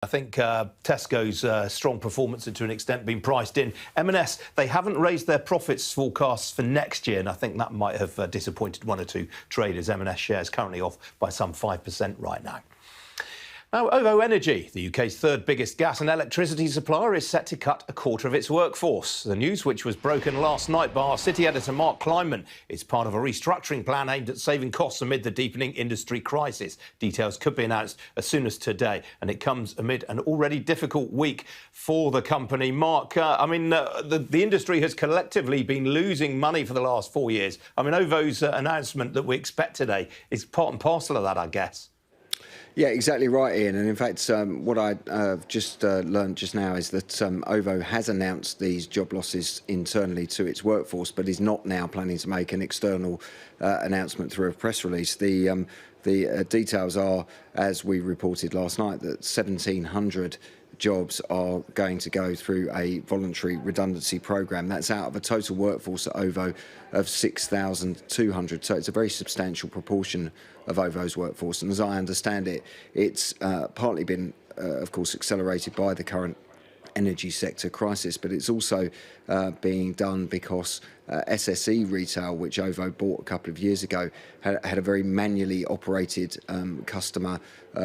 I think Tesco's strong performance had to an extent been priced in. M&S, they haven't raised their profits forecasts for next year, and I think that might have disappointed one or two traders. M&S shares currently off by some 5% right now. Now, OVO Energy, the UK's third biggest gas and electricity supplier, is set to cut a quarter of its workforce. The news, which was broken last night by our city editor Mark Kleinman, is part of a restructuring plan aimed at saving costs amid the deepening industry crisis. Details could be announced as soon as today, and it comes amid an already difficult week for the company. Mark, the industry has collectively been losing money for the last 4 years. OVO's announcement that we expect today is part and parcel of that, I guess. Yeah, exactly right, Ian. And in fact, what I just learned just now is that OVO has announced these job losses internally to its workforce, but is not now planning to make an external announcement through a press release. The details are, as we reported last night, that 1,700 jobs are going to go through a voluntary redundancy programme. That's out of a total workforce at OVO of 6,200. So it's a very substantial proportion of OVO's workforce. And as I understand it, it's partly been, of course, accelerated by the current energy sector crisis, but it's also being done because SSE Retail, which OVO bought a couple of years ago, had a very manually operated customer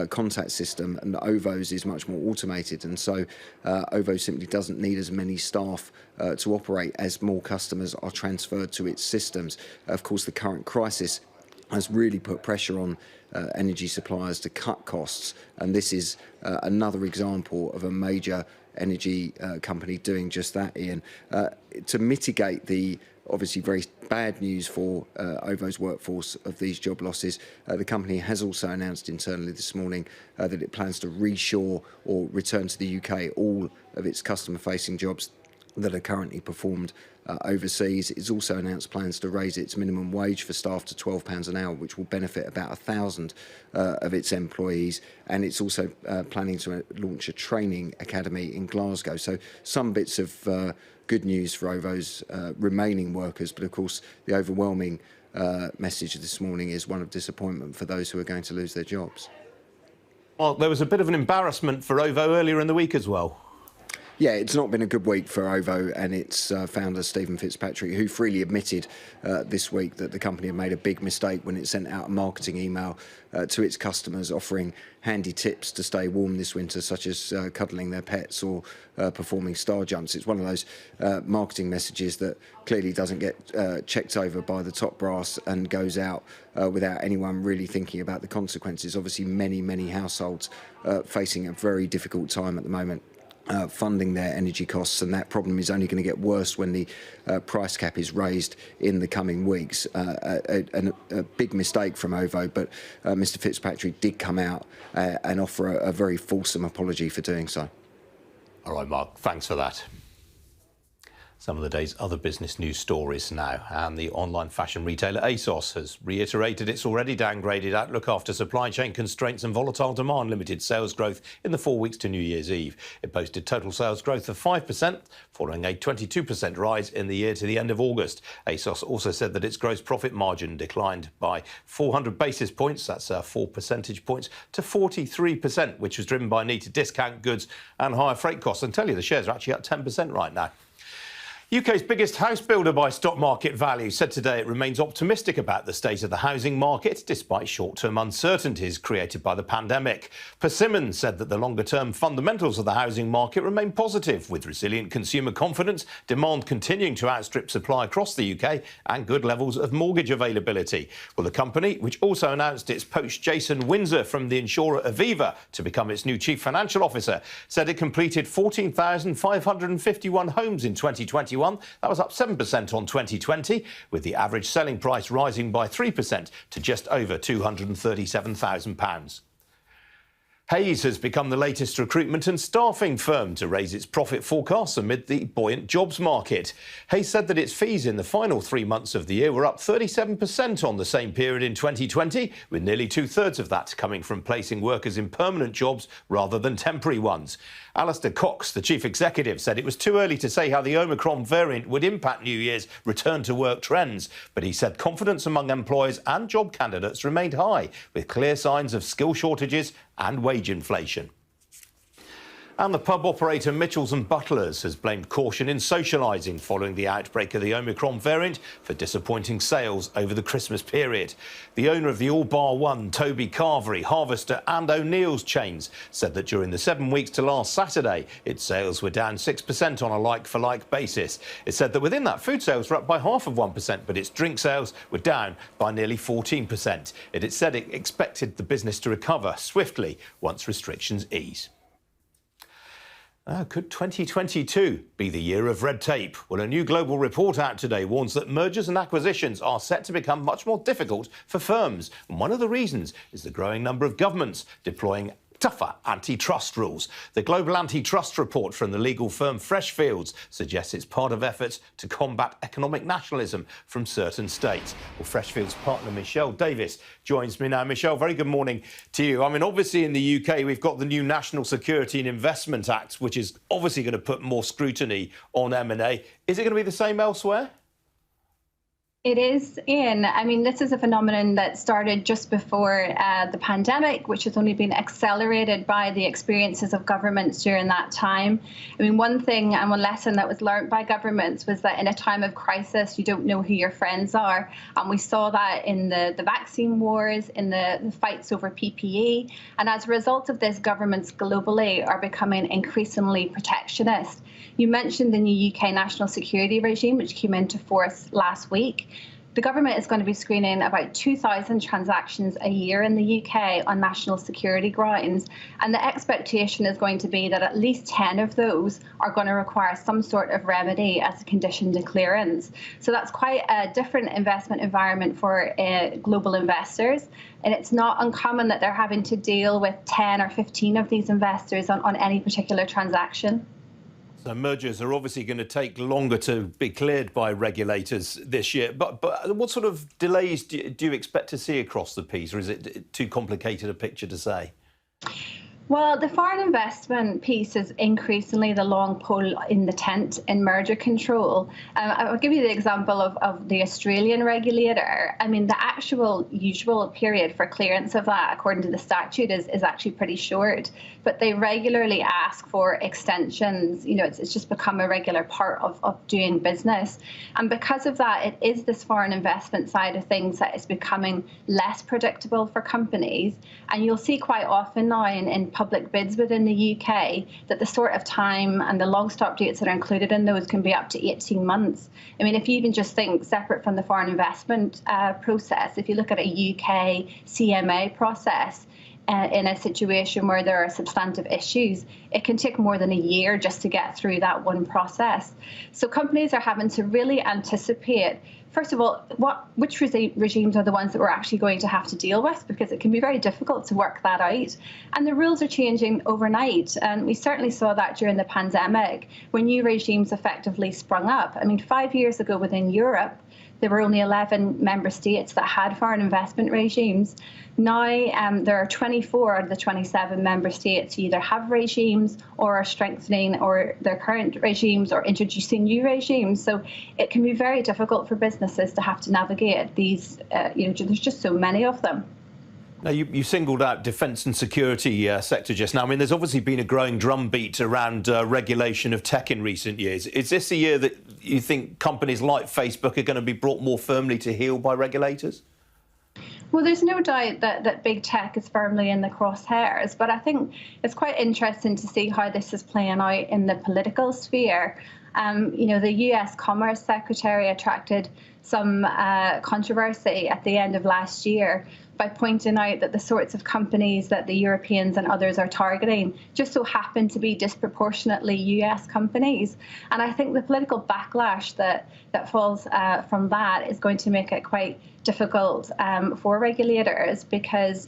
contact system, and OVO's is much more automated, and so OVO simply doesn't need as many staff to operate as more customers are transferred to its systems. Of course, the current crisis has really put pressure on energy suppliers to cut costs, and this is another example of a major energy company doing just that, Ian. To mitigate the obviously very bad news for OVO's workforce of these job losses, the company has also announced internally this morning that it plans to reshore or return to the UK all of its customer-facing jobs that are currently performed overseas. It's also announced plans to raise its minimum wage for staff to £12 an hour, which will benefit about 1,000 of its employees. And it's also planning to launch a training academy in Glasgow. So some bits of good news for OVO's remaining workers, but of course the overwhelming message this morning is one of disappointment for those who are going to lose their jobs. Well, there was a bit of an embarrassment for OVO earlier in the week as well. Yeah, it's not been a good week for OVO and its founder, Stephen Fitzpatrick, who freely admitted this week that the company had made a big mistake when it sent out a marketing email to its customers offering handy tips to stay warm this winter, such as cuddling their pets or performing Starr jumps. It's one of those marketing messages that clearly doesn't get checked over by the top brass and goes out without anyone really thinking about the consequences. Obviously, many households facing a very difficult time at the moment. Funding their energy costs, and that problem is only going to get worse when the price cap is raised in the coming weeks. A big mistake from OVO, but Mr Fitzpatrick did come out and offer a very fulsome apology for doing so. All right, Mark, thanks for that. Some of the day's other business news stories now, and the online fashion retailer ASOS has reiterated its already downgraded outlook after supply chain constraints and volatile demand limited sales growth in the 4 weeks to New Year's Eve. It posted total sales growth of 5%, following a 22% rise in the year to the end of August. ASOS also said that its gross profit margin declined by 400 basis points, that's 4 percentage points, to 43%, which was driven by a need to discount goods and higher freight costs. And tell you, the shares are actually up 10% right now. UK's biggest house builder by stock market value said today it remains optimistic about the state of the housing market despite short-term uncertainties created by the pandemic. Persimmon said that the longer-term fundamentals of the housing market remain positive, with resilient consumer confidence, demand continuing to outstrip supply across the UK and good levels of mortgage availability. Well, the company, which also announced it's poached Jason Windsor from the insurer Aviva to become its new chief financial officer, said it completed 14,551 homes in 2021. That was up 7% on 2020, with the average selling price rising by 3% to just over £237,000. Hays has become the latest recruitment and staffing firm to raise its profit forecasts amid the buoyant jobs market. Hays said that its fees in the final 3 months of the year were up 37% on the same period in 2020, with nearly 2/3 of that coming from placing workers in permanent jobs rather than temporary ones. Alistair Cox, the chief executive, said it was too early to say how the Omicron variant would impact New Year's return to work trends, but he said confidence among employers and job candidates remained high, with clear signs of skill shortages and wage inflation. And the pub operator Mitchells and Butlers has blamed caution in socialising following the outbreak of the Omicron variant for disappointing sales over the Christmas period. The owner of the All Bar One, Toby Carvery, Harvester and O'Neill's chains said that during the 7 weeks to last Saturday, its sales were down 6% on a like-for-like basis. It said that within that, food sales were up by 0.5%, but its drink sales were down by nearly 14%. It had said it expected the business to recover swiftly once restrictions ease. Could 2022 be the year of red tape? Well, a new global report out today warns that mergers and acquisitions are set to become much more difficult for firms. And one of the reasons is the growing number of governments deploying tougher antitrust rules. The global antitrust report from the legal firm Freshfields suggests it's part of efforts to combat economic nationalism from certain states. Well, Freshfields partner Michelle Davis joins me now. Michelle, very good morning to you. I mean, obviously in the UK, we've got the new National Security and Investment Act, which is obviously going to put more scrutiny on M&A. Is it going to be the same elsewhere? It is, Ian. I mean, this is a phenomenon that started just before the pandemic, which has only been accelerated by the experiences of governments during that time. I mean, one thing and one lesson that was learned by governments was that in a time of crisis, you don't know who your friends are. And we saw that in the vaccine wars, in the fights over PPE. And as a result of this, governments globally are becoming increasingly protectionist. You mentioned the new UK national security regime, which came into force last week. The government is going to be screening about 2,000 transactions a year in the UK on national security grounds. And the expectation is going to be that at least 10 of those are going to require some sort of remedy as a condition to clearance. So that's quite a different investment environment for global investors. And it's not uncommon that they're having to deal with 10 or 15 of these investors on any particular transaction. So mergers are obviously going to take longer to be cleared by regulators this year. But what sort of delays do you expect to see across the piece, or is it too complicated a picture to say? Well, the foreign investment piece is increasingly the long pole in the tent in merger control. I'll give you the example of the Australian regulator. I mean, the actual usual period for clearance of that, according to the statute, is actually pretty short. But they regularly ask for extensions. You know, it's just become a regular part of doing business. And because of that, it is this foreign investment side of things that is becoming less predictable for companies. And you'll see quite often now in public bids within the UK that the sort of time and the long stop dates that are included in those can be up to 18 months. I mean, if you even just think separate from the foreign investment process, if you look at a UK CMA process, in a situation where there are substantive issues, it can take more than a year just to get through that one process. So companies are having to really anticipate, first of all, which regimes are the ones that we're actually going to have to deal with, because it can be very difficult to work that out. And the rules are changing overnight. And we certainly saw that during the pandemic when new regimes effectively sprung up. I mean, 5 years ago within Europe, there were only 11 member states that had foreign investment regimes. Now there are 24 out of the 27 member states who either have regimes or are strengthening or their current regimes or introducing new regimes. So it can be very difficult for businesses to have to navigate these, there's just so many of them. Now, you singled out defence and security sector just now. I mean, there's obviously been a growing drumbeat around regulation of tech in recent years. Is this a year that you think companies like Facebook are going to be brought more firmly to heel by regulators? Well, there's no doubt that big tech is firmly in the crosshairs, but I think it's quite interesting to see how this is playing out in the political sphere. The US Commerce Secretary attracted some controversy at the end of last year by pointing out that the sorts of companies that the Europeans and others are targeting just so happen to be disproportionately US companies. And I think the political backlash that falls from that is going to make it quite difficult for regulators, because,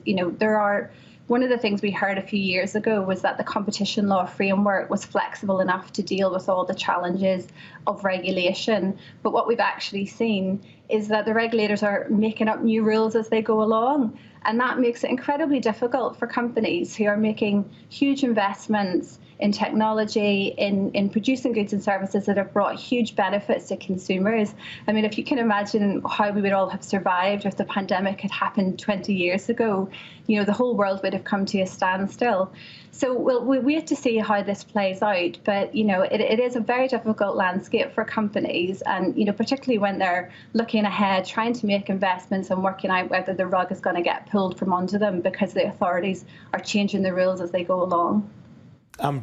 one of the things we heard a few years ago was that the competition law framework was flexible enough to deal with all the challenges of regulation. But what we've actually seen is that the regulators are making up new rules as they go along. And that makes it incredibly difficult for companies who are making huge investments in technology, in producing goods and services that have brought huge benefits to consumers. I mean, if you can imagine how we would all have survived if the pandemic had happened 20 years ago, the whole world would have come to a standstill. So we'll wait to see how this plays out. But, it is a very difficult landscape for companies. And, particularly when they're looking ahead, trying to make investments and working out whether the rug is going to get pulled from under them because the authorities are changing the rules as they go along.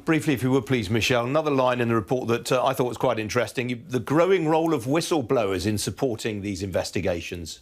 Briefly, if you would please, Michelle, another line in the report that I thought was quite interesting, the growing role of whistleblowers in supporting these investigations.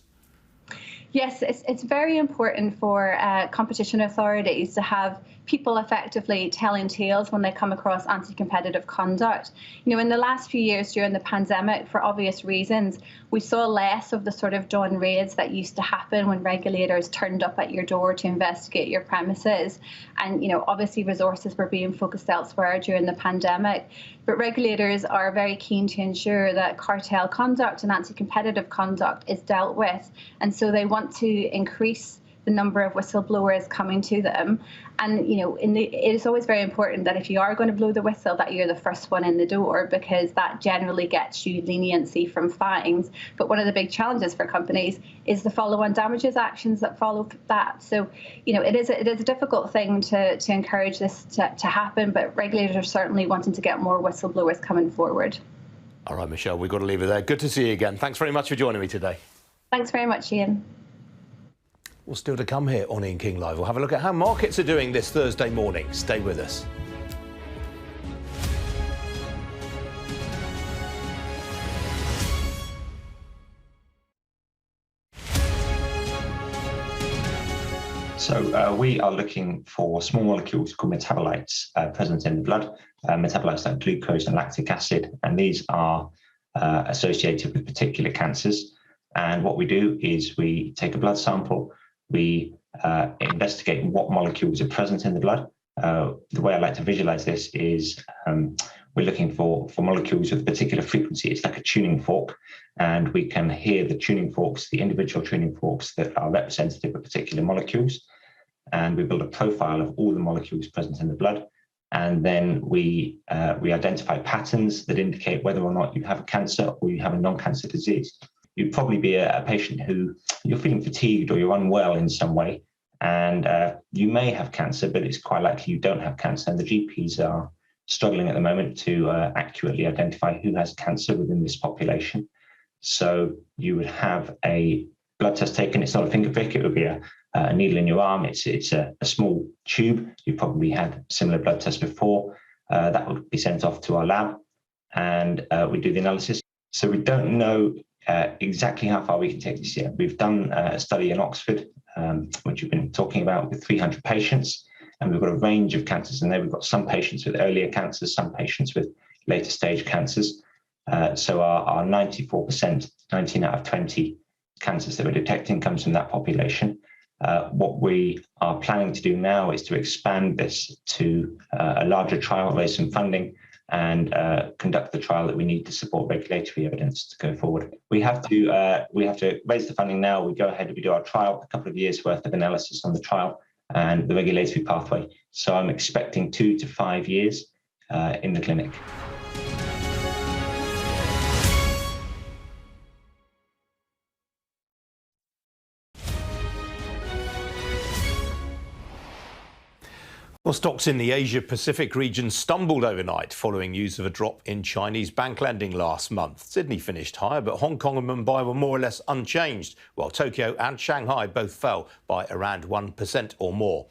Yes, it's very important for competition authorities to have people effectively telling tales when they come across anti-competitive conduct. In the last few years during the pandemic, for obvious reasons, we saw less of the sort of dawn raids that used to happen when regulators turned up at your door to investigate your premises. And, obviously resources were being focused elsewhere during the pandemic. But regulators are very keen to ensure that cartel conduct and anti-competitive conduct is dealt with. And so they want to increase the number of whistleblowers coming to them. And, it is always very important that if you are going to blow the whistle, that you're the first one in the door, because that generally gets you leniency from fines. But one of the big challenges for companies is the follow-on damages actions that follow that. So, it is a difficult thing to encourage this to happen, but regulators are certainly wanting to get more whistleblowers coming forward. All right, Michelle, we've got to leave it there. Good to see you again. Thanks very much for joining me today. Thanks very much, Ian. Well, still to come here on Ian King Live. We'll have a look at how markets are doing this Thursday morning. Stay with us. So we are looking for small molecules called metabolites present in the blood, metabolites like glucose and lactic acid, and these are associated with particular cancers. And what we do is we take a blood sample, we investigate what molecules are present in the blood. The way I like to visualize this is we're looking for molecules with a particular frequency. It's like a tuning fork, and we can hear the tuning forks, the individual tuning forks that are representative of particular molecules. And we build a profile of all the molecules present in the blood. And then we identify patterns that indicate whether or not you have a cancer or you have a non-cancer disease. You'd probably be a patient who you're feeling fatigued or you're unwell in some way, and you may have cancer, but it's quite likely you don't have cancer. And the GPs are struggling at the moment to accurately identify who has cancer within this population. So you would have a blood test taken. It's not a finger prick. It would be a needle in your arm. It's a small tube. You probably had similar blood tests before. That would be sent off to our lab, and we do the analysis. So we don't know exactly how far we can take this yet. We've done a study in Oxford, which we've been talking about, with 300 patients, and we've got a range of cancers in there. We've got some patients with earlier cancers, some patients with later stage cancers. So our 94%, 19 out of 20 cancers that we're detecting comes from that population. What we are planning to do now is to expand this to a larger trial, raise some funding, and conduct the trial that we need to support regulatory evidence to go forward. We have to raise the funding now. We go ahead and we do our trial, a couple of years worth of analysis on the trial and the regulatory pathway. So I'm expecting 2 to 5 years in the clinic. Well, stocks in the Asia-Pacific region stumbled overnight following news of a drop in Chinese bank lending last month. Sydney finished higher, but Hong Kong and Mumbai were more or less unchanged, while Tokyo and Shanghai both fell by around 1% or more.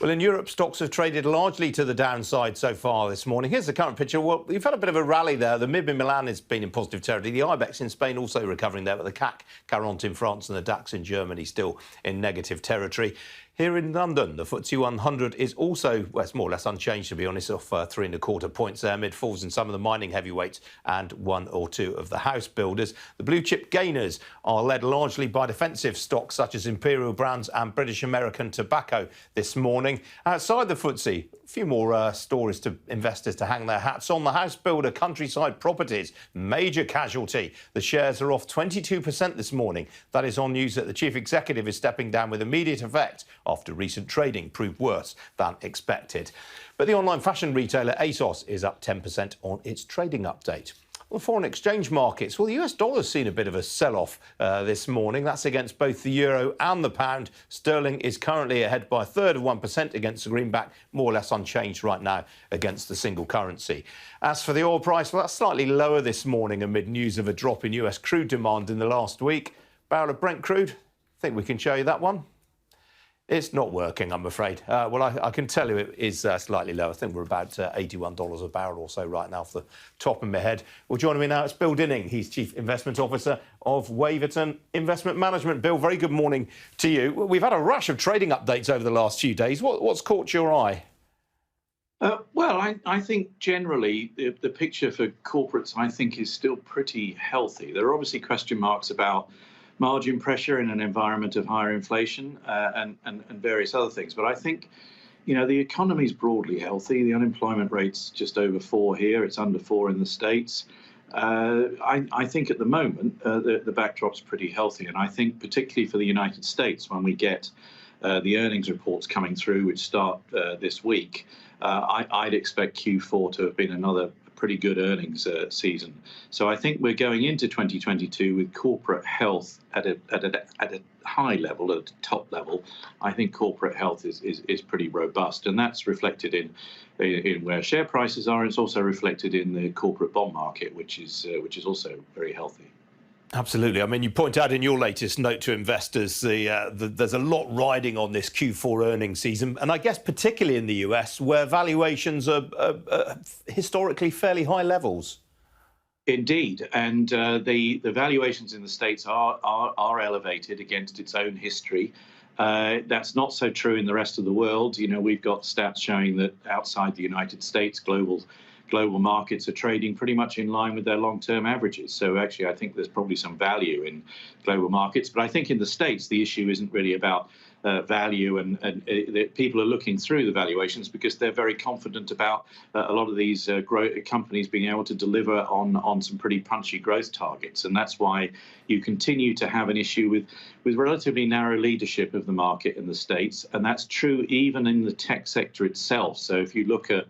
Well, in Europe, stocks have traded largely to the downside so far this morning. Here's the current picture. Well, we've had a bit of a rally there. The MIB in Milan has been in positive territory. The IBEX in Spain also recovering there, but the CAC 40 in France and the DAX in Germany still in negative territory. Here in London, the FTSE 100 is also, well, it's more or less unchanged, to be honest, off 3.25 points there, amid falls in some of the mining heavyweights and one or two of the house builders. The blue chip gainers are led largely by defensive stocks such as Imperial Brands and British American Tobacco this morning. Outside the FTSE, a few more stories to investors to hang their hats on. The house builder Countryside Properties, major casualty. The shares are off 22% this morning. That is on news that the chief executive is stepping down with immediate effect after recent trading proved worse than expected. But the online fashion retailer ASOS is up 10% on its trading update. Well, foreign exchange markets, well, the US dollar's seen a bit of a sell-off this morning. That's against both the euro and the pound. Sterling is currently ahead by a third of 1% against the greenback, more or less unchanged right now against the single currency. As for the oil price, well, that's slightly lower this morning amid news of a drop in US crude demand in the last week. Barrel of Brent crude, I think we can show you that one. It's not working, I'm afraid. Well, I can tell you it is slightly low. I think we're about $81 a barrel or so right now off the top of my head. Well, joining me now is Bill Dinning. He's Chief Investment Officer of Waverton Investment Management. Bill, very good morning to you. We've had a rush of trading updates over the last few days. What's caught your eye? Well, I think generally the picture for corporates, I think, is still pretty healthy. There are obviously question marks about margin pressure in an environment of higher inflation and various other things. But I think, you know, the economy is broadly healthy. The unemployment rate's just over 4 here. It's under 4 in the States. I think at the moment the backdrop's pretty healthy. And I think particularly for the United States, when we get the earnings reports coming through, which start this week, I'd expect Q4 to have been another pretty good earnings season. So I think we're going into 2022 with corporate health at a high level, at a top level. I think corporate health is pretty robust, and that's reflected in where share prices are. It's also reflected in the corporate bond market, which is also very healthy. Absolutely. I mean, you point out in your latest note to investors there's a lot riding on this Q4 earnings season, and I guess particularly in the US, where valuations are historically fairly high levels. Indeed, and the valuations in the States are elevated against its own history. That's not so true in the rest of the world. You know, we've got stats showing that outside the United States, global markets are trading pretty much in line with their long-term averages. So actually, I think there's probably some value in global markets. But I think in the States, the issue isn't really about value, and people are looking through the valuations because they're very confident about a lot of these companies being able to deliver on some pretty punchy growth targets. And that's why you continue to have an issue with relatively narrow leadership of the market in the States. And that's true even in the tech sector itself. So if you look at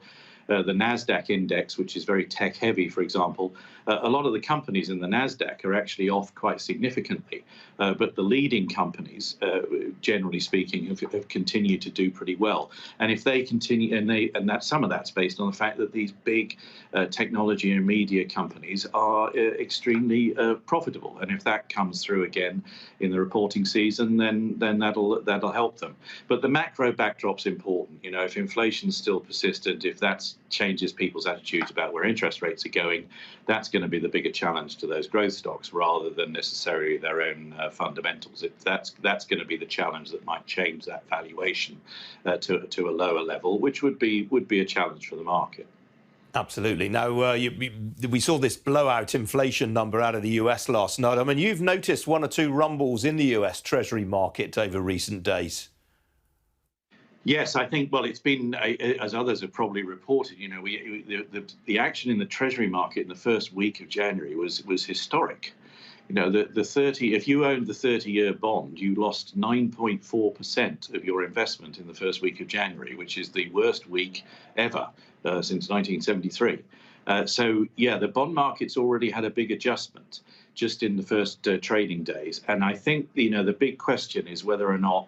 the NASDAQ index, which is very tech heavy, for example, a lot of the companies in the NASDAQ are actually off quite significantly. But the leading companies, generally speaking, have continued to do pretty well. And if they continue, and that some of that's based on the fact that these big technology and media companies are extremely profitable. And if that comes through again in the reporting season, then that'll help them. But the macro backdrop's important. You know, if inflation's still persistent, if that changes people's attitudes about where interest rates are going, that's going to be the bigger challenge to those growth stocks rather than necessarily their own fundamentals. That's going to be the challenge that might change that valuation to a lower level, which would be a challenge for the market. Absolutely. Now, we saw this blowout inflation number out of the US last night. I mean, you've noticed one or two rumbles in the US Treasury market over recent days. Yes, I think, well, it's been, as others have probably reported, you know, the action in the Treasury market in the first week of January was historic. You know, if you owned the 30-year bond, you lost 9.4% of your investment in the first week of January, which is the worst week ever since 1973. So, yeah, the bond market's already had a big adjustment just in the first trading days. And I think, you know, the big question is whether or not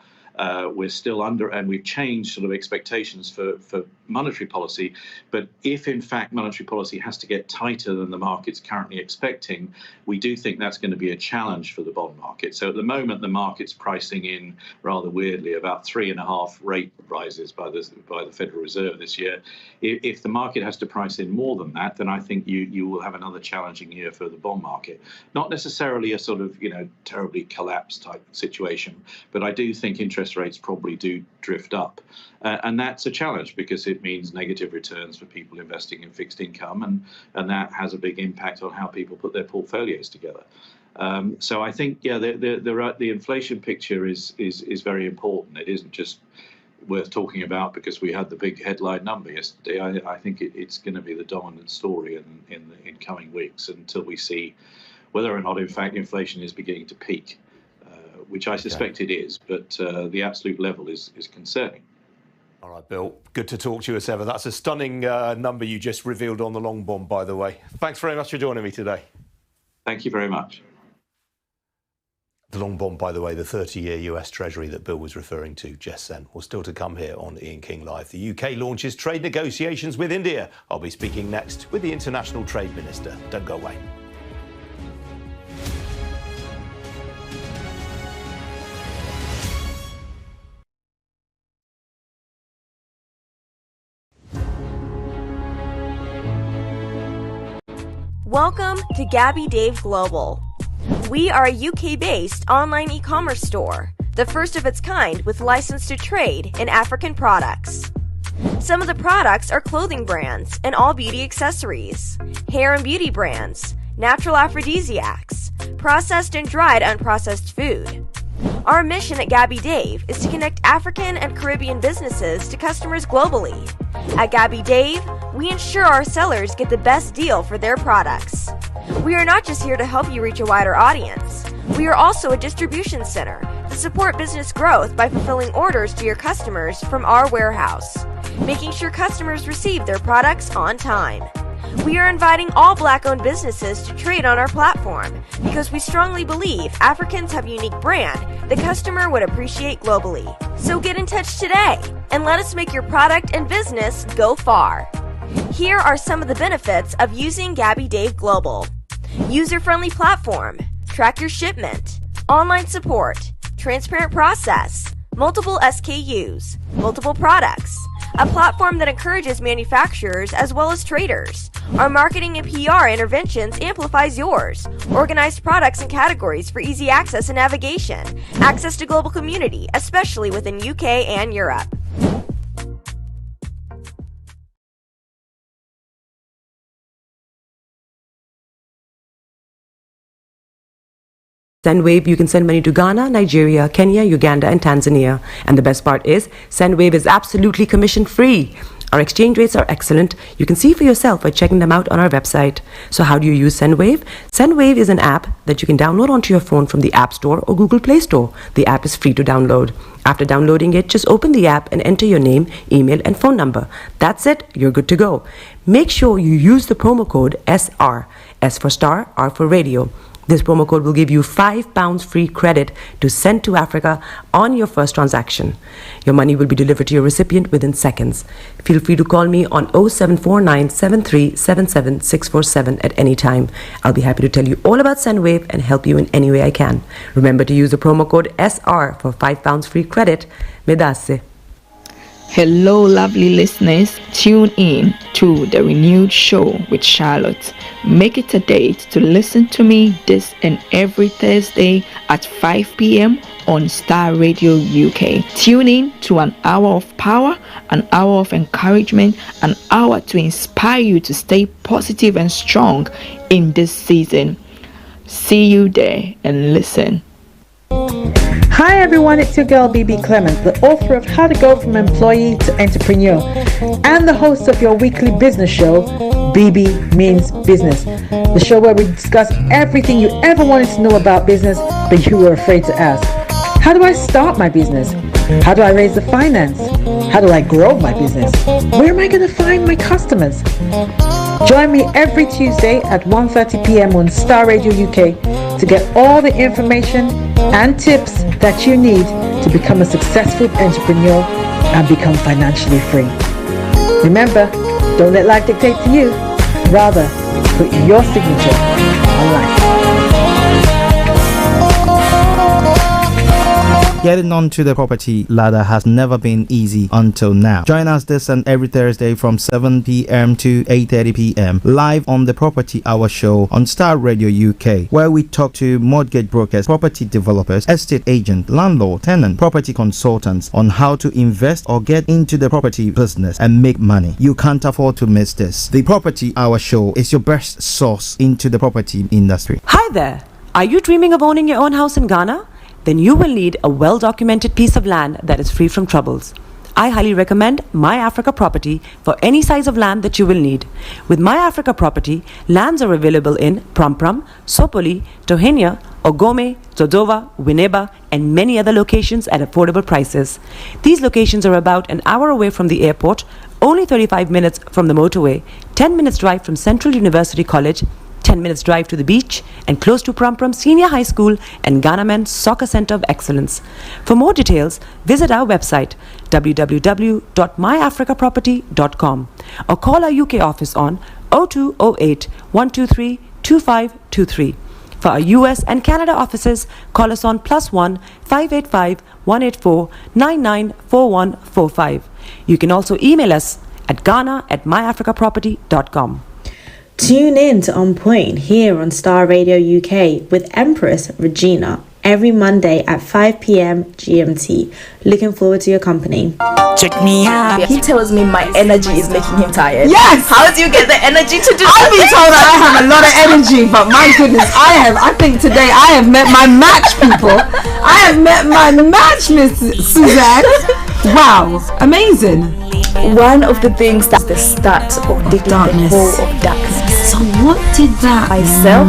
we're still under, and we've changed sort of expectations for monetary policy. But if, in fact, monetary policy has to get tighter than the market's currently expecting, we do think that's going to be a challenge for the bond market. So at the moment, the market's pricing in, rather weirdly, about 3.5 rate rises by the Federal Reserve this year. If the market has to price in more than that, then I think you will have another challenging year for the bond market. Not necessarily a sort of, you know, terribly collapsed type situation, but I do think interest interest rates probably do drift up. And that's a challenge because it means negative returns for people investing in fixed income, and that has a big impact on how people put their portfolios together. So I think, the inflation picture is very important. It isn't just worth talking about because we had the big headline number yesterday. I think it's going to be the dominant story in coming weeks until we see whether or not, in fact, inflation is beginning to peak, which I suspect it is, but the absolute level is concerning. All right, Bill, good to talk to you as ever. That's a stunning number you just revealed on the long bond, by the way. Thanks very much for joining me today. Thank you very much. The long bond, by the way, the 30-year US Treasury that Bill was referring to just then, was still to come here on Ian King Live. The UK launches trade negotiations with India. I'll be speaking next with the International Trade Minister. Don't go away. Welcome to Gabby Dave Global. We are a UK-based online e-commerce store, the first of its kind with license to trade in African products. Some of the products are clothing brands and all beauty accessories, hair and beauty brands, natural aphrodisiacs, processed and dried unprocessed food. Our mission at Gabby Dave is to connect African and Caribbean businesses to customers globally. At Gabby Dave, we ensure our sellers get the best deal for their products. We are not just here to help you reach a wider audience. We are also a distribution center to support business growth by fulfilling orders to your customers from our warehouse, making sure customers receive their products on time. We are inviting all Black-owned businesses to trade on our platform because we strongly believe Africans have a unique brand the customer would appreciate globally. So get in touch today and let us make your product and business go far. Here are some of the benefits of using Gabby Dave Global. User-friendly platform, track your shipment, online support, transparent process, multiple SKUs, multiple products, a platform that encourages manufacturers as well as traders. Our marketing and PR interventions amplifies yours. Organized products and categories for easy access and navigation. Access to global community, especially within UK and Europe. SendWave, you can send money to Ghana, Nigeria, Kenya, Uganda, and Tanzania. And the best part is, SendWave is absolutely commission-free. Our exchange rates are excellent. You can see for yourself by checking them out on our website. So how do you use SendWave? SendWave is an app that you can download onto your phone from the App Store or Google Play Store. The app is free to download. After downloading it, just open the app and enter your name, email, and phone number. That's it. You're good to go. Make sure you use the promo code SR. S for Starr, R for Radio. This promo code will give you £5 free credit to send to Africa on your first transaction. Your money will be delivered to your recipient within seconds. Feel free to call me on 0749 7377 647 at any time. I'll be happy to tell you all about SendWave and help you in any way I can. Remember to use the promo code SR for £5 free credit. Medasse. Hello, lovely listeners. Tune in to the renewed show with Charlotte. Make it a date to listen to me this and every Thursday at 5 p.m. on Starr Radio UK. Tune in to an hour of power, an hour of encouragement, an hour to inspire you to stay positive and strong in this season. See you there and listen. Hi everyone, it's your girl BB Clement, the author of How to Go From Employee to Entrepreneur and the host of your weekly business show, BB Means Business, the show where we discuss everything you ever wanted to know about business but you were afraid to ask. How do I start my business? How do I raise the finance? How do I grow my business? Where am I going to find my customers? Join me every Tuesday at 1:30 p.m. on Starr Radio UK to get all the information and tips that you need to become a successful entrepreneur and become financially free. Remember, don't let life dictate to you. Rather, put your signature on life. Getting onto the property ladder has never been easy until now. Join us this and every Thursday from 7 p.m. to 8:30 p.m. live on the Property Hour Show on Starr Radio UK, where we talk to mortgage brokers, property developers, estate agents, landlord, tenant, property consultants on how to invest or get into the property business and make money. You can't afford to miss this. The Property Hour Show is your best source into the property industry. Hi there. Are you dreaming of owning your own house in Ghana? Then you will need a well-documented piece of land that is free from troubles. I highly recommend My Africa Property for any size of land that you will need. With My Africa Property, lands are available in Pram, Sopoli, Tohenia, Ogome, Dodova, Winneba, and many other locations at affordable prices. These locations are about an hour away from the airport, only 35 minutes from the motorway, 10 minutes drive from Central University College, 10 minutes drive to the beach, and close to Pram Senior High School and Ghana Men's Soccer Center of Excellence. For more details, visit our website www.myafricaproperty.com or call our UK office on 0208 123 2523. For our US and Canada offices, call us on +1 585 184 994145. You can also email us at ghana@myafricaproperty.com. Tune in to On Point here on Starr Radio UK with Empress Regina every Monday at 5 p.m. GMT. Looking forward to your company. Check me out. He tells me my energy is making him tired. Yes! How do you get the energy to do I've been told that I have a lot of energy, but my goodness, I think today I have met my match, people. I have met my match, Miss Suzanne. Wow, amazing. One of the things that's the start of the darkness. The whole of darkness. So what did that myself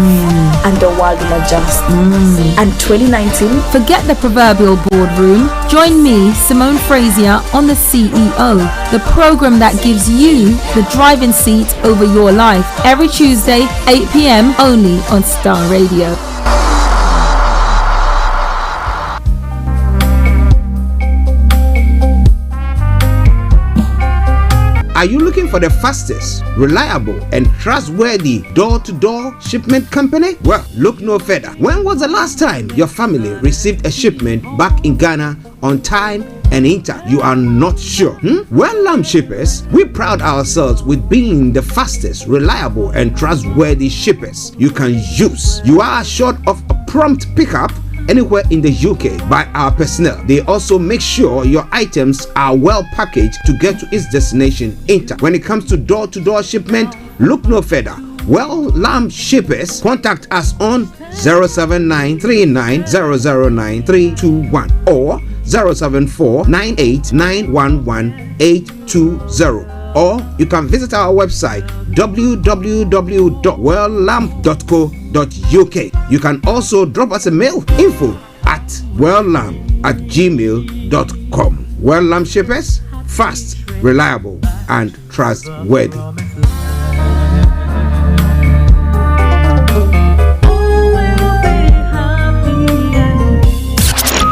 and the world will adjust. And 2019. Forget the proverbial boardroom. Join me, Simone Frazier, on The CEO, the program that gives you the driving seat over your life. Every Tuesday, 8 p.m. only on Starr Radio. Are you looking for the fastest, reliable, and trustworthy door-to-door shipment company? Well, look no further. When was the last time your family received a shipment back in Ghana on time and in time? You are not sure? Well, Lamb Shippers, we pride ourselves with being the fastest, reliable, and trustworthy shippers you can use. You are assured of a prompt pickup anywhere in the UK by our personnel. They also make sure your items are well packaged to get to its destination in time. When it comes to door-to-door shipment, look no further. Well, Lamb Shippers, contact us on 07939009321 or 07498911820. Or you can visit our website www.welllamp.co.uk. You can also drop us a mail, info@welllamp@gmail.com. Well Lamp Shippers, fast, reliable, and trustworthy.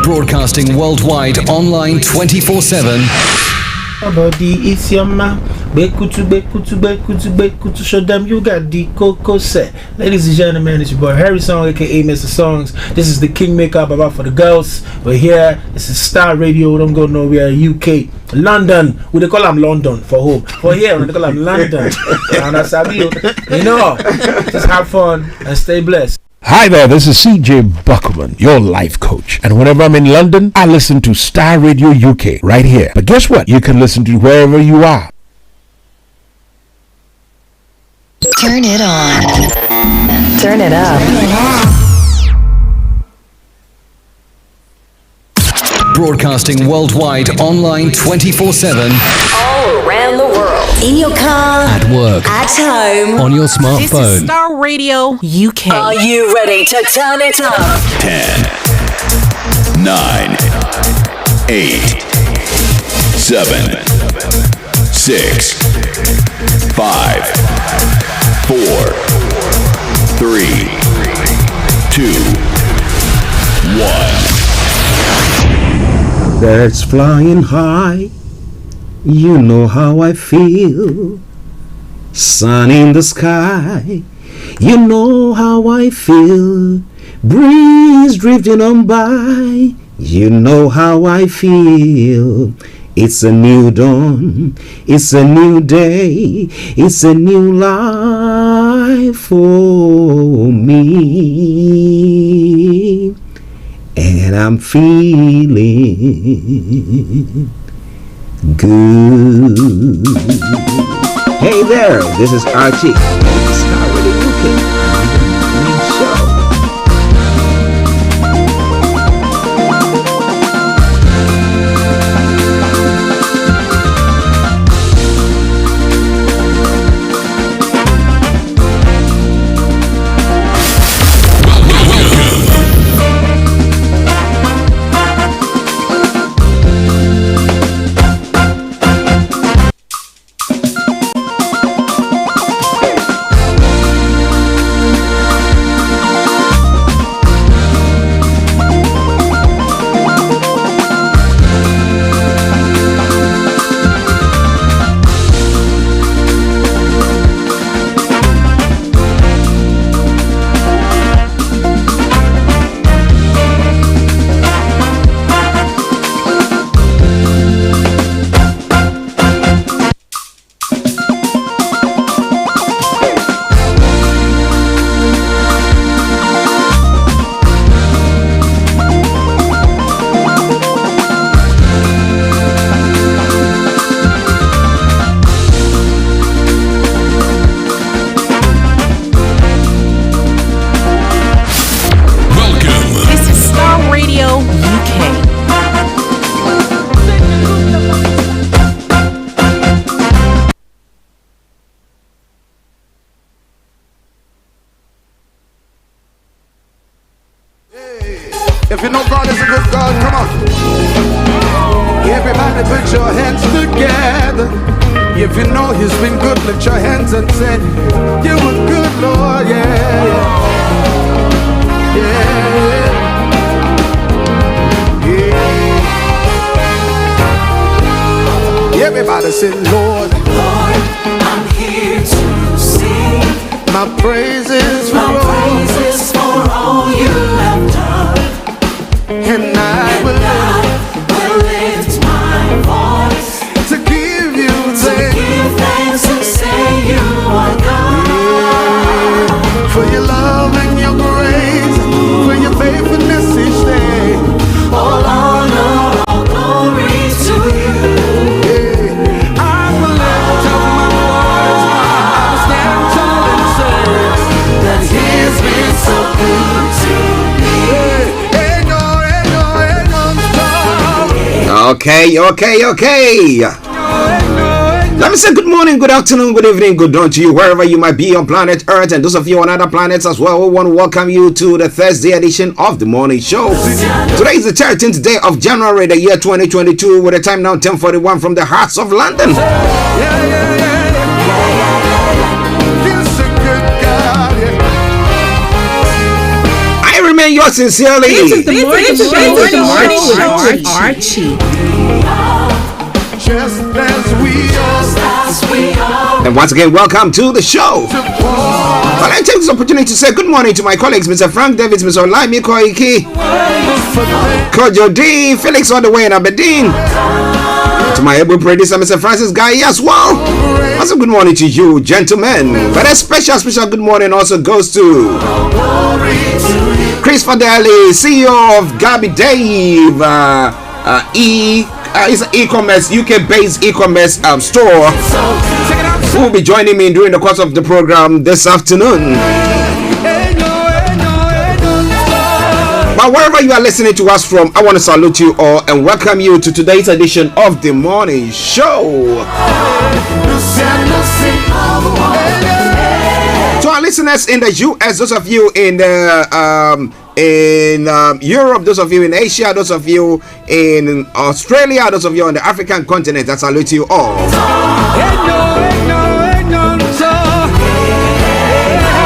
Broadcasting worldwide, online 24/7. Body, it's your man. Bekutu, show them you got the cocoa set. Ladies and gentlemen, it's your boy Harry Song, aka Mr. Songs. This is the Kingmaker, Baba for the girls. We're here. This is Starr Radio. Don't go nowhere. UK, London. We they call them London for home. For here, we they call them London. And that's how you know. Just have fun and stay blessed. Hi there, this is CJ Buckman, your life coach. And whenever I'm in London, I listen to Starr Radio UK right here. But guess what? You can listen to wherever you are. Turn it on. Turn it up. Broadcasting worldwide, online 24/7. All around the world. In your car. At work. At home. On your This smartphone. is Starr Radio UK. Are you ready to turn it up? 10, 9, 8, 7, 6, 5, 4, 3, 2, 1. Birds flying high, you know how I feel. Sun in the sky, you know how I feel. Breeze drifting on by, You know how I feel. It's a new dawn. It's a new day. It's a new life for me. And I'm feeling good. Hey there, this is Archie. Starr Radio UK. Main show. If you know God is a good God, come on. Everybody put your hands together. If you know He's been good, lift your hands and say, you were good, Lord, yeah, yeah, yeah, yeah. Everybody say, Lord, Lord, I'm here to sing my praises for all you have done. And I will lift my voice to give you thanks and say you are God. For your love and your grace, for your faithfulness each day. All honor, all glory to you. I will lift up my voice, I will stand tall and say that He has been so good to me. Okay. Let me say good morning, good afternoon, good evening, good dawn to you, wherever you might be on planet Earth, and those of you on other planets as well. We want to welcome you to the Thursday edition of the morning show. Today is the 13th day of January, the year 2022, with the time now 10:41 from the hearts of London. I remain yours sincerely. This is the morning show with Archie. And once again, welcome to the show. Well, I take this opportunity to say good morning to my colleagues, Mr. Frank Davids, Mr. Olaimi Koiki, Kojo D, Felix all the way in Aberdeen, to my able producer, Mr. Francis Guy as well. Also, good morning to you, gentlemen. But a special good morning also goes to Chris Fadele, CEO of Gabby Dave, it's an e-commerce, UK-based e-commerce store, who will be joining me during the course of the program this afternoon. But wherever you are listening to us from, I want to salute you all and welcome you to today's edition of the morning show. To our listeners in the US, those of you in Europe, those of you in Asia, those of you in Australia, those of you on the African continent, I salute you all.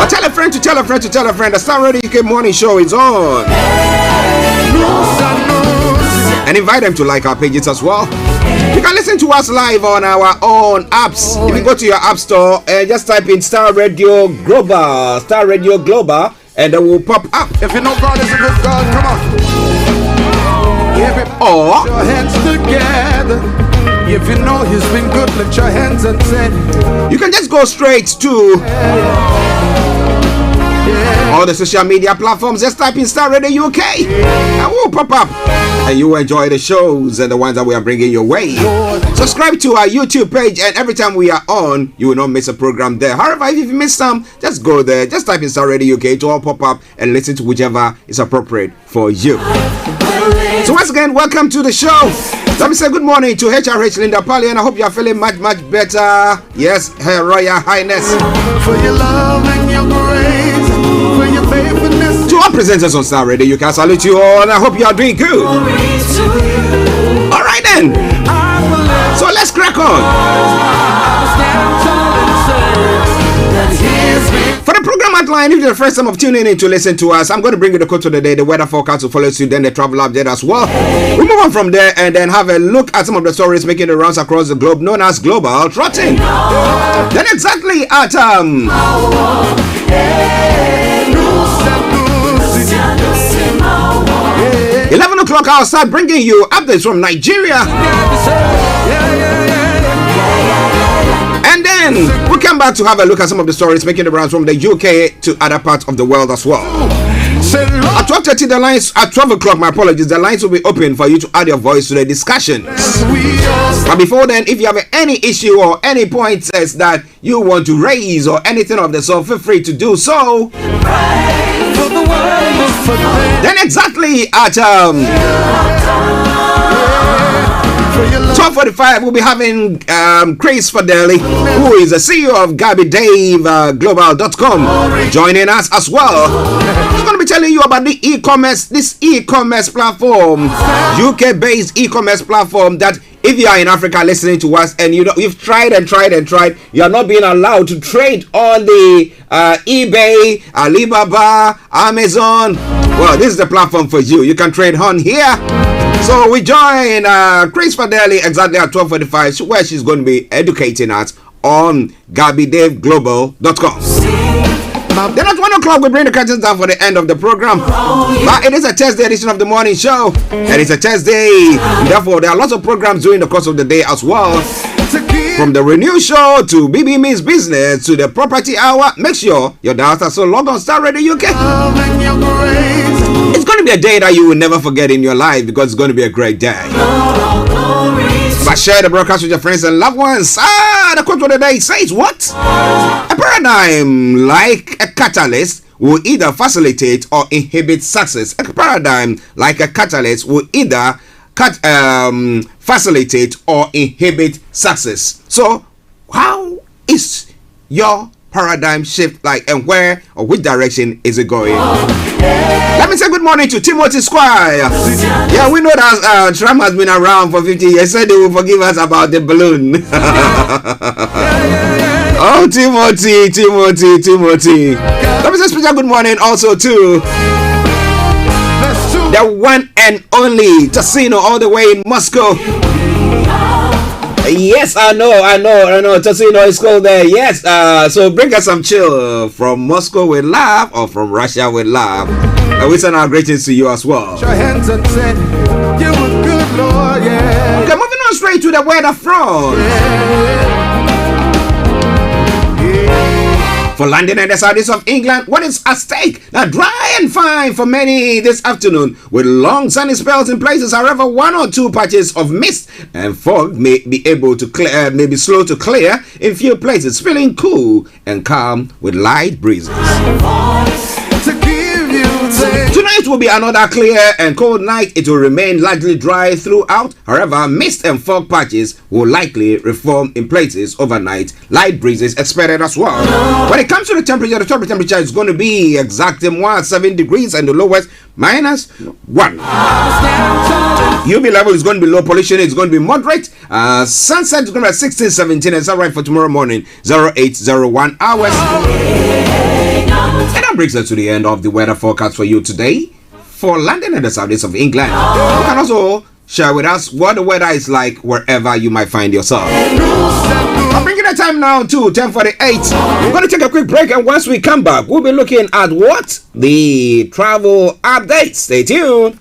Tell a friend to tell a friend to tell a friend. The Starr Radio UK morning show is on. And invite them to like our pages as well. You can listen to us live on our own apps. If you go to your app store and just type in Starr Radio Global, and it will pop up. If you know God is a good God, come on. Or your hands together. If you know he's been good, lift your hands and say. You can just go straight to all the social media platforms. Just type in Starr Radio UK and we'll pop up and you will enjoy the shows and the ones that we are bringing your way. Subscribe to our YouTube page, and every time we are on, you will not miss a program there. However, if you miss some, just go there, just type in Starr Radio UK to all pop up and listen to whichever is appropriate for you. So once again, welcome to the show. Let me say good morning to HRH Linda Pali, and I hope you are feeling much better. Yes, Her Royal Highness. For your love and your grace, for your faithfulness. To all presenters on Starr Radio, you can salute you all, and I hope you are doing good. All right then. So let's crack on. For the program outline, if you're the first time of tuning in to listen to us, I'm going to bring you the quote of the day, the weather forecast will follow suit, then the travel update as well. We move on from there and then have a look at some of the stories making the rounds across the globe, known as global trotting. Then exactly at 11 o'clock, I'll start bringing you updates from Nigeria. And then we'll come back to have a look at some of the stories making the rounds from the UK to other parts of the world as well. At 12:30, the lines, at 12 o'clock, my apologies, the lines will be open for you to add your voice to the discussion. But before then, if you have any issue or any points that you want to raise or anything of the sort, feel free to do so. Then exactly at 12:45, we'll be having Chris Fadele, who is the CEO of GabiDaveGlobal.com, joining us as well. He's going to be telling you about the this e-commerce platform, UK-based e-commerce platform that if you are in Africa listening to us and you've tried and tried, you are not being allowed to trade on the eBay, Alibaba, Amazon. Well, this is the platform for you. You can trade on here. So we join Chris Fadele exactly at 12:45, where she's going to be educating us on GabiDaveGlobal.com. Then at 1 o'clock, we bring the curtains down for the end of the program. But it is a Thursday edition of the morning show, and it's a Thursday. Therefore, there are lots of programs during the course of the day as well. From the Renew Show to BB Means Business to the Property Hour, make sure your dials are so log on Starr Radio UK. It's going to be a day that you will never forget in your life because it's going to be a great day. But share the broadcast with your friends and loved ones. The quote of the day says what? A paradigm like a catalyst will either facilitate or inhibit success. A paradigm like a catalyst will either facilitate or inhibit success. So, how is your paradigm shift like, and where or which direction is it going? Let me say good morning to Timothy Squire. Yeah, we know that Trump has been around for 50 years, so they will forgive us about the balloon. Oh, Timothy. Let me say special good morning also to the one and only Tassino, all the way in Moscow. Yes, I know. Tassino is cold there. Yes, so bring us some chill from Moscow with love or from Russia with love. And we send our greetings to you as well. Your hands and say, you were good, Lord, yeah. Okay, moving on straight to the weather front. For London and the southeast of England, what is at stake? Now, dry and fine for many this afternoon, with long sunny spells in places. However, one or two patches of mist and fog may be able to clear, may be slow to clear in few places. Feeling cool and calm with light breezes. Tonight will be another clear and cold night. It will remain largely dry throughout. However, mist and fog patches will likely reform in places overnight. Light breezes expected as well. When it comes to the temperature is going to be exactly 7 degrees and the lowest -1. UV level is going to be low. Pollution is going to be moderate. Sunset is going to be at 16-17. Is that right for tomorrow morning? 0801 hours. And that brings us to the end of the weather forecast for you today for London and the southeast of England. You can also share with us what the weather is like wherever you might find yourself. I'm bringing the time now to 10:48. We're going to take a quick break, and once we come back, we'll be looking at what? The travel updates. Stay tuned.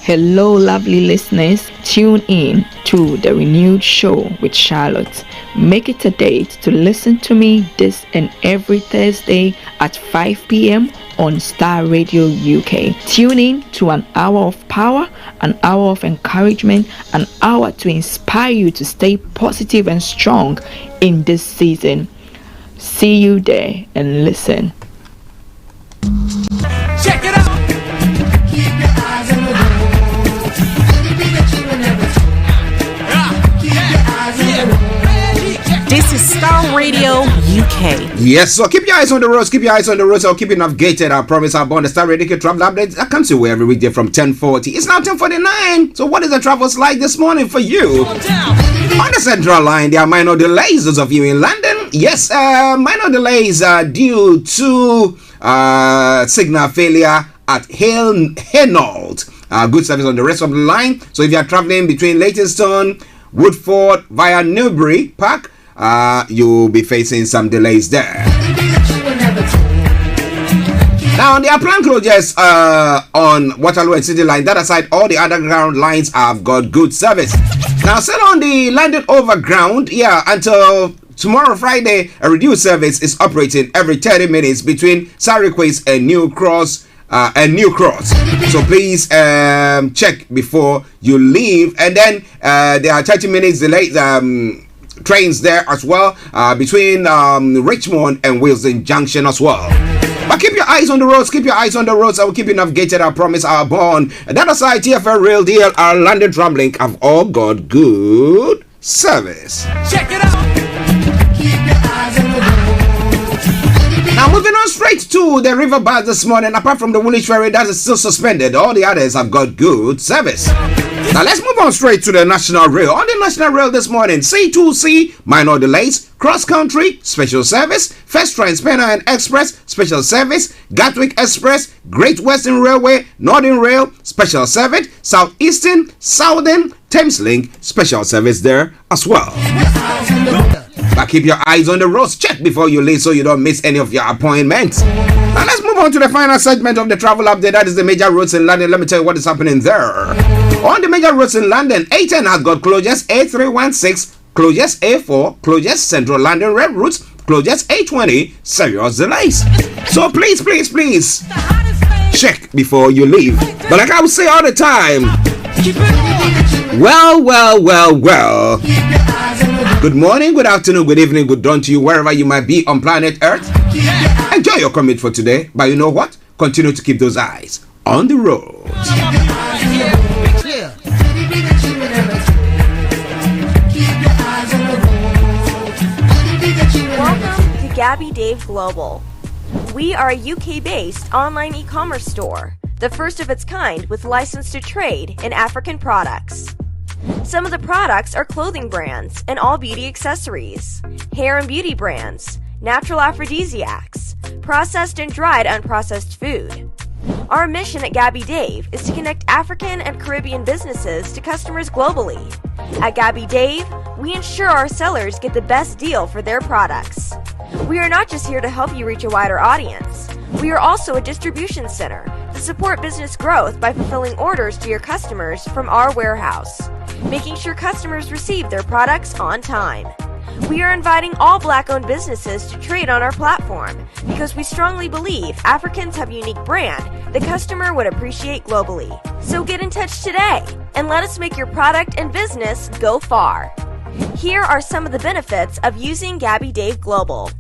Hello, lovely listeners. Tune in to the renewed show with Charlotte. Make it a date to listen to me this and every Thursday at 5 p.m. on Starr Radio UK. Tune in to an hour of power, an hour of encouragement, an hour to inspire you to stay positive and strong in this season. See you there and listen. Check it out. Keep your eyes on the road. Keep your eyes on the road. This is Starr Radio UK. Yes, so keep your eyes on the roads, keep your eyes on the roads. I'll keep you navigated. I promise I'll be on the Starr Radio travel update. I come to you every weekday from 10:40. It's now 10:49. So what is the travels like this morning for you? On the Central Line, there are minor delays. Those of you in London, yes, minor delays are due to signal failure at Hainault. Good service on the rest of the line. So if you are traveling between Leytonstone, Woodford via Newbury Park, you'll be facing some delays there. Now, there are planned closures on Waterloo and City Line. That aside, all the underground lines have got good service. Now, still on the London Overground, until tomorrow, Friday, a reduced service is operating every 30 minutes between Sarriquays and New Cross. So please check before you leave. And then there are 30 minutes delay trains there as well between Richmond and Wilson Junction as well. But keep your eyes on the roads, keep your eyes on the roads. I will keep you navigated, I promise. Our bond, that aside, TFL Real Deal, our London Tramlink have all got good service. Check it out. Keep your eyes on the road. Now moving on straight to the river bar this morning. Apart from the Woolwich Ferry that is still suspended, all the others have got good service. Now let's move on straight to the National Rail. On the National Rail this morning, C2C, minor delays, cross country, special service, First Trans-Pennine and Express, special service, Gatwick Express, Great Western Railway, Northern Rail, special service, Southeastern, Southern, Thameslink, special service there as well. But keep your eyes on the roads. Check before you leave so you don't miss any of your appointments. Now let's move on to the final segment of the travel update. That is the major roads in London. Let me tell you what is happening there. On the major roads in London, A10 has got closures, A316, closures, A4, closures, Central London Red Routes, closures, A20, serious delays. So please, check before you leave. But like I would say all the time, well. Good morning, good afternoon, good evening, good dawn to you wherever you might be on planet Earth. Enjoy your commute for today, but you know what? Continue to keep those eyes on the road. Welcome to Gabby Dave Global. We are a UK-based online e-commerce store, the first of its kind with license to trade in African products. Some of the products are clothing brands and all beauty accessories, hair and beauty brands, natural aphrodisiacs, processed and dried unprocessed food. Our mission at Gabby Dave is to connect African and Caribbean businesses to customers globally. At Gabby Dave, we ensure our sellers get the best deal for their products. We are not just here to help you reach a wider audience. We are also a distribution center to support business growth by fulfilling orders to your customers from our warehouse, making sure customers receive their products on time. We are inviting all Black-owned businesses to trade on our platform because we strongly believe Africans have a unique brand the customer would appreciate globally. So get in touch today and let us make your product and business go far. Here are some of the benefits of using Gabby Dave Global.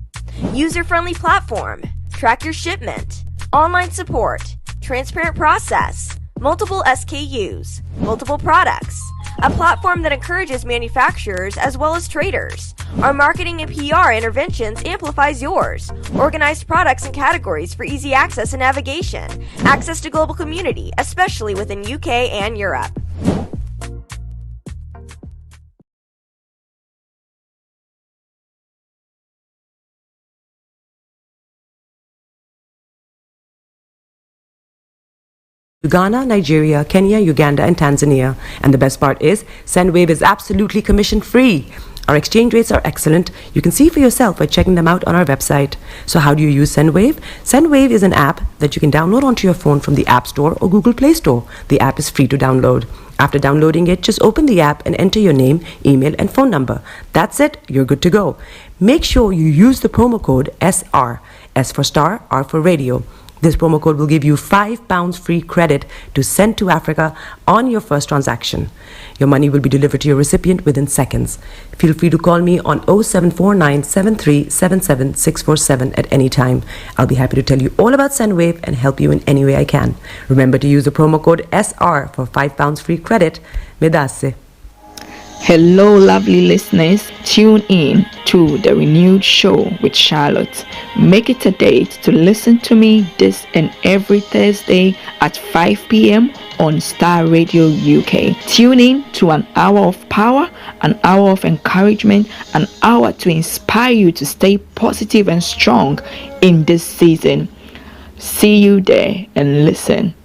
User-friendly platform, track your shipment, online support, transparent process, multiple SKUs, multiple products, a platform that encourages manufacturers as well as traders. Our marketing and PR interventions amplifies yours. Organized products and categories for easy access and navigation. Access to global community, especially within UK and Europe. Ghana, Nigeria, Kenya, Uganda, and Tanzania. And the best part is, SendWave is absolutely commission free. Our exchange rates are excellent. You can see for yourself by checking them out on our website. So how do you use SendWave? SendWave is an app that you can download onto your phone from the App Store or Google Play Store. The app is free to download. After downloading it, just open the app and enter your name, email, and phone number. That's it. You're good to go. Make sure you use the promo code SR. S for Star, R for Radio. This promo code will give you £5 free credit to send to Africa on your first transaction. Your money will be delivered to your recipient within seconds. Feel free to call me on 0749 7377 647 at any time. I'll be happy to tell you all about SendWave and help you in any way I can. Remember to use the promo code SR for £5 free credit. Medasse. Hello, lovely listeners. Tune in to the renewed show with Charlotte. Make it a date to listen to me this and every Thursday at 5 p.m. on Starr Radio UK. Tune in to an hour of power, an hour of encouragement, an hour to inspire you to stay positive and strong in this season. See you there and listen.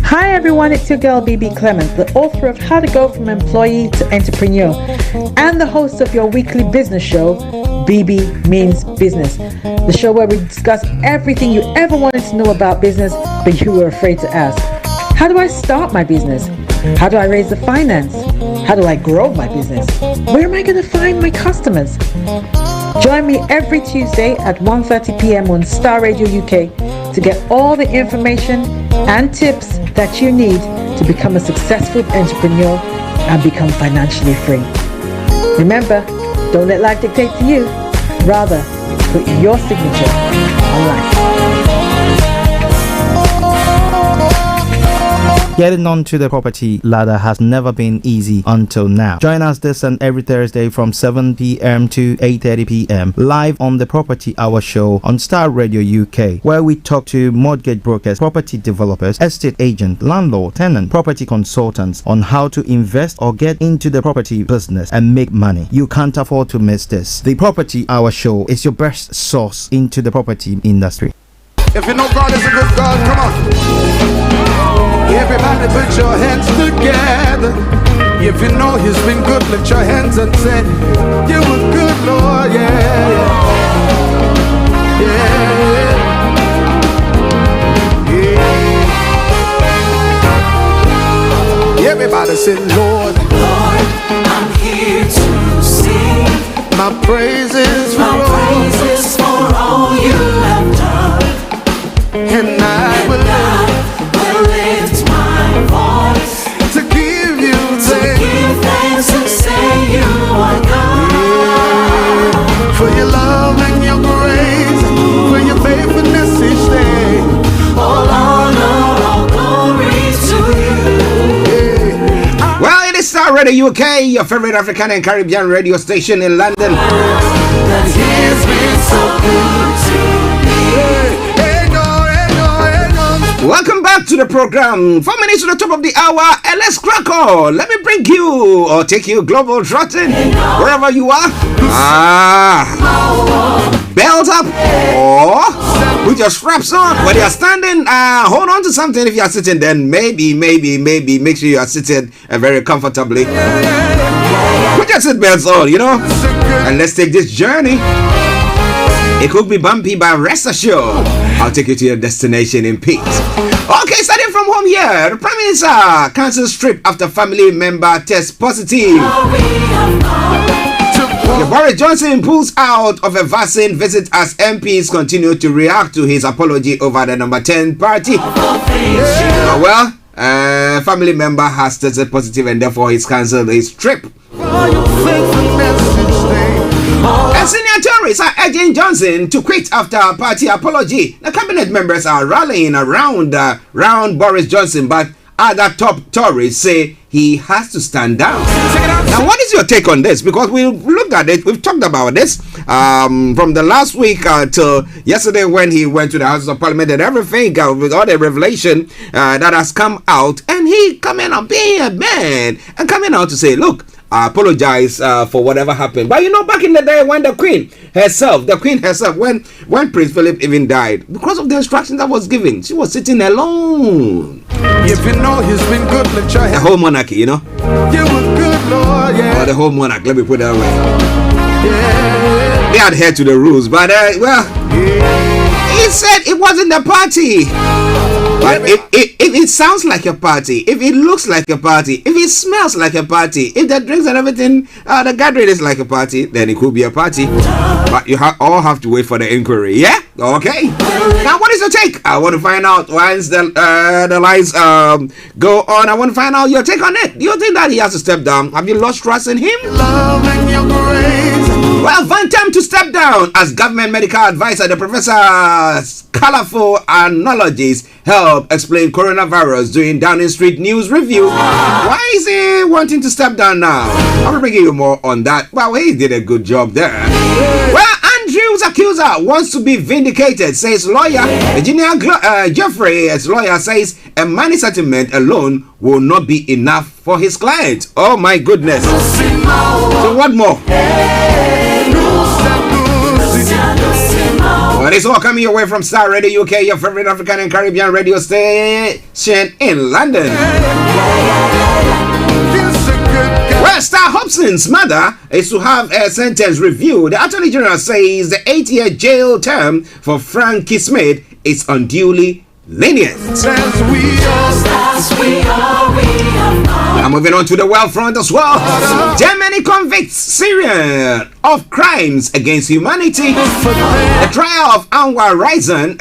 Hi everyone, it's your girl BB Clement, the author of How to Go From Employee to Entrepreneur and the host of your weekly business show, BB Means Business, the show where we discuss everything you ever wanted to know about business but you were afraid to ask. How do I start my business? How do I raise the finance? How do I grow my business? Where am I going to find my customers? Join me every Tuesday at 1:30 p.m. on Starr Radio UK to get all the information and tips that you need to become a successful entrepreneur and become financially free. Remember, don't let life dictate to you. Rather, put your signature on life. Getting onto the property ladder has never been easy until now. Join us this and every Thursday from 7 p.m. to 8:30 p.m. live on the Property Hour show on Starr Radio UK, where we talk to mortgage brokers, property developers, estate agents, landlord, tenant, property consultants on how to invest or get into the property business and make money. You can't afford to miss this. The Property Hour show is your best source into the property industry. If you know God is a good God, come on. Everybody put your hands together. If you know He's been good, lift your hands and say, you were good, Lord, yeah. Yeah. Yeah. Everybody say, Lord, Lord, I'm here to sing my praises for all you have done. And I will lift my voice to give you thanks and say you are God. Yeah. For your love and your grace, for your faithfulness each day. All honor, all glory to you. Yeah. Well, it is Starr Radio UK, your favorite African and Caribbean radio station in London. That He's been so good to me. Welcome back to the program. 4 minutes to the top of the hour, and let's crack on. Let me bring you or take you global trotting wherever you are. Belt up or put your straps on. When you are standing, hold on to something. If you are sitting, then maybe make sure you are sitting very comfortably. Put your seatbelts on, and let's take this journey. It could be bumpy, but rest assured, I'll take you to your destination in peace. Okay, starting from home here, the Prime Minister cancels trip after family member tests positive. Boris Johnson pulls out of a vaccine visit as MPs continue to react to his apology over the number 10 party. Family member has tested positive and therefore he's cancelled his trip. And senior Tories are urging Johnson to quit after a party apology. The cabinet members are rallying around Boris Johnson, but other top Tories say he has to stand down. Now, what is your take on this? Because we've looked at it, we've talked about this from the last week till yesterday when he went to the House of Parliament and everything with all the revelation that has come out, and he coming out being a man and coming out to say, look, I apologize for whatever happened. But back in the day when the Queen herself, when Prince Philip even died, because of the instruction that was given, she was sitting alone. If you know He's been good, let your the whole monarchy, You were good, Lord. Or the whole monarch, let me put it that way. They adhere to the rules, but he said it wasn't a party. But if it sounds like a party, if it looks like a party, if it smells like a party, if the drinks and everything, the gathering is like a party, then it could be a party. But you all have to wait for the inquiry, yeah? Okay. Now, what is your take? I want to find out once the lines go on. I want to find out your take on it. Do you think that he has to step down? Have you lost trust in him? Well, find time to step down as government medical advisor. The professor's colorful analogies help explain coronavirus during Downing Street News Review. Why is he wanting to step down now? I'll be bringing you more on that. Well, he did a good job there. Well, Andrew's accuser wants to be vindicated, says lawyer. Virginia Jeffrey's lawyer says a money settlement alone will not be enough for his client. Oh my goodness. So what more? Well, it's all coming your way from Starr Radio UK, your favorite African and Caribbean radio station in London. Well, Starr Hobson's mother is to have a sentence reviewed. The Attorney General says the 8-year jail term for Frankie Smith is unduly lenient. I'm moving on to the world front as well. Germany convicts Syria of crimes against humanity. The trial of Anwar Razlan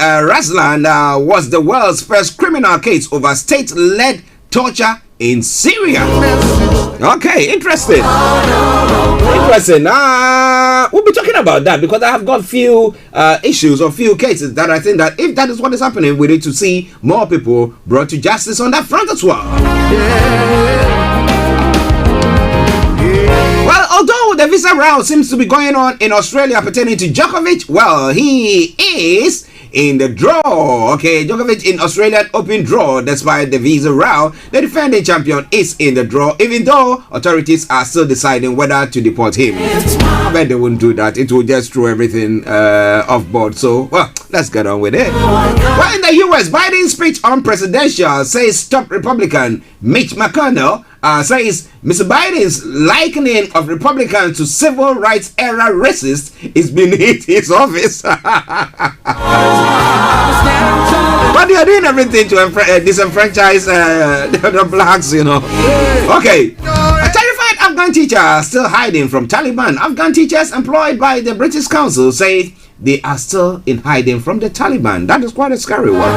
was the world's first criminal case over state-led torture in Syria. Okay, interesting. Interesting. We'll be talking about that because I have got few issues or few cases that I think that if that is what is happening, we need to see more people brought to justice on that front as well. Well, although the visa round seems to be going on in Australia pertaining to Djokovic, well, he is in the draw. Okay, Djokovic in Australian Open draw. Despite the visa round, the defending champion is in the draw, even though authorities are still deciding whether to deport him. I bet they wouldn't do that. It will just throw everything off board. So, well, let's get on with it. Well, in the US, Biden's speech on presidential says top Republican Mitch McConnell says Mr. Biden's likening of Republicans to civil rights era racists is beneath his office. But they are doing everything to disenfranchise the blacks, you know. Okay. A terrified Afghan teacher still hiding from Taliban. Afghan teachers employed by the British Council say they are still in hiding from the Taliban. That is quite a scary one.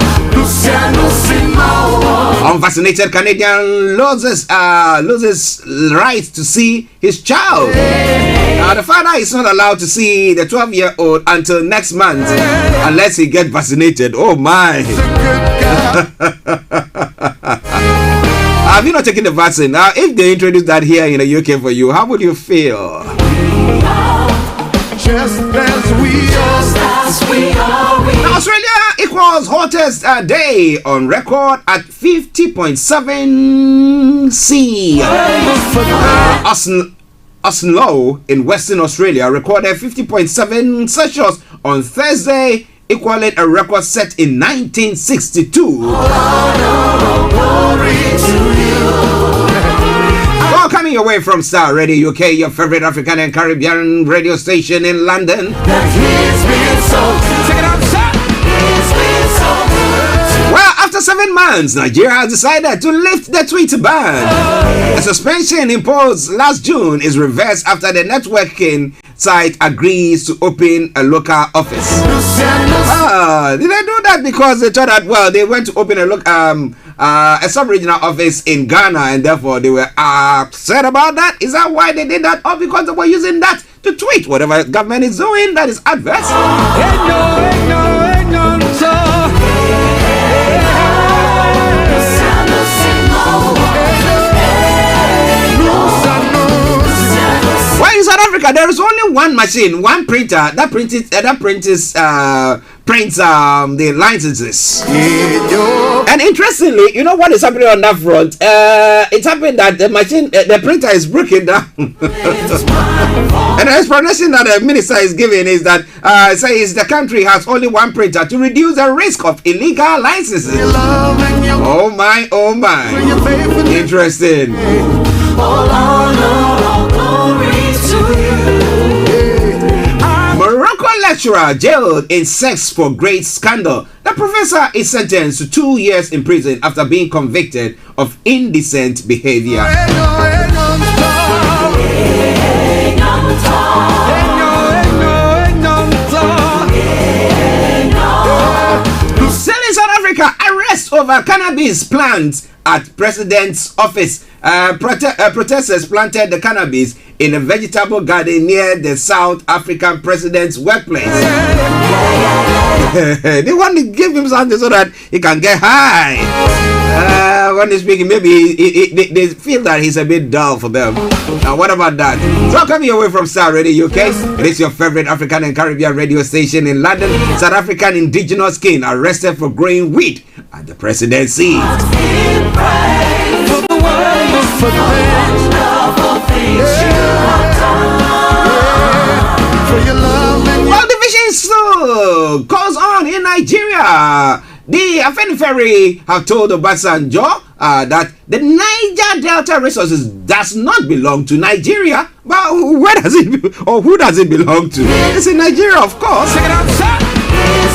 Unvaccinated Canadian loses right to see his child. The father is not allowed to see the 12-year-old until next month unless he gets vaccinated. Oh my. Have you not taken the vaccine? Now, if they introduce that here in the UK for you, how would you feel? Just as we are. Now, Australia equals hottest day on record at 50.7 C. Oslo in Western Australia recorded 50.7 Celsius on Thursday, equaling a record set in 1962. Coming away from Starr Radio UK, your favorite African and Caribbean radio station in London. Well, after 7 months, Nigeria has decided to lift the Twitter ban. A suspension imposed last June is reversed after the networking site agrees to open a local office. Did they do that because they thought that, well, they went to open a sub-regional office in Ghana and therefore they were upset about that? Is that why they did that? Or because they were using that to tweet whatever government is doing that is adverse? Well, in South Africa, there is only one machine, one printer that prints the licenses. And interestingly, you know what is happening on that front? It's happened that the machine, the printer is broken down. And the explanation that the minister is giving is that says the country has only one printer to reduce the risk of illegal licenses. Oh my, oh my. Interesting. lecturer jailed in sex for grades scandal. The professor is sentenced to 2 years in prison after being convicted of indecent behavior. Still in South Africa, arrest over cannabis plants at president's office. Protesters planted the cannabis in a vegetable garden near the South African president's workplace. They want to give him something so that he can get high. When they're speaking, maybe they feel that he's a bit dull for them. Now, what about that? So, coming away from Starr Radio UK, it is your favorite African and Caribbean radio station in London. South African indigenous king arrested for growing wheat at the presidency. Well, division still goes on in Nigeria. The Afenifere have told Obasanjo that the Niger Delta resources does not belong to Nigeria. But where does it, or who does it belong to? It's in Nigeria, of course.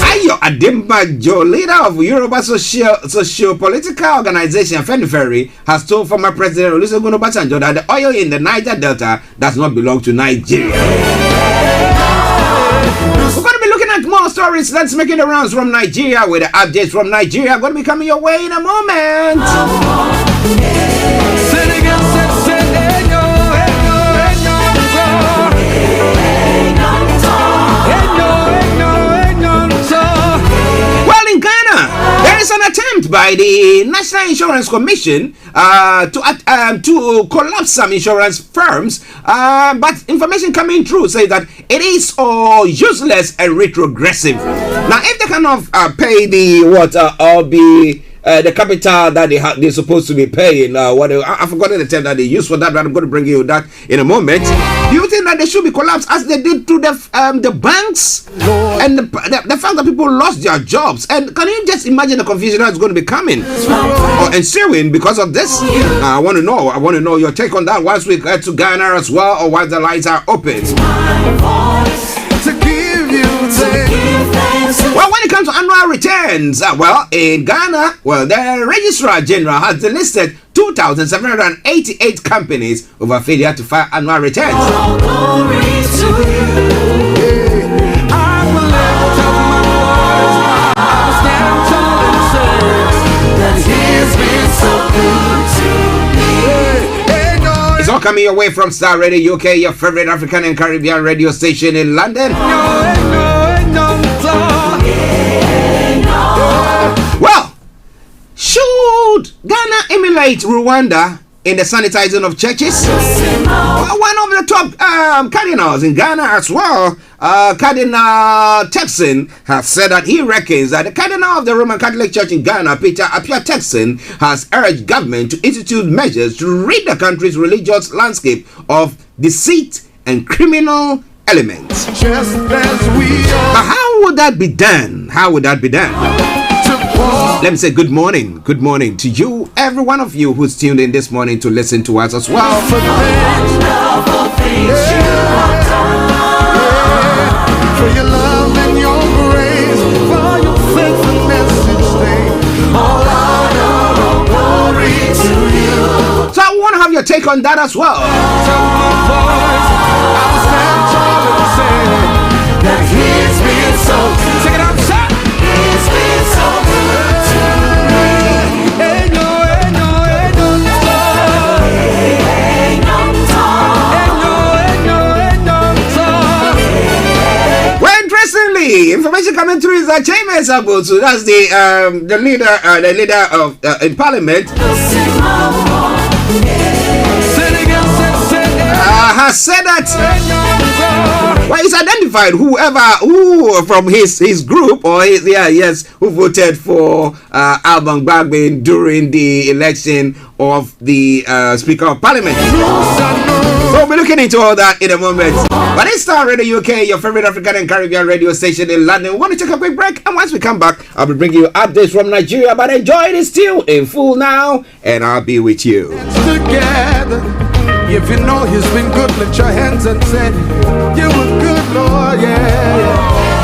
Ayo Adimbajo, leader of Yoruba socio-political organization Afenifere, has told former President Olusegun Obasanjo that the oil in the Niger Delta does not belong to Nigeria. We're going to be looking at more stories that's making the rounds from Nigeria with the updates from Nigeria. Going to be coming your way in a moment. Well, in Ghana, there is an attempt by the National Insurance Commission to collapse some insurance firms, but information coming through says that it is all useless and retrogressive. Now, if they cannot pay the the capital that they're supposed to be paying, I've forgotten the term that they use for that, but I'm going to bring you that in a moment. Do you think that they should be collapsed as they did to the banks and the fact that people lost their jobs? And can you just imagine the confusion that's going to be coming or ensuing because of this? I want to know your take on that once we get to Ghana as well, or once the lines are open. Well, when it comes to annual returns, in Ghana, the Registrar General has listed 2,788 companies over failure to file annual returns. It's all coming away from Starr Radio UK, your favorite African and Caribbean radio station in London. Well, should Ghana emulate Rwanda in the sanitizing of churches? Well, one of the top cardinals in Ghana as well, Cardinal Texan, has said that he reckons that the Cardinal of the Roman Catholic Church in Ghana, Peter Apia Texan, has urged government to institute measures to rid the country's religious landscape of deceit and criminal elements. Just as we are. But how would that be done? Let me say good morning to you, every one of you who's tuned in this morning to listen to us as well. For your love and your grace, for your faithfulness each day, all honor, all glory to you. So I want to have your take on that as well. That he's been so good. Check it out, shot. He's been so good to me. Ain't no Well, interestingly, information coming through is that James Abutu, that's the leader of in Parliament, has said that. Well, he's identified who from his group or who voted for Alban Gbagbe during the election of the Speaker of Parliament. So we'll be looking into all that in a moment. But it's Starr Radio UK, your favorite African and Caribbean radio station in London. We want to take a quick break, and once we come back, I'll be bringing you updates from Nigeria. But enjoy it still in full now, and I'll be with you. Together. If you know he's been good, lift your hands and say, you were good, Lord, yeah.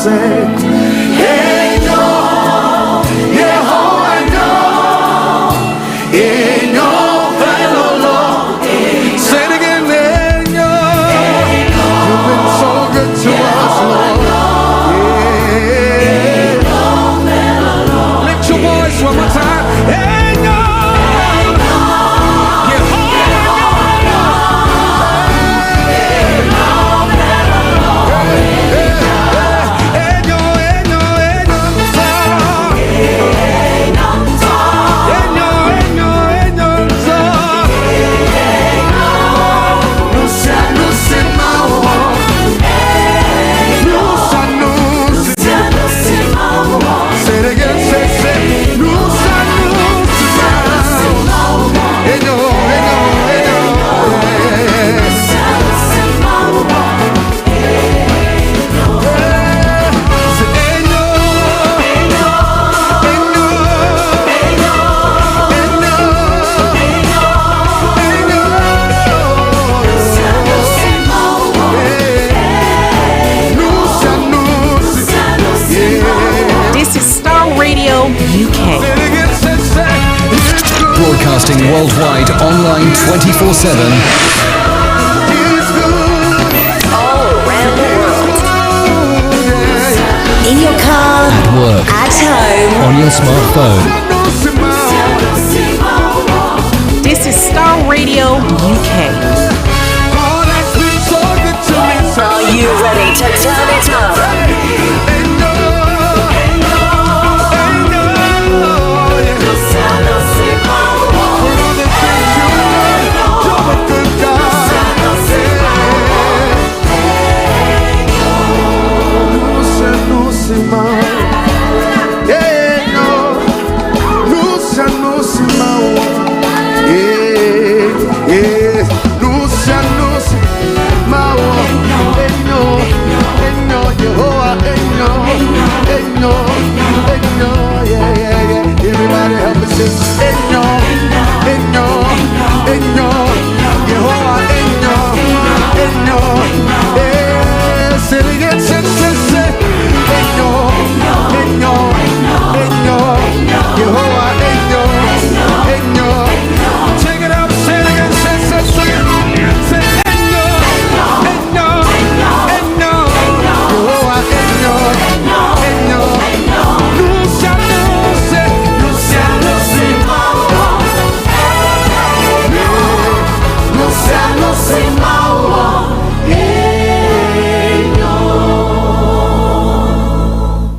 say, hey, no, Yehovah, no, hey, no, fellow Lord. Say it again, hey, no, you've been so good to us, Lord. Yeah. Lift your voice one more time. Hey, no, Broadcasting worldwide, online 24/7. All around the world. In your car, At work, at home, on your smartphone. This is Starr Radio UK. Are you ready to turn it up? Everybody help me sing. Say it again, say. Take it up, say it again, say.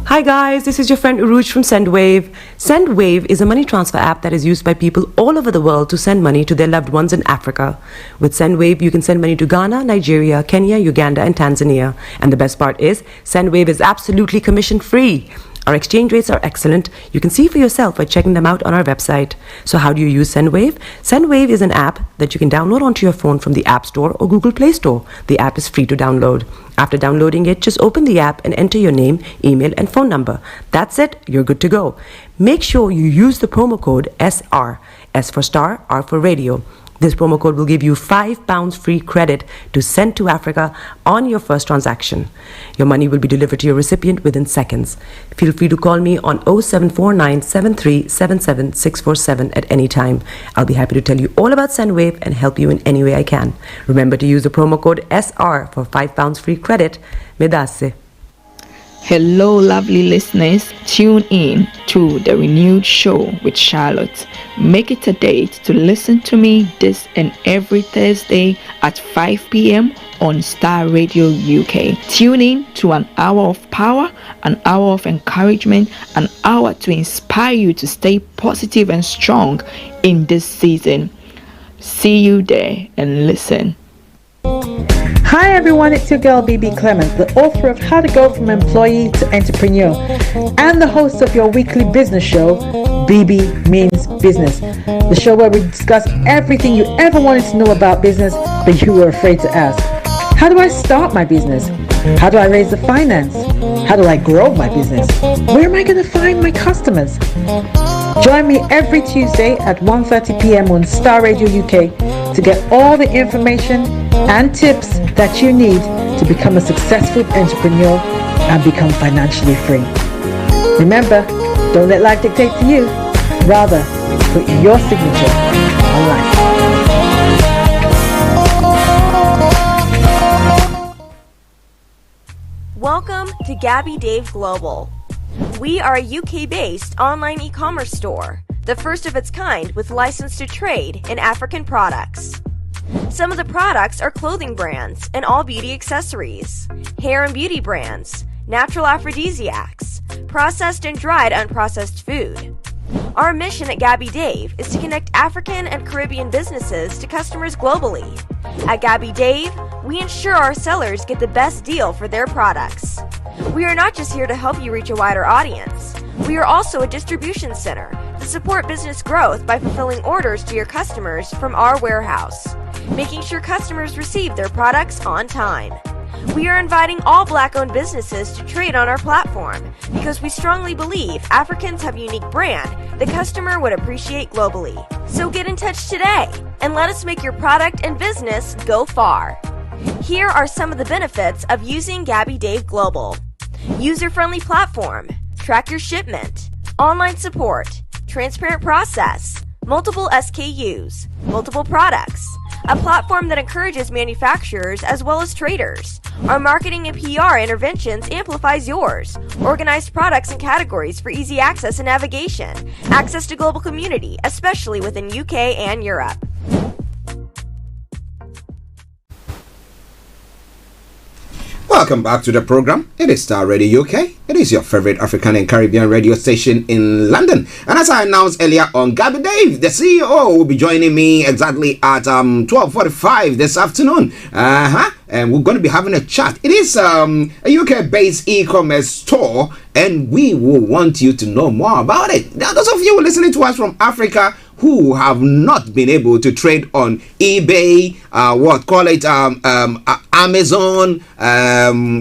Hi guys, this is your friend Uruj from SendWave. SendWave is a money transfer app that is used by people all over the world to send money to their loved ones in Africa. With SendWave, you can send money to Ghana, Nigeria, Kenya, Uganda, and Tanzania. And the best part is, SendWave is absolutely commission-free. Our exchange rates are excellent. You can see for yourself by checking them out on our website. So how do you use SendWave? SendWave is an app that you can download onto your phone from the App Store or Google Play Store. The app is free to download. After downloading it, just open the app and enter your name, email, and phone number. That's it. You're good to go. Make sure you use the promo code SR. S for Star, R for Radio. This promo code will give you £5 free credit to send to Africa on your first transaction. Your money will be delivered to your recipient within seconds. Feel free to call me on 0749 7377 647 at any time. I'll be happy to tell you all about SendWave and help you in any way I can. Remember to use the promo code SR for £5 free credit. Medasse. Hello, lovely listeners. Tune in to the renewed show with Charlotte. Make it a date to listen to me this and every Thursday at 5 p.m. on Starr Radio UK. Tune in to an hour of power, an hour of encouragement, an hour to inspire you to stay positive and strong in this season. See you there and listen. Hi everyone, it's your girl BB Clement, the author of How to Go From Employee to Entrepreneur and the host of your weekly business show, BB Means Business, the show where we discuss everything you ever wanted to know about business but you were afraid to ask. How do I start my business? How do I raise the finance? How do I grow my business? Where am I going to find my customers? Join me every Tuesday at 1:30 p.m. on Starr Radio UK to get all the information and tips that you need to become a successful entrepreneur and become financially free. Remember, don't let life dictate to you. Rather, put your signature on life. Welcome to Gabby Dave Global. We are a UK-based online e-commerce store, the first of its kind with license to trade in African products. Some of the products are clothing brands and all beauty accessories, hair and beauty brands, natural aphrodisiacs, processed and dried unprocessed food. Our mission at Gabby Dave is to connect African and Caribbean businesses to customers globally. At Gabby Dave, we ensure our sellers get the best deal for their products. We are not just here to help you reach a wider audience. We are also a distribution center to support business growth by fulfilling orders to your customers from our warehouse, making sure customers receive their products on time. We are inviting all Black-owned businesses to trade on our platform because we strongly believe Africans have a unique brand the customer would appreciate globally. So get in touch today and let us make your product and business go far. Here are some of the benefits of using Gabby Dave Global. User-friendly platform, track your shipment, online support, transparent process, multiple SKUs, multiple products, a platform that encourages manufacturers as well as traders. Our marketing and PR interventions amplifies yours. Organized products and categories for easy access and navigation. Access to global community, especially within UK and Europe. Welcome back to the program. It is Starr Radio UK. It is your favorite African and Caribbean radio station in London. And as I announced earlier on, Gabby Dave, the CEO, will be joining me exactly at 12:45 this afternoon. And we're going to be having a chat. It is a UK-based e-commerce store, and we will want you to know more about it. Now, those of you who are listening to us from Africa who have not been able to trade on eBay, Amazon,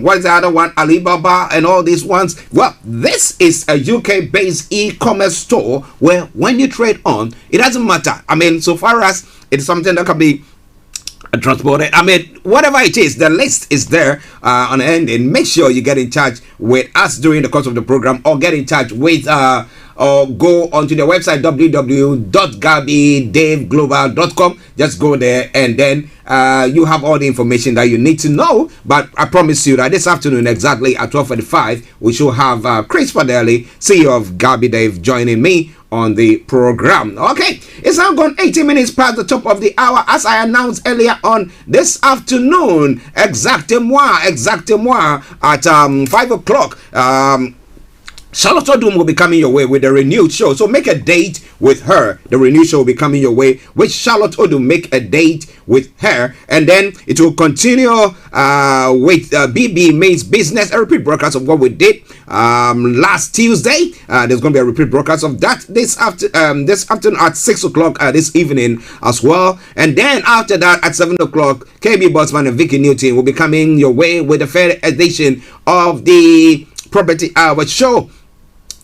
what's the other one, Alibaba, and all these ones. Well, this is a UK-based e-commerce store where when you trade on, it doesn't matter. I mean, so far as it's something that can be transported, I mean, whatever it is, the list is there on the end, and make sure you get in touch with us during the course of the program, or get in touch with or go onto the website www.gabbydaveglobal.com. Just go there, and then you have all the information that you need to know. But I promise you that this afternoon, exactly at 12:45, we shall have Chris Fadele, CEO of Gabby Dave, joining me on the program. Okay, it's now gone 18 minutes past the top of the hour, as I announced earlier on this afternoon. Exactement at 5 o'clock. Charlotte Odum will be coming your way with a renewed show. So make a date with her. The renewed show will be coming your way with Charlotte Odum. Make a date with her. And then it will continue with BB Means Business, a repeat broadcast of what we did last Tuesday. There's going to be a repeat broadcast of that this afternoon at 6 o'clock this evening as well. And then after that at 7 o'clock, KB Bossman and Vicky Newton will be coming your way with a fair edition of the Property Hour show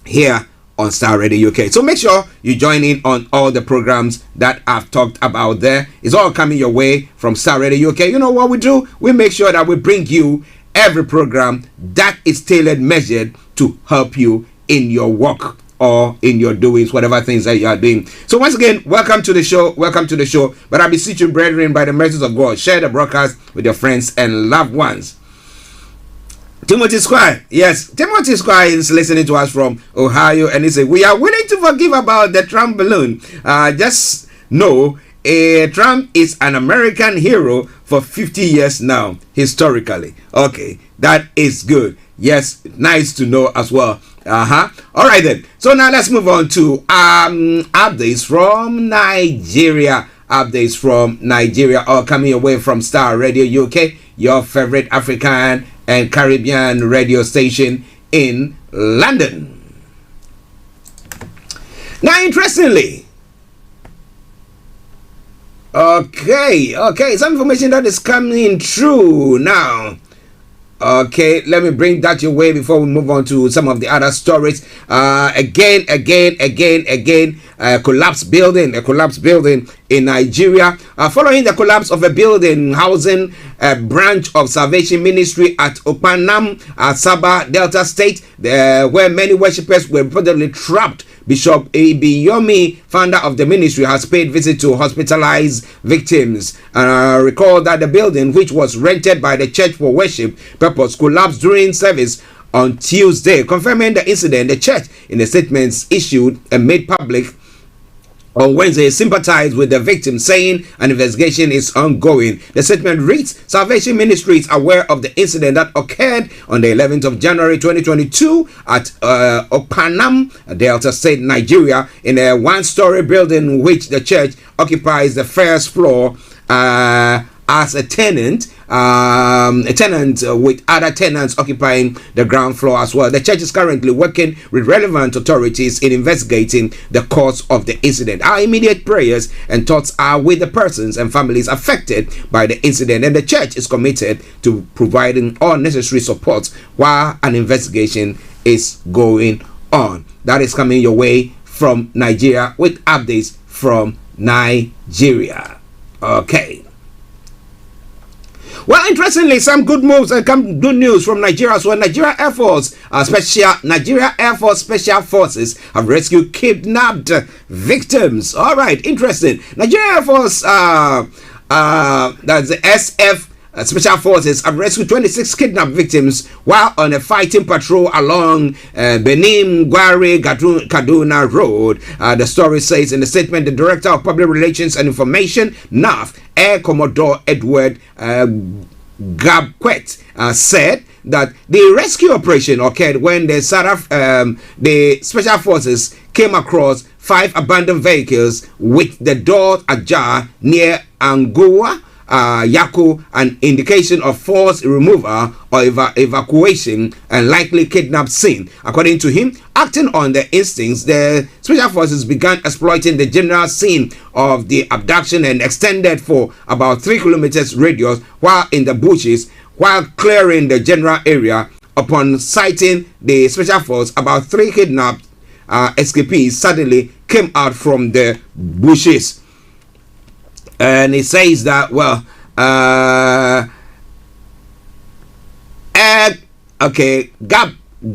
here on Starr Radio UK. So make sure you join in on all the programs that I've talked about there. It's all coming your way from Starr Radio UK. You know what we do? We make sure that we bring you every program that is tailor measured to help you in your work or in your doings, whatever things that you are doing. So once again, welcome to the show. Welcome to the show. But I beseech you, brethren, by the mercies of God, share the broadcast with your friends and loved ones. Timothy Squire, yes, Timothy Squire is listening to us from Ohio, and he said, we are willing to forgive about the Trump balloon. Just know Trump is an American hero for 50 years now, historically. Okay, that is good. Yes, nice to know as well. All right then. So now let's move on to updates from Nigeria. Updates from Nigeria, all coming away from Starr Radio UK, your favorite African and Caribbean radio station in London. Now, interestingly, okay, some information that is coming through now. Okay, let me bring that your way before we move on to some of the other stories. Again, a collapsed building in Nigeria. Following the collapse of a building housing a branch of Salvation Ministry at Opanam, Asaba, Delta State, where many worshippers were reportedly trapped. Bishop Ibiyomi, founder of the ministry, has paid visit to hospitalized victims. Recall that the building, which was rented by the church for worship purpose, collapsed during service on Tuesday. Confirming the incident, the church, in the statements issued and made public on Wednesday, sympathized with the victim, saying an investigation is ongoing. The statement reads, Salvation Ministry is aware of the incident that occurred on the 11th of January 2022 at Opanam, Delta State, Nigeria, in a one-story building which the church occupies the first floor as a tenant with other tenants occupying the ground floor as well. The church is currently working with relevant authorities in investigating the cause of the incident. Our immediate prayers and thoughts are with the persons and families affected by the incident, and the church is committed to providing all necessary support while an investigation is going on. That is coming your way from Nigeria with updates from Nigeria. Okay. Well, interestingly, some good moves and good news from Nigeria as well. Nigeria Air Force Special Forces have rescued kidnapped victims. All right, interesting. Nigeria Air Force, that's the SF Special Forces, have rescued 26 kidnapped victims while on a fighting patrol along Benin Gwari Kaduna Road. The story says in the statement, the Director of Public Relations and Information, NAF, Air Commodore Edward Gabquet, said that the rescue operation occurred when the Special Forces came across 5 abandoned vehicles with the doors ajar near Angoa, Yako, an indication of forced removal or evacuation and likely kidnap scene. According to him, acting on the instincts, the Special Forces began exploiting the general scene of the abduction and extended for about 3 kilometers radius while in the bushes, while clearing the general area. Upon sighting the Special Force, about 3 kidnapped escapees suddenly came out from the bushes. And it says that, well,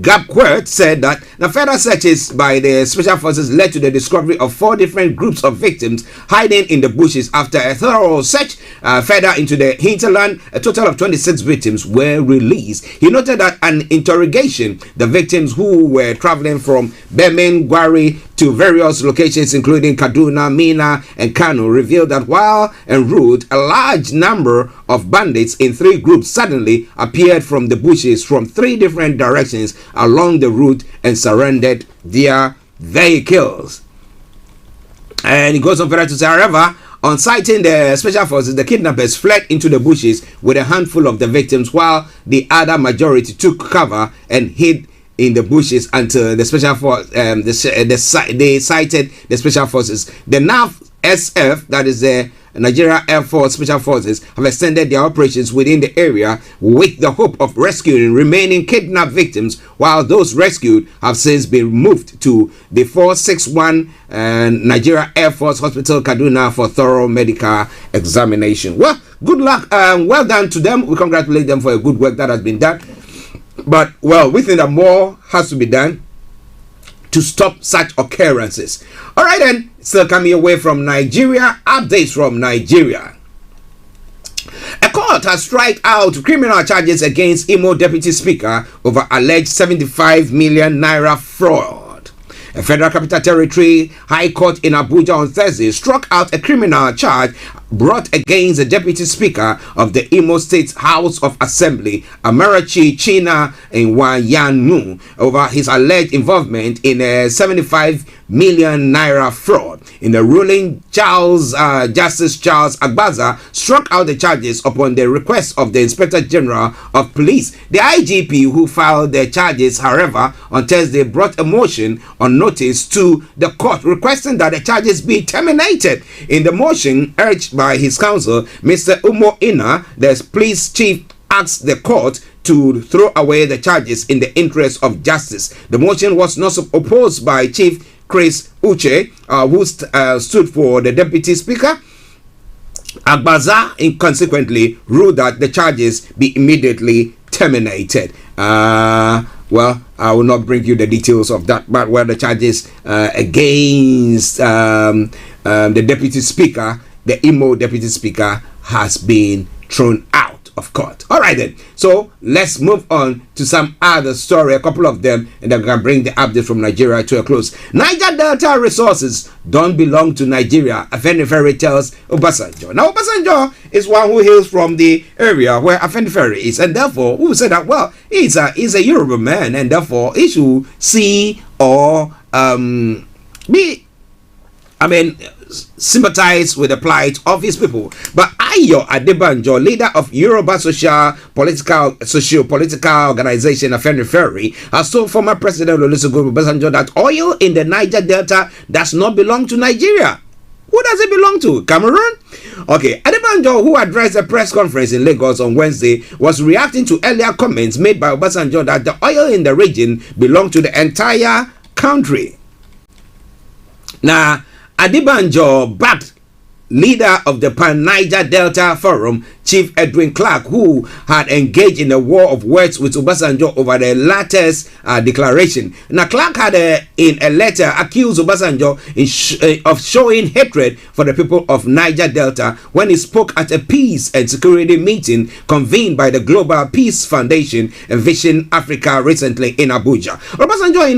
Gabquert said that the further searches by the Special Forces led to the discovery of 4 different groups of victims hiding in the bushes. After a thorough search further into the hinterland, a total of 26 victims were released. He noted that an interrogation, the victims who were traveling from Benin Gwari to various locations including Kaduna, Mina, and Kano, revealed that while en route, a large number of bandits in 3 groups suddenly appeared from the bushes from 3 different directions along the route and surrendered their vehicles. And he goes on further to say, however, on sighting the Special Forces, the kidnappers fled into the bushes with a handful of the victims, while the other majority took cover and hid in the bushes until the Special Force they sighted the Special Forces. The NAF SF, that is the Nigeria Air Force Special Forces, have extended their operations within the area with the hope of rescuing remaining kidnapped victims, while those rescued have since been moved to the 461 Nigeria Air Force Hospital Kaduna for thorough medical examination. Well, good luck and well done to them. We congratulate them for a good work that has been done. But, well, we think that more has to be done to stop such occurrences. All right, then, still coming away from Nigeria, updates from Nigeria. A court has struck out criminal charges against Imo Deputy Speaker over alleged 75 million naira fraud. A Federal Capital Territory High Court in Abuja on Thursday struck out a criminal charge brought against the Deputy Speaker of the Imo State House of Assembly, Amarachi China Nwanyanu, over his alleged involvement in a 75 million naira fraud. In the ruling, Justice Charles Agbaza struck out the charges upon the request of the Inspector General of Police. The IGP, who filed the charges, however, on Thursday, brought a motion on notice to the court requesting that the charges be terminated. In the motion urged by his counsel, Mr. Umo Ina, the police chief, asked the court to throw away the charges in the interest of justice. The motion was not opposed by Chief Chris Uche, who stood for the Deputy Speaker. Agbaza consequently ruled that the charges be immediately terminated. Well, I will not bring you the details of that, but where the charges against the Deputy Speaker, the Imo Deputy Speaker, has been thrown out of court. All right then, so let's move on to some other story, a couple of them, and then we can bring the update from Nigeria to a close. Niger Delta resources don't belong to Nigeria, Afenifere tells Obasanjo. Now Obasanjo is one who hails from the area where Afenifere is, and therefore who said that, well, he's a Yoruba man, and therefore he should see or sympathize with the plight of his people. But Ayo Adebanjo, leader of Yoruba socio-political organization Afenifere, has told former President Olusegun Obasanjo that oil in the Niger Delta does not belong to Nigeria. Who does it belong to? Cameroon? Okay, Adebanjo, who addressed a press conference in Lagos on Wednesday, was reacting to earlier comments made by Obasanjo that the oil in the region belonged to the entire country. Now, Adebanjo backed leader of the Pan-Niger Delta Forum, Chief Edwin Clark, who had engaged in a war of words with Obasanjo over the latter's declaration. Now, Clark had, in a letter, accused Obasanjo of showing hatred for the people of Niger Delta when he spoke at a peace and security meeting convened by the Global Peace Foundation and Vision Africa recently in Abuja. Obasanjo,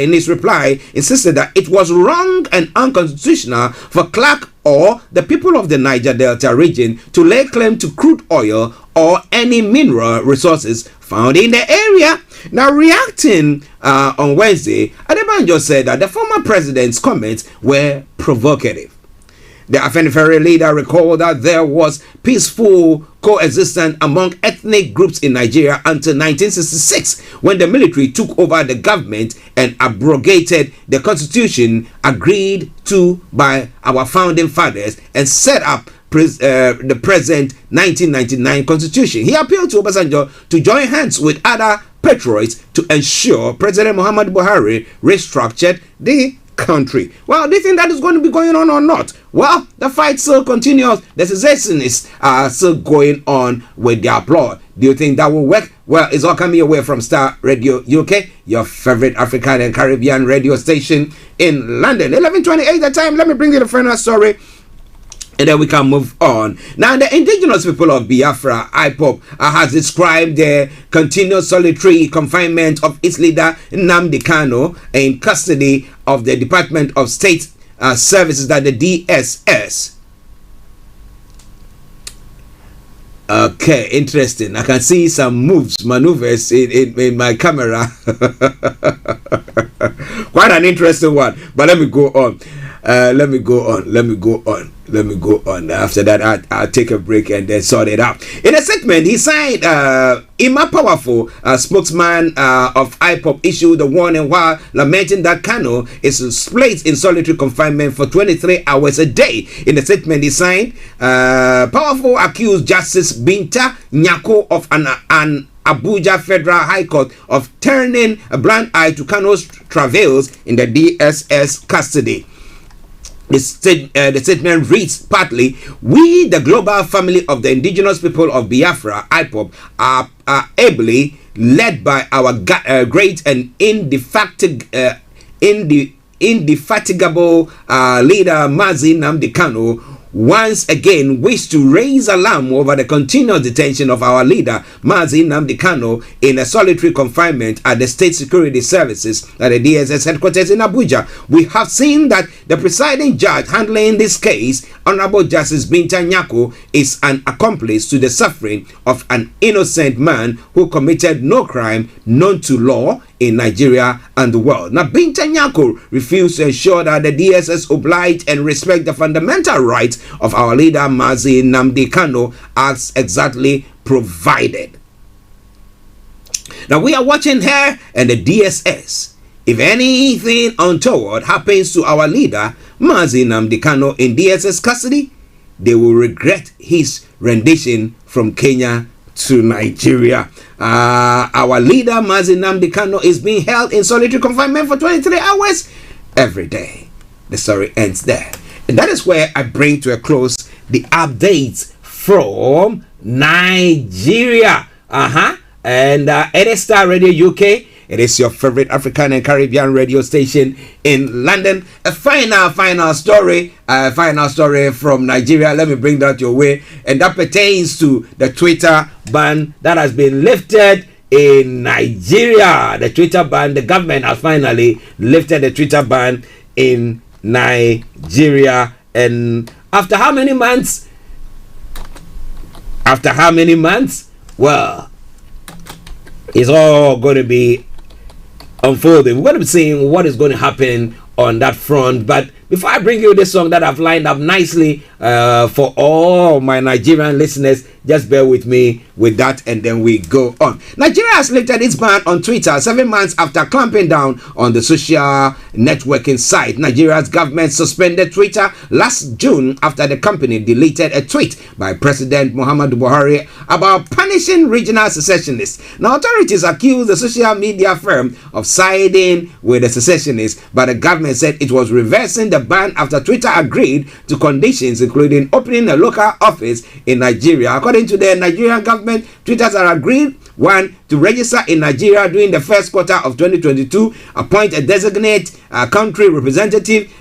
in his reply, insisted that it was wrong and unconstitutional for Clark or the people of the Niger Delta region to lay claim to crude oil or any mineral resources found in the area. Now, reacting on Wednesday, Adebanjo said that the former president's comments were provocative. The Afenifere leader recalled that there was peaceful coexistence among ethnic groups in Nigeria until 1966, when the military took over the government and abrogated the constitution agreed to by our founding fathers and set up the present 1999 constitution. He appealed to Obasanjo to join hands with other patriots to ensure President Muhammad Buhari restructured the country. Well, do you think that is going to be going on or not? Well, the fight still continues. The secession is still going on with their plot. Do you think that will work? Well, it's all coming away from Starr Radio UK, your favorite African and Caribbean radio station in London. 11:28 the time. Let me bring you the final story, and then we can move on. Now, the indigenous people of Biafra, IPOB, has described the continuous solitary confinement of its leader, Nnamdi Kanu, in custody of the Department of State Services, that the DSS. Okay, interesting. I can see some maneuvers in my camera. Quite an interesting one. But let me go on. Let me go on. After that, I'll take a break and then sort it out. In a statement, he signed Ima Powerful, spokesman of IPOP, issued a warning while lamenting that Kanu is placed in solitary confinement for 23 hours a day. In a statement he signed, Powerful accused Justice Binta Nyako of an Abuja Federal High Court of turning a blind eye to Kanu's travails in the DSS custody. The statement reads partly, "We, the global family of the indigenous people of Biafra, IPOB, are ably led by our great and indefatigable leader, Mazi Nnamdi Kanu, once again wish to raise alarm over the continued detention of our leader, Mazi Nnamdi Kanu, in a solitary confinement at the State Security Services at the DSS headquarters in Abuja. We have seen that the presiding judge handling this case, Honorable Justice Binta Nyako, is an accomplice to the suffering of an innocent man who committed no crime known to law in Nigeria and the world." Now, Binta Nyako refused to ensure that the DSS oblige and respect the fundamental rights of our leader, Mazi Nnamdi Kanu, as exactly provided. Now, we are watching her and the DSS. If anything untoward happens to our leader, Mazi Nnamdi Kanu, in DSS custody, they will regret his rendition from Kenya to Nigeria. Our leader, Mazi Nnamdi Kanu, is being held in solitary confinement for 23 hours every day. The story ends there. And that is where I bring to a close the updates from Nigeria. And it is Starr Radio UK. It is your favorite African and Caribbean radio station in London. A final story from Nigeria. Let me bring that your way. And that pertains to the Twitter ban that has been lifted in Nigeria. The Twitter ban, the government has finally lifted the Twitter ban in Nigeria. And after how many months? Well, it's all going to be unfolding. We're going to be seeing what is going to happen on that front. But before I bring you this song that I've lined up nicely for all my Nigerian listeners, just bear with me with that and then we go on. Nigeria has lifted its ban on Twitter 7 months after clamping down on the social networking site. Nigeria's government suspended Twitter last June after the company deleted a tweet by President Muhammadu Buhari about punishing regional secessionists. Now, authorities accused the social media firm of siding with the secessionists, but the government said it was reversing the ban after Twitter agreed to conditions including opening a local office in Nigeria. According to the Nigerian government, Twitter has agreed, 1, to register in Nigeria during the first quarter of 2022, appoint a designate country representative,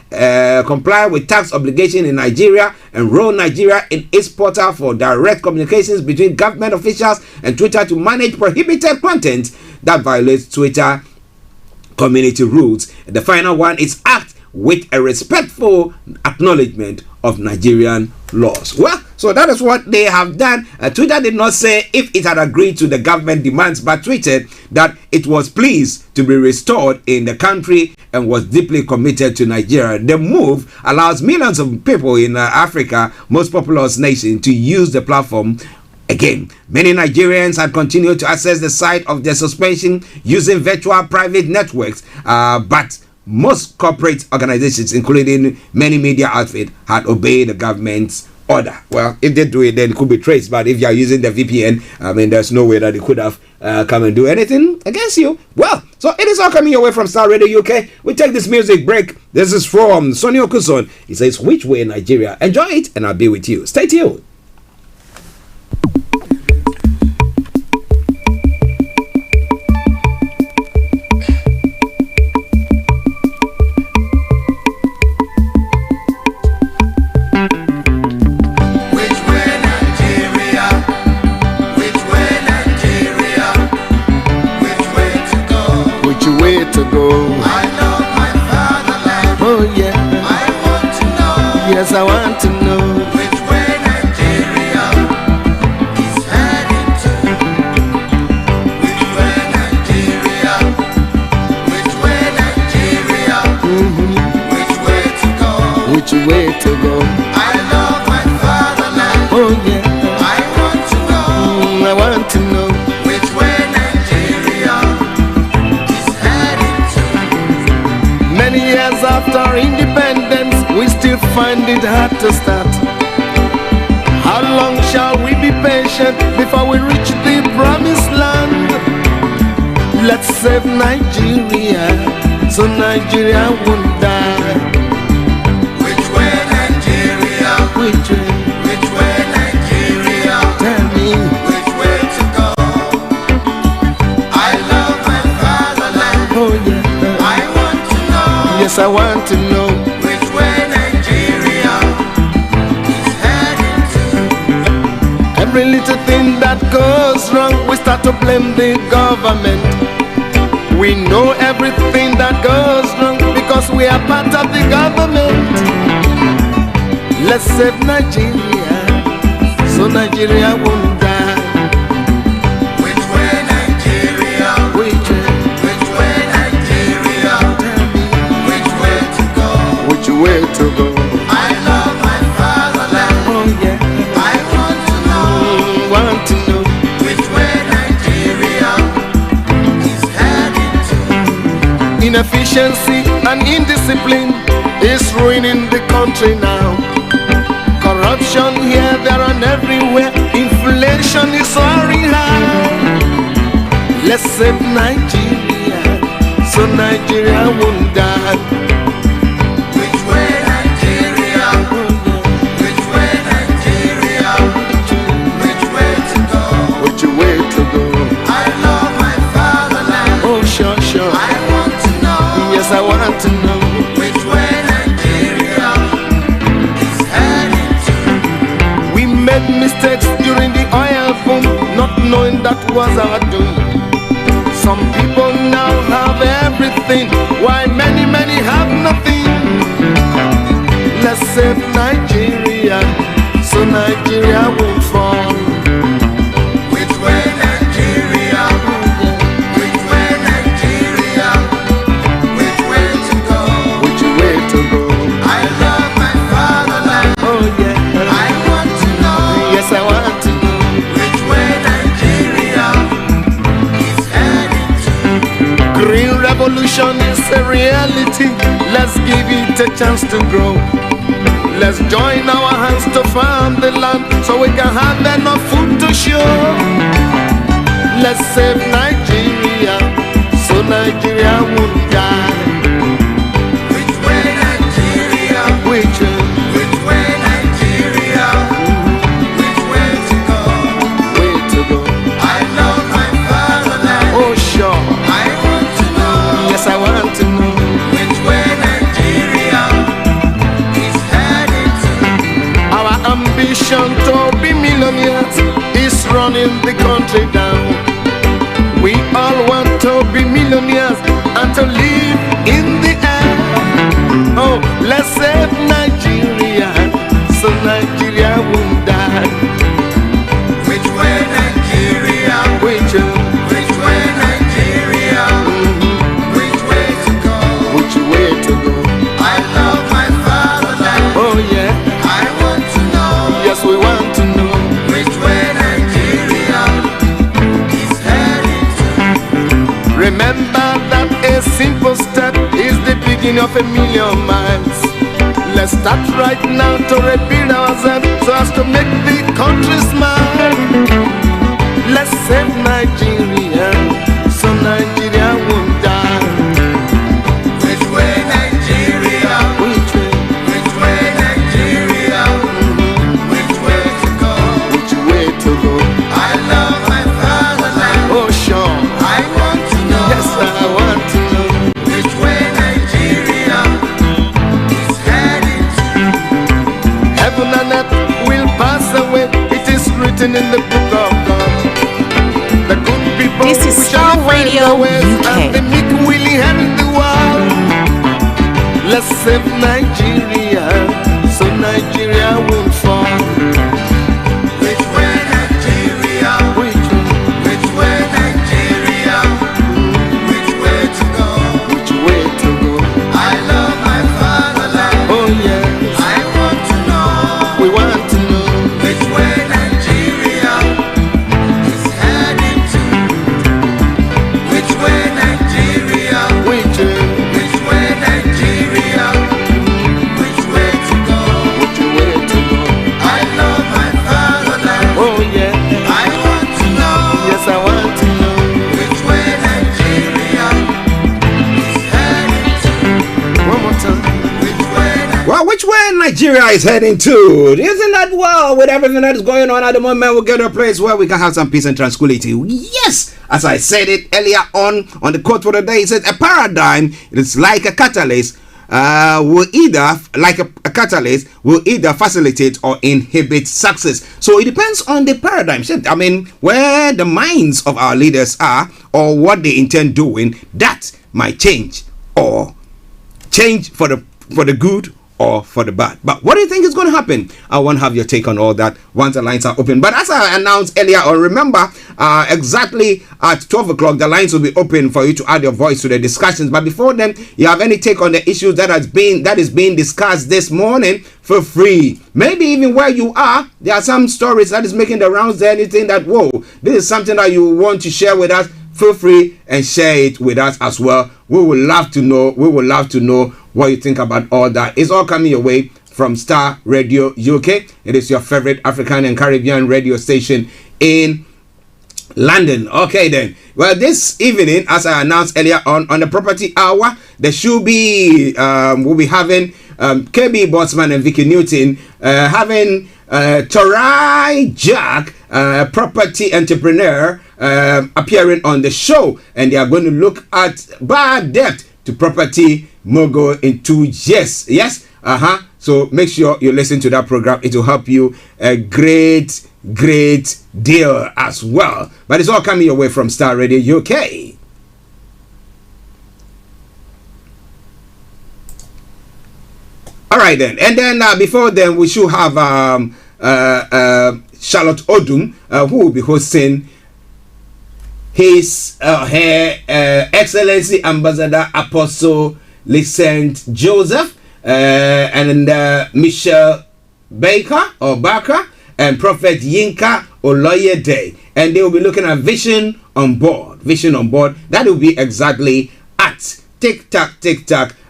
comply with tax obligation in Nigeria, enroll Nigeria in its portal for direct communications between government officials and Twitter to manage prohibited content that violates Twitter community rules. The final one is act with a respectful acknowledgement of Nigerian laws. Well, so that is what they have done. Twitter did not say if it had agreed to the government demands, but tweeted that it was pleased to be restored in the country and was deeply committed to Nigeria. The move allows millions of people in Africa, most populous nation, to use the platform again. Many Nigerians had continued to access the site of their suspension using virtual private networks, but most corporate organizations, including many media outfits, had obeyed the government's order. Well, if they do it, then it could be traced. But if you are using the VPN, I mean, there's no way that they could have come and do anything against you. Well, so it is all coming your way from Starr Radio UK. We take this music break. This is from Sonny Okuson. He says, "Which way, Nigeria?" Enjoy it, and I'll be with you. Stay tuned. To go. I love my fatherland. Oh yeah. I want to know. Yes, I want to know which way Nigeria is heading to. Which way Nigeria? Which way Nigeria? Which way to go? Which way to go? I love my fatherland. Oh yeah. I want to know. I want to know which way Nigeria. Many years after independence, we still find it hard to start. How long shall we be patient before we reach the promised land? Let's save Nigeria, so Nigeria won't die. Which way Nigeria? Which way? Which way Nigeria? Tell me which way to go. I love my fatherland. Oh yeah. Yes, I want to know which way Nigeria is heading to. Every little thing that goes wrong, we start to blame the government. We know everything that goes wrong because we are part of the government. Let's save Nigeria, so Nigeria won't die. Which way Nigeria? Which way? Where to go? I love my fatherland. Oh yeah. I want to know which way Nigeria is heading to. Inefficiency and indiscipline is ruining the country now. Corruption here, there and everywhere. Inflation is soaring high. Let's save Nigeria, so Nigeria won't die. Which way Nigeria? Which way Nigeria? Which way to go? Which way to go? I love my fatherland. Oh, sure, sure. I want to know. Yes, I want to know. Which way Nigeria is heading to? We made mistakes during the oil boom, not knowing that was our doom. Some people now have everything, while many, many have nothing. Let's save Nigeria, so Nigeria won't fall. Which way Nigeria? Which way Nigeria? Which way to go? Which way to go? I love my fatherland. Oh yeah. I want to know. Yes, I want to know. Which way Nigeria is heading to? Green revolution is a reality. Let's give it a chance to grow. Let's join our hands to farm the land so we can have enough food to show. Let's save Nigeria, so Nigeria won't die. Which way Nigeria? Which way? Which way Nigeria? Which way to go? Way to go. I love my fatherland. Oh sure. I want to know. Yes, I want to know. Which way Nigeria is headed to? Our ambition to be millionaires is running the country down. We all want to be millionaires and to live in the air. Oh, let's save Nigeria, so Nigeria won't die. Which way Nigeria? Which way? Which way Nigeria? Which way to go? Which way to go? I love my fatherland. Oh yeah. I want to know. Yes, we want to know. Which way Nigeria is heading to? Remember that a simple step is the beginning of a million miles. Let's start right now to rebuild ourselves so as to make the country smile. Let's save Nigeria, so Nigeria won't die. Which way Nigeria? Which way? Which way Nigeria? Which way to go? Which way to go? I love my fatherland. Oh sure. I want to know. Yes, I want to know. Which way Nigeria is heading to? Heaven and earth will pass away. It is written in the book of God. The good people This is shall Starr find Radio their ways, UK. and the meek will inherit the world. Let's save Nigeria, so Nigeria won't fall. Which way Nigeria? Which way? Which way Nigeria? Which way to go? Which way to go? I love my fatherland. Oh yes. I want to know. We want to know. Which way Nigeria is heading to? Which way Nigeria? Which way? Which way Nigeria? Which way to go? Which way to go? I love my fatherland. Oh yeah. I want to know. Yes, I want to know. Which way Nigeria is heading to? One more time. Which way? Well, which way Nigeria is heading to? Isn't that well, with everything that is going on at the moment, we'll get to a place where we can have some peace and tranquility. Yes, as I said it earlier on the quote for the day, it says a paradigm is like a catalyst. Will either facilitate or inhibit success. So it depends on the paradigm shift. I mean, where the minds of our leaders are or what they intend doing, that might change or change for the good or for the bad. But what do you think is going to happen? I want to have your take on all that once the lines are open. But as I announced earlier on, remember, exactly at 12 o'clock, the lines will be open for you to add your voice to the discussions. But before then, you have any take on the issues that is being discussed this morning, feel free. Maybe even where you are, there are some stories that is making the rounds there. Anything that, whoa, this is something that you want to share with us, feel free and share it with us as well. We would love to know. We would love to know what you think about all that. It's all coming your way from Starr Radio UK. It is your favorite African and Caribbean radio station in London. Okay then. Well, this evening, as I announced earlier on the property hour, there should be we'll be having KB Botsman and Vicky Newton having Torai Jack, property entrepreneur, appearing on the show, and they are going to look at bad debt to property mogul in 2 years. Yes, so make sure you listen to that program. It will help you a great deal as well. But it's all coming your way from Starr Radio UK. All right then, and then before then we should have Charlotte Odum, who will be hosting her Excellency Ambassador Apostle Licent Joseph and Michelle Barker and Prophet Yinka Oloyede, and they will be looking at Vision on Board. That will be exactly at tick tack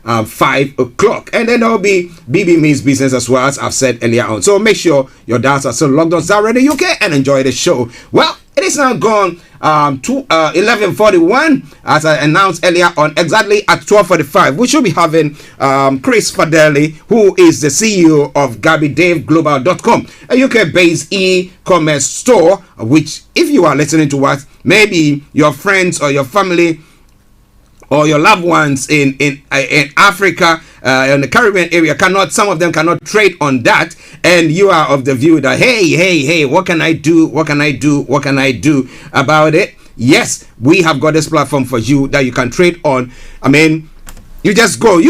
5 o'clock, and then there will be BB Means Business as well, as I've said earlier on. So make sure your dials are still logged on Starr Radio UK and enjoy the show. Well, it is now gone to 11:41, as I announced earlier on. Exactly at 12:45 we should be having Chris Fadele, who is the CEO of GabbyDaveGlobal.com, a UK-based e-commerce store, which, if you are listening to us, maybe your friends or your family or your loved ones in Africa, in the Caribbean area, some of them cannot trade on that, and you are of the view that hey, what can I do about it? Yes, we have got this platform for you that you can trade on. I mean, you just go on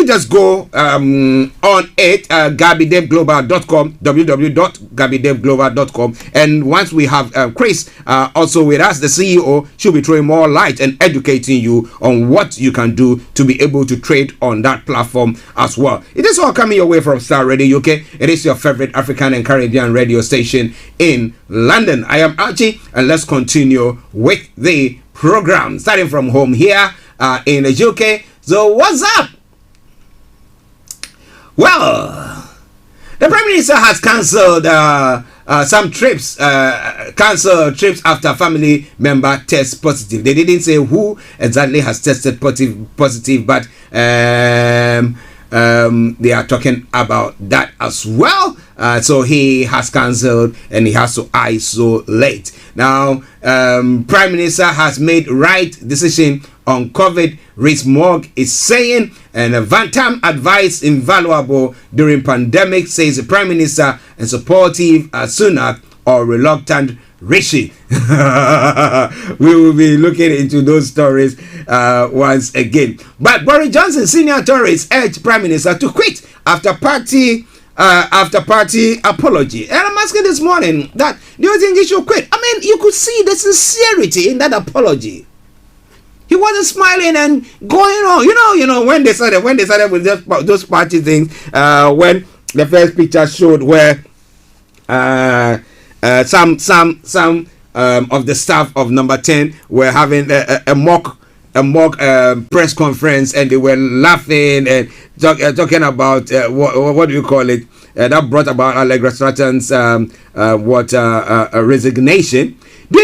it, GabbyDaveGlobal.com, www.GabbyDaveGlobal.com, and once we have Chris also with us, the CEO, she'll be throwing more light and educating you on what you can do to be able to trade on that platform as well. It is all coming your way from Starr Radio UK. It is your favorite African and Caribbean radio station in London. I am Archie, and let's continue with the program, starting from home here in the UK. So what's up? Well, the Prime Minister has cancelled some trips, cancelled trips after family member tests positive. They didn't say who exactly has tested positive, but they are talking about that as well. So he has cancelled and he has to isolate. Now, Prime Minister has made right decision on COVID. Rees-Mogg is saying, and Van-Tam advice invaluable during pandemic, says the Prime Minister, and supportive Sunak or reluctant Rishi. We will be looking into those stories once again. But Boris Johnson, senior tourists, urged Prime Minister to quit after party apology. And I'm asking this morning, that do you think he should quit? I mean, you could see the sincerity in that apology. He wasn't smiling and going on. You know when they started with those party things, when the first picture showed where some of the staff of Number 10 were having a mock press conference, and they were laughing and talking about what do you call it? That brought about Allegra Stratton's resignation. Do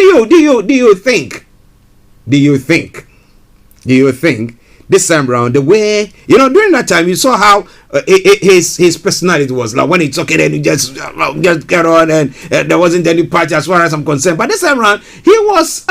you think this time around, the way, during that time, you saw how his personality was, like when he took it and he just get on, and there wasn't any party as far as I'm concerned. But this time around, he was,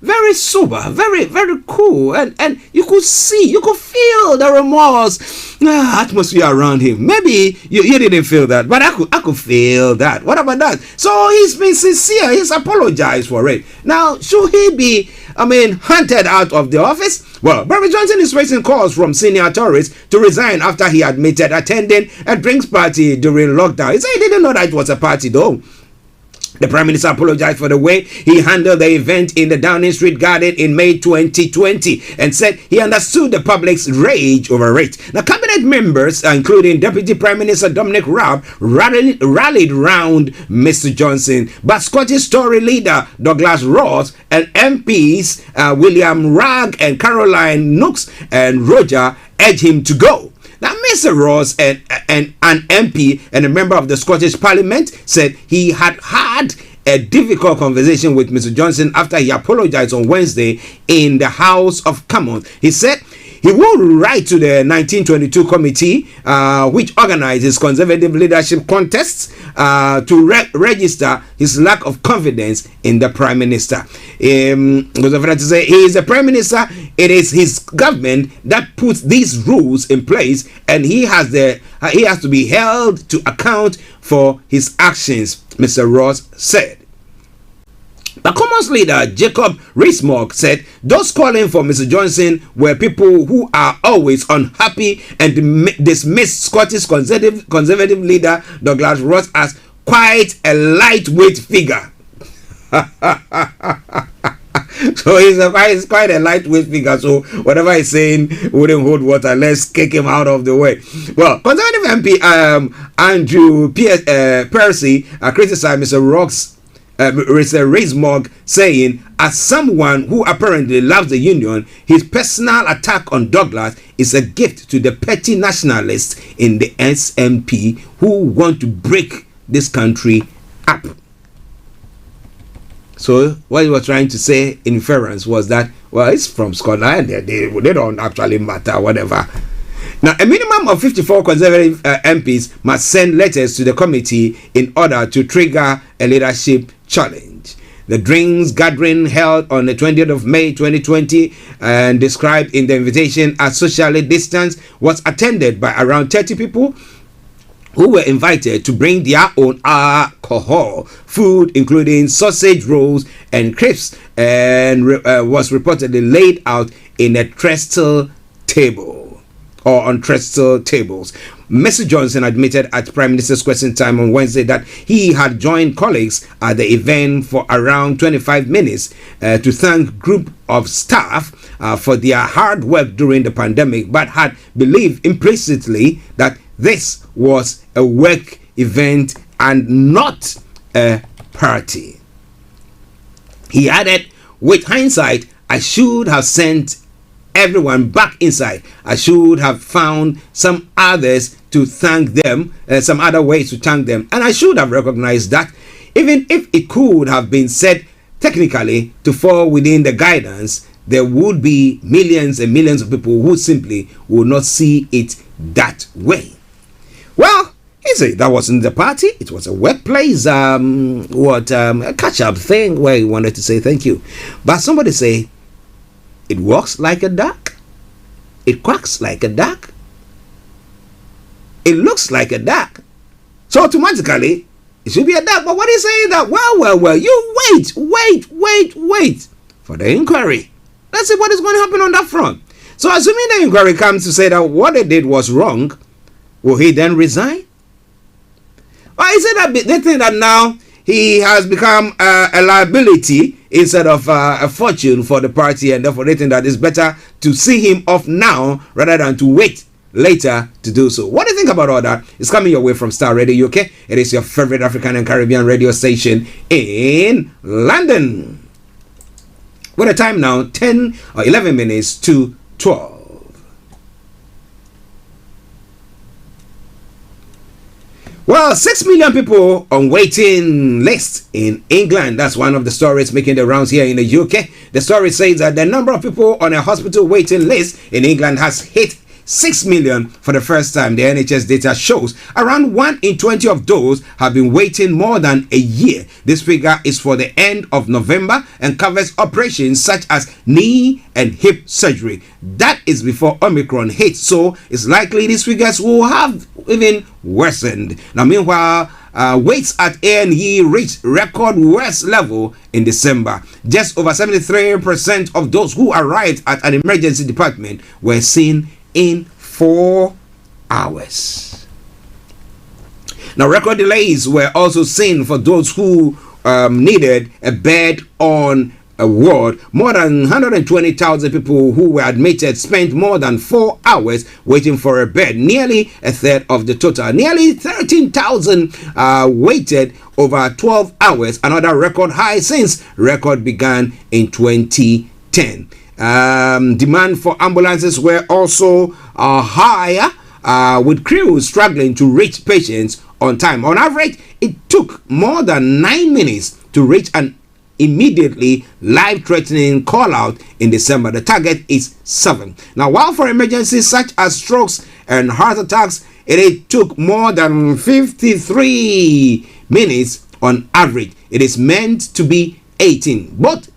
very sober, very, very cool, and you could feel the remorse atmosphere around him. Maybe you didn't feel that, but I could feel that. What about that? So he's been sincere. He's apologized for it. Now, should he be hunted out of the office? Well, Boris Johnson is facing calls from senior tourists to resign after he admitted attending a drinks party during lockdown. He said he didn't know that it was a party though. The Prime Minister apologized for the way he handled the event in the Downing Street Garden in May 2020 and said he understood the public's rage over it. Now, cabinet members, including Deputy Prime Minister Dominic Raab, rallied round Mr. Johnson, but Scottish Tory leader Douglas Ross and MPs William Ragg and Caroline Nooks and Roger urged him to go. Now, Mr. Ross, an MP and a member of the Scottish Parliament, said he had a difficult conversation with Mr. Johnson after he apologized on Wednesday in the House of Commons. He said he will write to the 1922 committee, which organizes conservative leadership contests, to register his lack of confidence in the Prime Minister. Because of to say he is the Prime Minister, it is his government that puts these rules in place, and he has to be held to account for his actions, Mr. Ross said. The Commons leader Jacob Rees-Mogg said those calling for Mr. Johnson were people who are always unhappy and dismissed Scottish conservative leader Douglas Ross as quite a lightweight figure. So he's quite a lightweight figure, so whatever he's saying wouldn't hold water. Let's kick him out of the way. Well, Conservative MP Andrew Percy criticized Mr. Ross. Mr. Rees-Mogg saying, as someone who apparently loves the union, his personal attack on Douglas is a gift to the petty nationalists in the SNP who want to break this country up. So what he was trying to say in inference was that, well, it's from Scotland, they don't actually matter, whatever. Now, a minimum of 54 Conservative MPs must send letters to the committee in order to trigger a leadership challenge. The drinks gathering held on the 20th of May 2020 and described in the invitation as socially distanced was attended by around 30 people who were invited to bring their own alcohol, food including sausage rolls and crisps, and was reportedly laid out in a trestle table or on trestle tables. Mr. Johnson admitted at Prime Minister's Question Time on Wednesday that he had joined colleagues at the event for around 25 minutes to thank a group of staff for their hard work during the pandemic, but had believed implicitly that this was a work event and not a party. He added, with hindsight, I should have sent everyone back inside. I should have found some others to thank them, some other ways to thank them, and I should have recognized that even if it could have been said technically to fall within the guidance, there would be millions and millions of people who simply would not see it that way. Well, he said that wasn't the party, it was a workplace a catch-up thing where he wanted to say thank you. But somebody say it walks like a duck, it quacks like a duck, it looks like a duck, so automatically it should be a duck. But what is saying that? Well, you wait for the inquiry. Let's see what is going to happen on that front. So assuming the inquiry comes to say that what they did was wrong, will he then resign? Or is it that they think that now he has become a liability instead of a fortune for the party, and therefore they think that it's better to see him off now rather than to wait later to do so? What do you think about all that? It's coming your way from Starr Radio UK. It is your favorite African and Caribbean radio station in London. With a time now 10 or 11 minutes to 12. Well, 6 million people on waiting list in England. That's one of the stories making the rounds here in the UK. The story says that the number of people on a hospital waiting list in England has hit 6 million for the first time. The NHS data shows around 1 in 20 of those have been waiting more than a year. This figure is for the end of November and covers operations such as knee and hip surgery. That is before Omicron hit, so it's likely these figures will have even worsened. Now, meanwhile, waits at A&E reached record worst level in December. Just over 73% of those who arrived at an emergency department were seen in 4 hours. Now, record delays were also seen for those who needed a bed on a ward. More than 120,000 people who were admitted spent more than 4 hours waiting for a bed, nearly a third of the total. Nearly 13,000 waited over 12 hours, another record high since record began in 2010. Demand for ambulances were also higher, with crews struggling to reach patients on time. On average, it took more than 9 minutes to reach an immediately life-threatening call-out in December. The target is 7. Now, while for emergencies such as strokes and heart attacks, it took more than 53 minutes on average. It is meant to be 18. Both,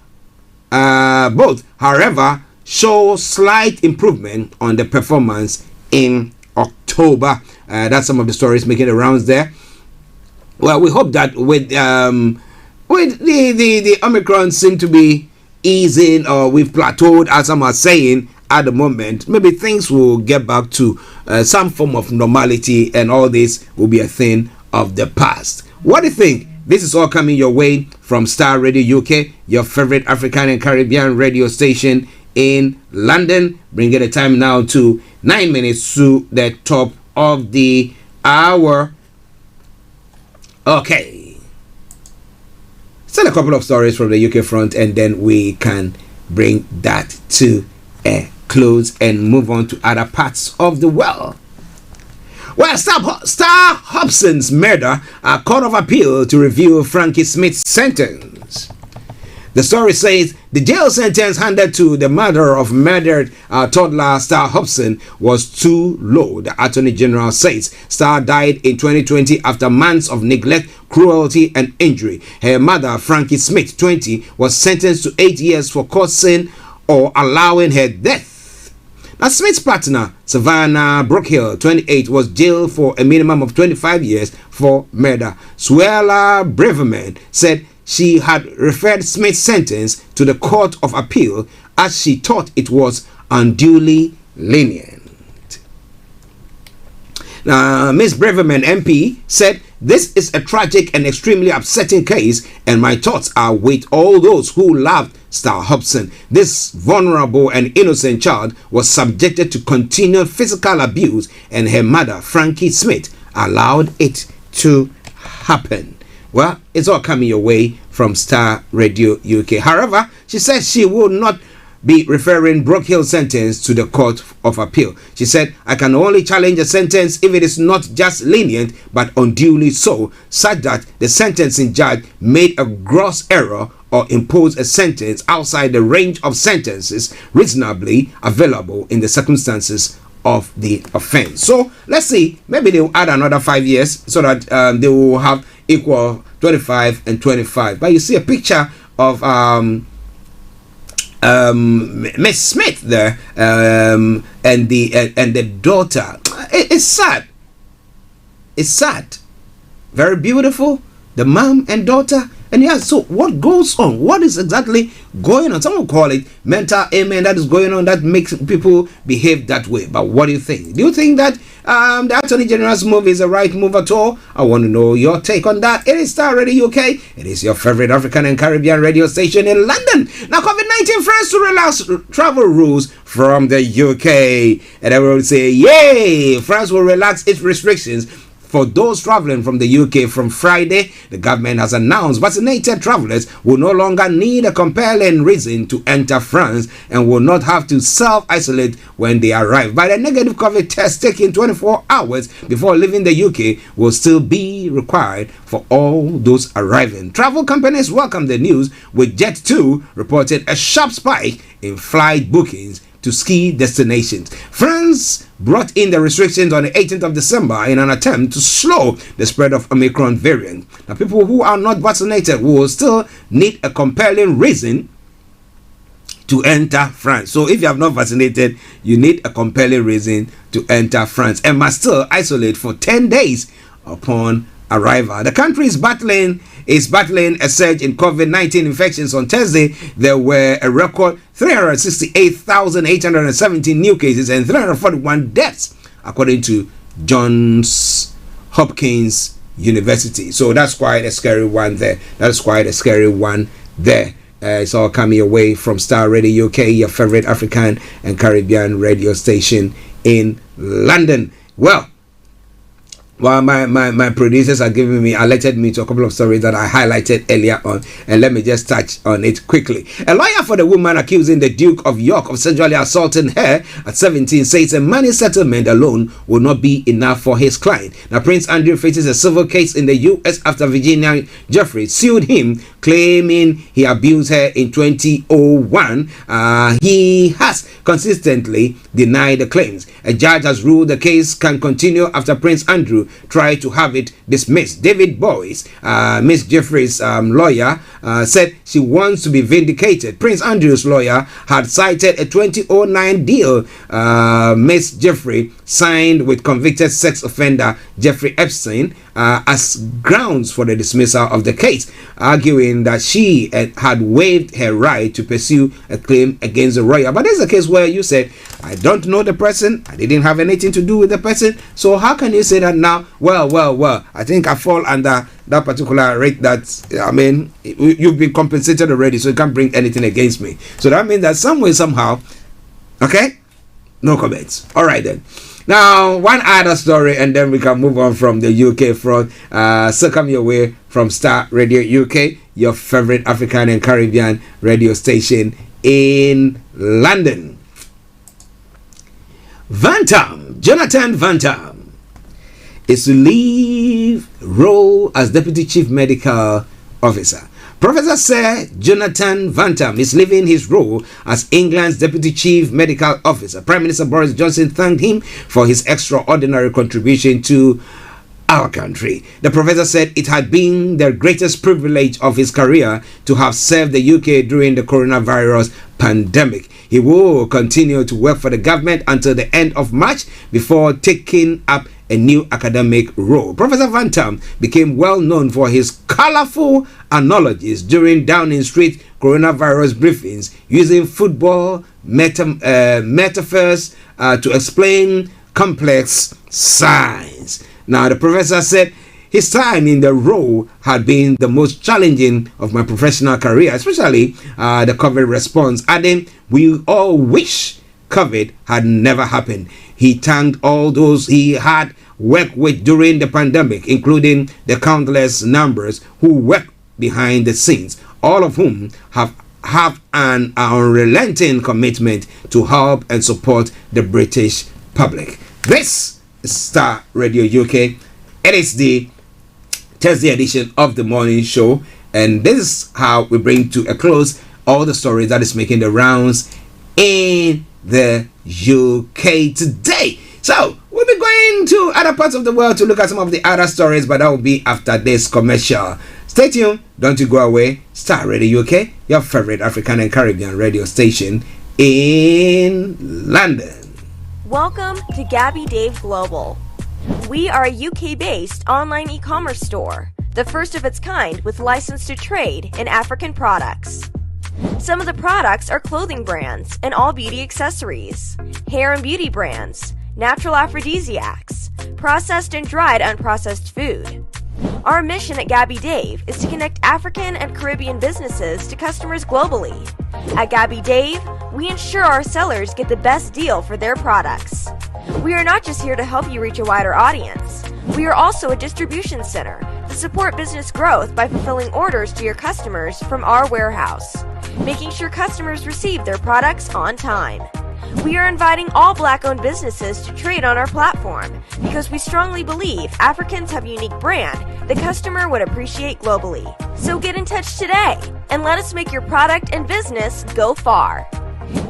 however, show slight improvement on the performance in October. That's some of the stories making the rounds there. Well, we hope that with the Omicron seem to be easing, or we've plateaued, as some are saying at the moment, maybe things will get back to some form of normality, and all this will be a thing of the past. What do you think? This is all coming your way from Starr Radio UK, your favorite African and Caribbean radio station in London. Bringing the time now to 9 minutes to the top of the hour. Okay. Still a couple of stories from the UK front, and then we can bring that to a close and move on to other parts of the world. Well, Starr Hobson's murder, a court of appeal to review Frankie Smith's sentence. The story says the jail sentence handed to the murder of murdered toddler Starr Hobson was too low, the Attorney General says. Starr died in 2020 after months of neglect, cruelty, and injury. Her mother, Frankie Smith, 20, was sentenced to 8 years for causing or allowing her death. Now, Smith's partner, Savannah Brookhill, 28, was jailed for a minimum of 25 years for murder. Suella Braverman said she had referred Smith's sentence to the Court of Appeal as she thought it was unduly lenient. Now, Ms. Braverman, MP, said, "This is a tragic and extremely upsetting case, and my thoughts are with all those who loved Starr Hobson. This vulnerable and innocent child was subjected to continued physical abuse, and her mother, Frankie Smith, allowed it to happen." Well, it's all coming your way from Starr Radio UK. However, she said she will not be referring Brookhill's sentence to the Court of Appeal. She said, "I can only challenge a sentence if it is not just lenient but unduly so, such that the sentencing judge made a gross error or imposed a sentence outside the range of sentences reasonably available in the circumstances of the offense." So let's see, maybe they'll add another 5 years so that they will have equal 25 and 25. But you see a picture of Miss Smith there, and the daughter. It's sad. It's sad. Very beautiful. The mom and daughter. And yeah, so what goes on? What is exactly going on? Some will call it mental ailment that is going on that makes people behave that way. But what do you think? Do you think that the Attorney General's move is the right move at all? I want to know your take on that. It is Starr Radio UK. It is your favorite African and Caribbean radio station in London. Now, COVID-19 France to relax travel rules from the UK. And everyone will say, yay! France will relax its restrictions for those traveling from the UK from Friday. The government has announced vaccinated travelers will no longer need a compelling reason to enter France and will not have to self-isolate when they arrive. But a negative COVID test taken 24 hours before leaving the UK will still be required for all those arriving. Travel companies welcome the news, with Jet2 reported a sharp spike in flight bookings to ski destinations. France brought in the restrictions on the 18th of December in an attempt to slow the spread of Omicron variant. Now, people who are not vaccinated will still need a compelling reason to enter France. So if you have not vaccinated, you need a compelling reason to enter France and must still isolate for 10 days upon arrival. The country is battling a surge in COVID-19 infections. On Thursday, there were a record 368,817 new cases and 341 deaths, according to Johns Hopkins University. So that's quite a scary one there. It's all coming away from Starr Radio UK, your favorite African and Caribbean radio station in London. Well, my producers are alerted me to a couple of stories that I highlighted earlier on, and let me just touch on it quickly. A lawyer for the woman accusing the Duke of York of sexually assaulting her at 17 says a money settlement alone will not be enough for his client. Now, Prince Andrew faces a civil case in the U.S. after Virginia Jeffrey sued him, claiming he abused her in 2001. He has consistently denied the claims. A judge has ruled the case can continue after Prince Andrew tried to have it dismissed. David Boyce, Miss Jeffrey's lawyer, said she wants to be vindicated. Prince Andrew's lawyer had cited a 2009 deal Miss Jeffrey signed with convicted sex offender Jeffrey Epstein as grounds for the dismissal of the case, arguing that she had waived her right to pursue a claim against the royal. But there's a case where you said, I don't know the person, I didn't have anything to do with the person, so how can you say that now? Well, I think I fall under that particular rate that, I mean, you've been compensated already, so you can't bring anything against me. So that means that some way, somehow, okay, no comments. All right then. Now, one other story, and then we can move on from the UK front. So come your way from Starr Radio UK, your favorite African and Caribbean radio station in London. Jonathan Van Tam is to leave role as Deputy Chief Medical Officer. Professor Sir Jonathan Van Tam is leaving his role as England's Deputy Chief Medical Officer. Prime Minister Boris Johnson thanked him for his extraordinary contribution to our country. The professor said it had been the greatest privilege of his career to have served the UK during the coronavirus pandemic. He will continue to work for the government until the end of March before taking up a new academic role. Professor Van Tam became well known for his colorful analogies during Downing Street coronavirus briefings, using football metaphors to explain complex science. Now, the professor said his time in the role had been the most challenging of my professional career, especially the COVID response, adding, we all wish COVID had never happened. He thanked all those he had worked with during the pandemic, including the countless numbers who worked behind the scenes, all of whom have an unrelenting commitment to help and support the British public. This is Starr Radio UK. It is the Thursday edition of the morning show, and this is how we bring to a close all the stories that is making the rounds in the UK today. So we'll be going to other parts of the world to look at some of the other stories, but that will be after this commercial. Stay tuned, don't you go away. Starr Radio UK, your favorite African and Caribbean radio station in London. Welcome to Gabby Dave Global. We are a UK-based online e-commerce store, the first of its kind with license to trade in African products. Some of the products are clothing brands and all beauty accessories, hair and beauty brands, natural aphrodisiacs, processed and dried unprocessed food. Our mission at Gabby Dave is to connect African and Caribbean businesses to customers globally. At Gabby Dave, we ensure our sellers get the best deal for their products. We are not just here to help you reach a wider audience. We are also a distribution center to support business growth by fulfilling orders to your customers from our warehouse, making sure customers receive their products on time. We are inviting all Black-owned businesses to trade on our platform because we strongly believe Africans have a unique brand the customer would appreciate globally. So get in touch today and let us make your product and business go far.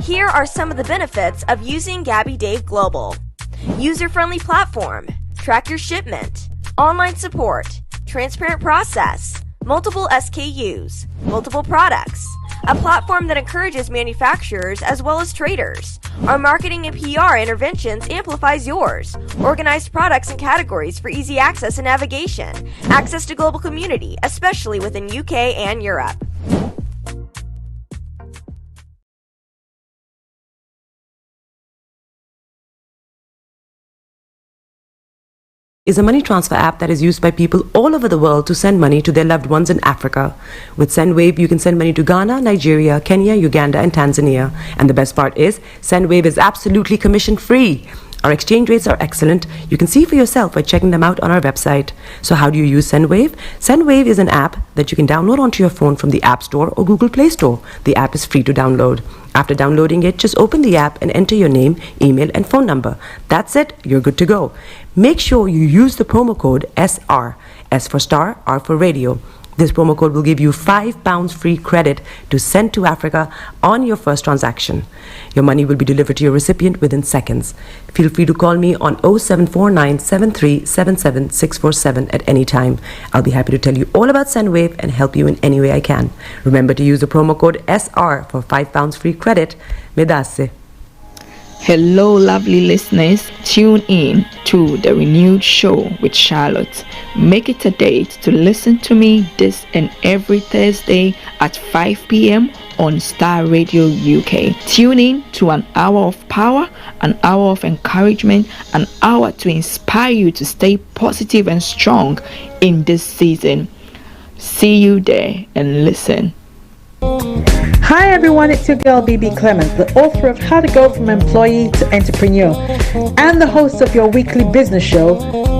Here are some of the benefits of using Gabby Dave Global. User-friendly platform, track your shipment, online support, transparent process, multiple SKUs, multiple products, a platform that encourages manufacturers as well as traders. Our marketing and PR interventions amplifies yours. Organized products and categories for easy access and navigation. Access to global community, especially within UK and Europe. Is a money transfer app that is used by people all over the world to send money to their loved ones in Africa. With SendWave, you can send money to Ghana, Nigeria, Kenya, Uganda, and Tanzania. And the best part is, SendWave is absolutely commission-free. Our exchange rates are excellent. You can see for yourself by checking them out on our website. So how do you use SendWave? SendWave is an app that you can download onto your phone from the App Store or Google Play Store. The app is free to download. After downloading it, just open the app and enter your name, email, and phone number. That's it. You're good to go. Make sure you use the promo code SR, S for Star, R for Radio. This promo code will give you £5 free credit to send to Africa on your first transaction. Your money will be delivered to your recipient within seconds. Feel free to call me on 0749 7377 647 at any time. I'll be happy to tell you all about SendWave and help you in any way I can. Remember to use the promo code SR for £5 free credit. Medasse. Hello, lovely listeners. Tune in to the renewed show with Charlotte. Make it a date to listen to me this and every Thursday at 5 p.m. on Starr Radio UK. Tune in to an hour of power, an hour of encouragement, an hour to inspire you to stay positive and strong in this season. See you there and listen. Hi everyone, it's your girl BB Clement, the author of How to Go From Employee to Entrepreneur and the host of your weekly business show,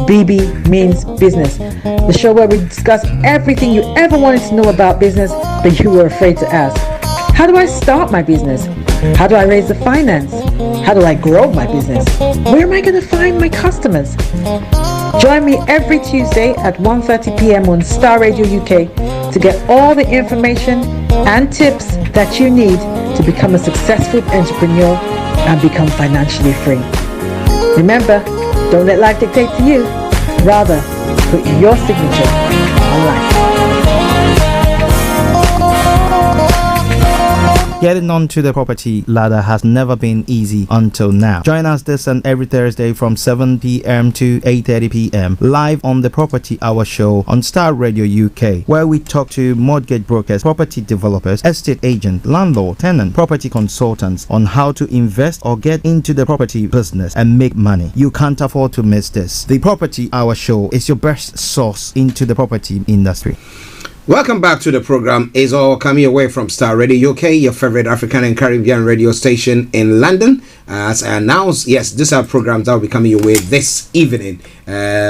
BB Means Business, the show where we discuss everything you ever wanted to know about business but you were afraid to ask. How do I start my business? How do I raise the finance? How do I grow my business? Where am I going to find my customers? Join me every Tuesday at 1:30 p.m. on Starr Radio UK to get all the information and tips that you need to become a successful entrepreneur and become financially free. Remember, don't let life dictate to you. Rather, put your signature on life. Getting onto the property ladder has never been easy until now. Join us this and every Thursday from 7 p.m. to 8:30 p.m. live on the Property Hour show on Starr Radio UK, where we talk to mortgage brokers, property developers, estate agents, landlord, tenant, property consultants on how to invest or get into the property business and make money. You can't afford to miss this. The Property Hour show is your best source into the property industry. Welcome back to the program. It's all coming away from Starr Radio UK, your favorite African and Caribbean radio station in London. As I announced, yes, these are programs that will be coming your way this evening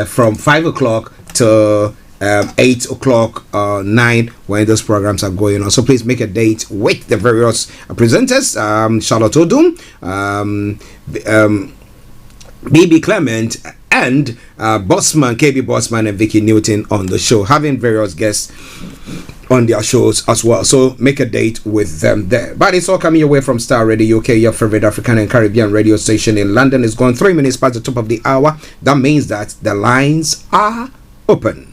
from 5 o'clock to 8 o'clock, 9 when those programs are going on. So please make a date with the various presenters, Charlotte Odum, BB Clement, and Bossman, KB Bossman, and Vicky Newton on the show, having various guests on their shows as well. So make a date with them there. But it's all coming away from Starr Radio UK, your favorite African and Caribbean radio station in London. It's gone 3 minutes past the top of the hour. That means that the lines are open.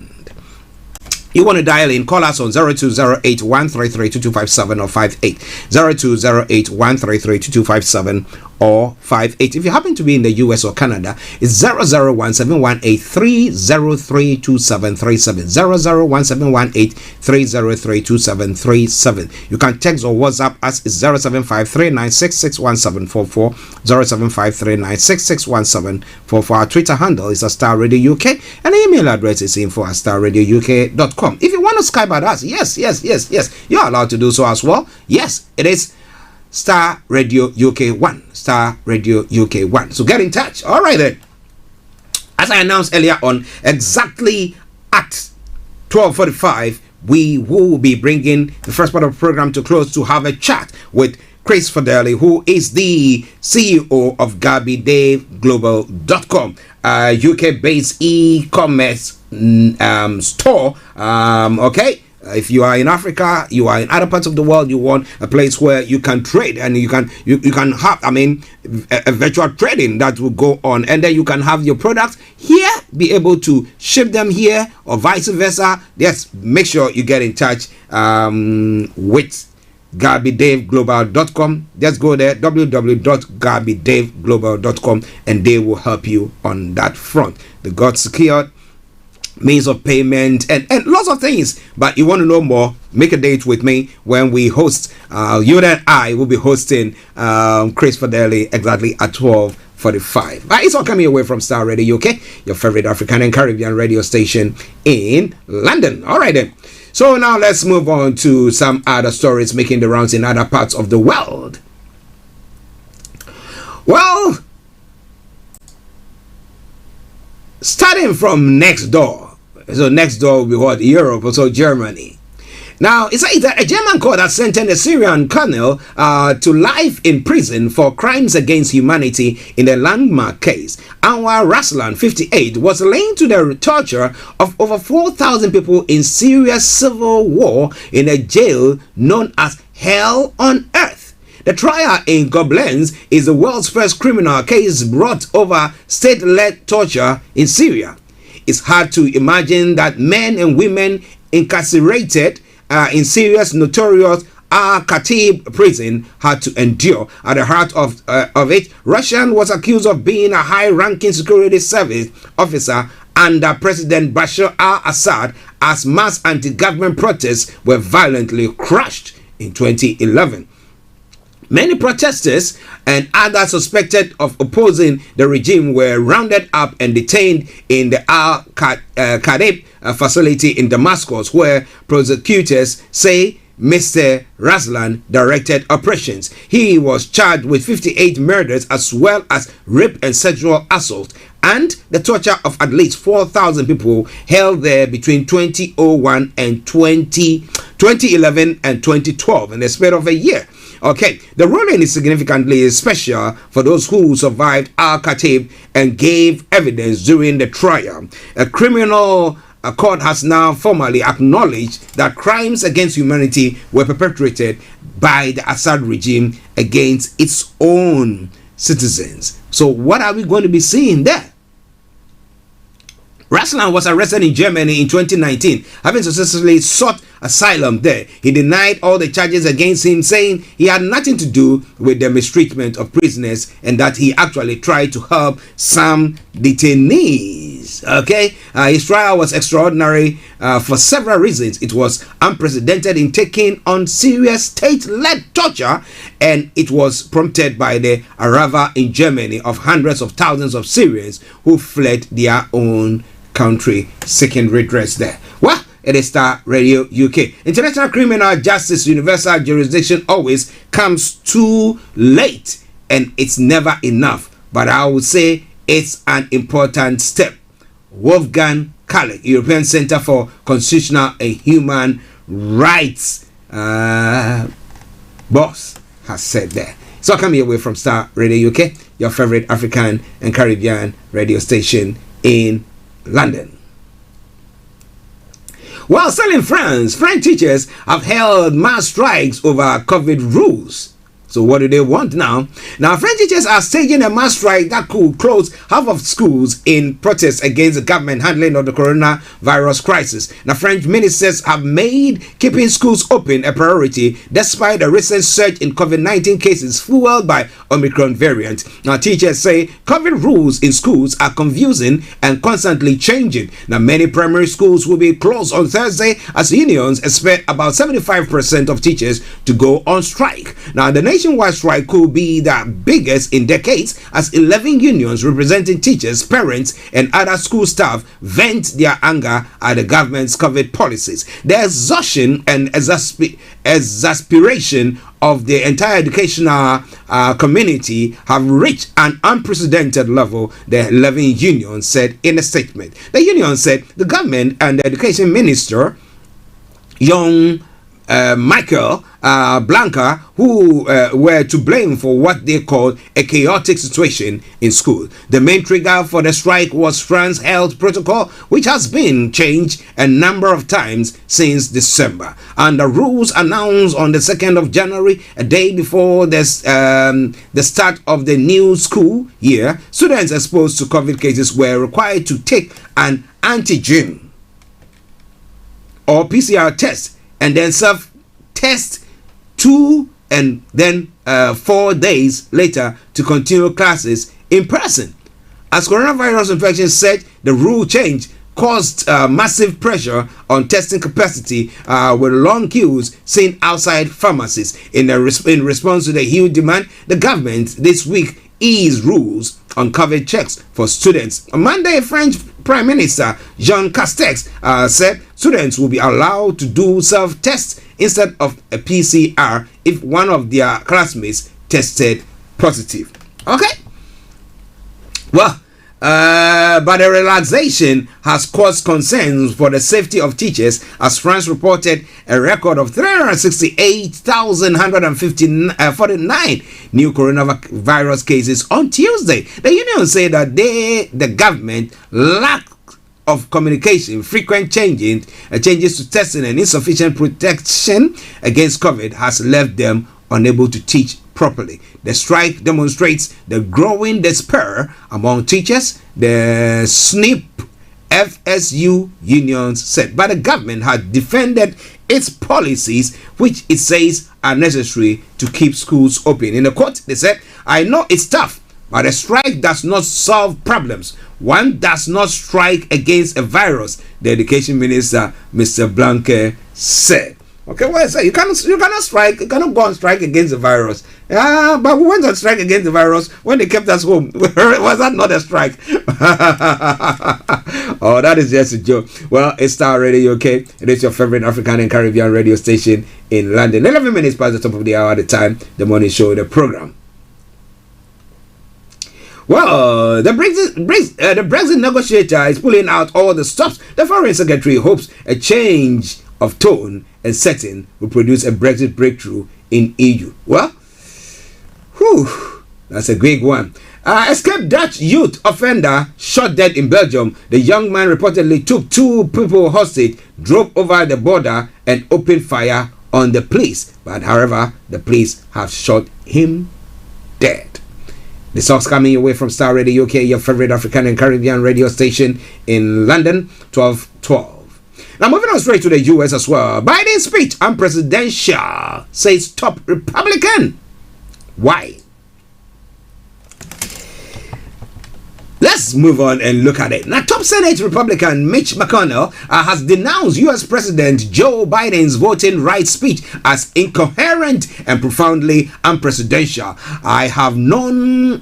You want to dial in, call us on 0208-133-2257 or 58. 0208-133-2257 or 58. If you happen to be in the US or Canada, it's 001-718-303-2737. 001-718-303-2737. You can text or WhatsApp us. It's 075-396-61744. 075-396-61744. Our Twitter handle is Starr Radio UK, and the email address is info@starradiouk.com. If you want to Skype at us, yes, you're allowed to do so as well. Yes, it is Starr Radio UK 1. Starr Radio UK 1. So get in touch. All right then. As I announced earlier on, exactly at 12:45, we will be bringing the first part of the program to close to have a chat with Chris Fadele, who is the CEO of GabbyDaveGlobal.com, UK-based e-commerce store. Okay. If you are in Africa, you are in other parts of the world, you want a place where you can trade and you can have, a virtual trading that will go on, and then you can have your products here, be able to ship them here or vice versa. Yes, make sure you get in touch with GabbyDaveGlobal.com. Just go there, www.GabbyDaveGlobal.com, and they will help you on that front. They got secured means of payment and lots of things. But you want to know more, make a date with me when we host, you and I will be hosting Chris Fadele exactly at 12:45. It's all coming away from Starr Radio UK, your favorite African and Caribbean radio station in London. All right then. So now let's move on to some other stories making the rounds in other parts of the world. Well, starting from next door. So next door will be what? Europe, also Germany. Now, it says that a German court has sentenced a Syrian colonel to life in prison for crimes against humanity in a landmark case. Anwar Raslan, 58, was linked to the torture of over 4,000 people in Syria's civil war in a jail known as Hell on Earth. The trial in Koblenz is the world's first criminal case brought over state-led torture in Syria. It's hard to imagine that men and women incarcerated in Syria's notorious Al-Khatib prison had to endure. At the heart of it, Russian was accused of being a high-ranking security service officer under President Bashar al-Assad as mass anti-government protests were violently crushed in 2011. Many protesters and others suspected of opposing the regime were rounded up and detained in the Al-Khatib facility in Damascus, where prosecutors say Mr. Raslan directed operations. He was charged with 58 murders as well as rape and sexual assault and the torture of at least 4,000 people held there between 2001 and 2011 and 2012 in the span of a year. Okay, the ruling is significantly special for those who survived Al-Khatib and gave evidence during the trial. A criminal court has now formally acknowledged that crimes against humanity were perpetrated by the Assad regime against its own citizens. So what are we going to be seeing there? Raslan was arrested in Germany in 2019, having successfully sought asylum there. He denied all the charges against him, saying he had nothing to do with the mistreatment of prisoners and that he actually tried to help some detainees. Okay, his trial was extraordinary for several reasons. It was unprecedented in taking on serious state-led torture, and it was prompted by the arrival in Germany of hundreds of thousands of Syrians who fled their own country seeking redress there. Well, it is Starr Radio UK. International Criminal Justice Universal Jurisdiction always comes too late, and it's never enough. But I would say it's an important step. Wolfgang Kalik, European Center for Constitutional and Human Rights boss, has said there. So come your way from Starr Radio UK, your favorite African and Caribbean radio station in London. While still in France, French teachers have held mass strikes over COVID rules. So what do they want now? Now, French teachers are staging a mass strike that could close half of schools in protest against the government handling of the coronavirus crisis. Now, French ministers have made keeping schools open a priority despite the recent surge in COVID-19 cases fueled by Omicron variant. Now, teachers say COVID rules in schools are confusing and constantly changing. Now, many primary schools will be closed on Thursday as unions expect about 75% of teachers to go on strike. Now, the nationwide strike could be the biggest in decades as 11 unions representing teachers, parents, and other school staff vent their anger at the government's COVID policies. The exhaustion and exasperation of the entire educational community have reached an unprecedented level, the 11 unions said in a statement. The union said the government and the education minister, young Michael Blanca, who were to blame for what they called a chaotic situation in school. The main trigger for the strike was France's health protocol, which has been changed a number of times since December. And the rules announced on the 2nd of January, a day before the start of the new school year, students exposed to COVID cases were required to take an antigen or PCR test and then self-test 2 and then 4 days later to continue classes in person. As coronavirus infection surged, the rule change caused massive pressure on testing capacity with long queues seen outside pharmacies. In response to the huge demand, the government this week eased rules on COVID checks for students. On Monday, French Prime Minister Jean Castex said students will be allowed to do self-tests instead of a PCR if one of their classmates tested positive. Okay. Well, But the relaxation has caused concerns for the safety of teachers, as France reported a record of 368,149 new coronavirus cases on Tuesday. The union said that the government lack of communication, frequent changes to testing, and insufficient protection against COVID has left them unable to teach properly. The strike demonstrates the growing despair among teachers, the SNP FSU unions said. But the government had defended its policies, which it says are necessary to keep schools open. In the quote, they said, "I know it's tough, but a strike does not solve problems. One does not strike against a virus," the education minister, Mr. Blanque, said. Okay, well, so you cannot strike, you cannot go on strike against the virus. But we went on strike against the virus when they kept us home. Was that not a strike? Oh, that is just a joke. Well, it's Starr Radio UK. It is your favorite African and Caribbean radio station in London. 11 minutes past the top of the hour at the time, the morning show, the program. Well, the Brexit negotiator is pulling out all the stops. The Foreign Secretary hopes a change of tone and setting will produce a Brexit breakthrough in EU. Well, that's a big one. Escaped Dutch youth offender shot dead in Belgium. The young man reportedly took 2 people hostage, drove over the border, and opened fire on the police. But however, the police have shot him dead. The songs coming away from Starr Radio UK, your favorite African and Caribbean radio station in London, 1212. Now moving on straight to the US as well. Biden's speech unpresidential, says top Republican. Why? Let's move on and look at it. Now, top Senate Republican Mitch McConnell has denounced U.S. President Joe Biden's voting rights speech as incoherent and profoundly unpresidential. I have known,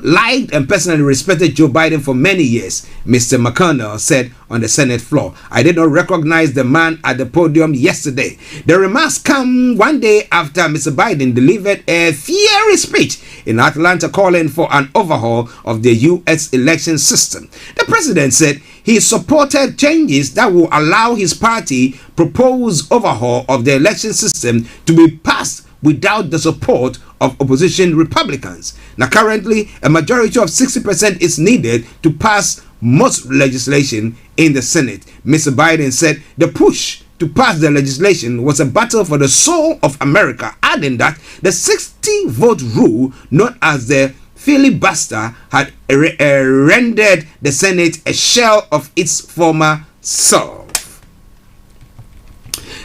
liked, and personally respected Joe Biden for many years, Mr. McConnell said on the Senate floor. I did not recognize the man at the podium yesterday. The remarks come one day after Mr. Biden delivered a fiery speech in Atlanta calling for an overhaul of the U.S. election system. The president said he supported changes that will allow his party proposed overhaul of the election system to be passed without the support of opposition Republicans. Now, currently, a majority of 60% is needed to pass most legislation in the Senate. Mr. Biden said the push to pass the legislation was a battle for the soul of America, adding that the 60-vote rule, known as the filibuster, had rendered the Senate a shell of its former self.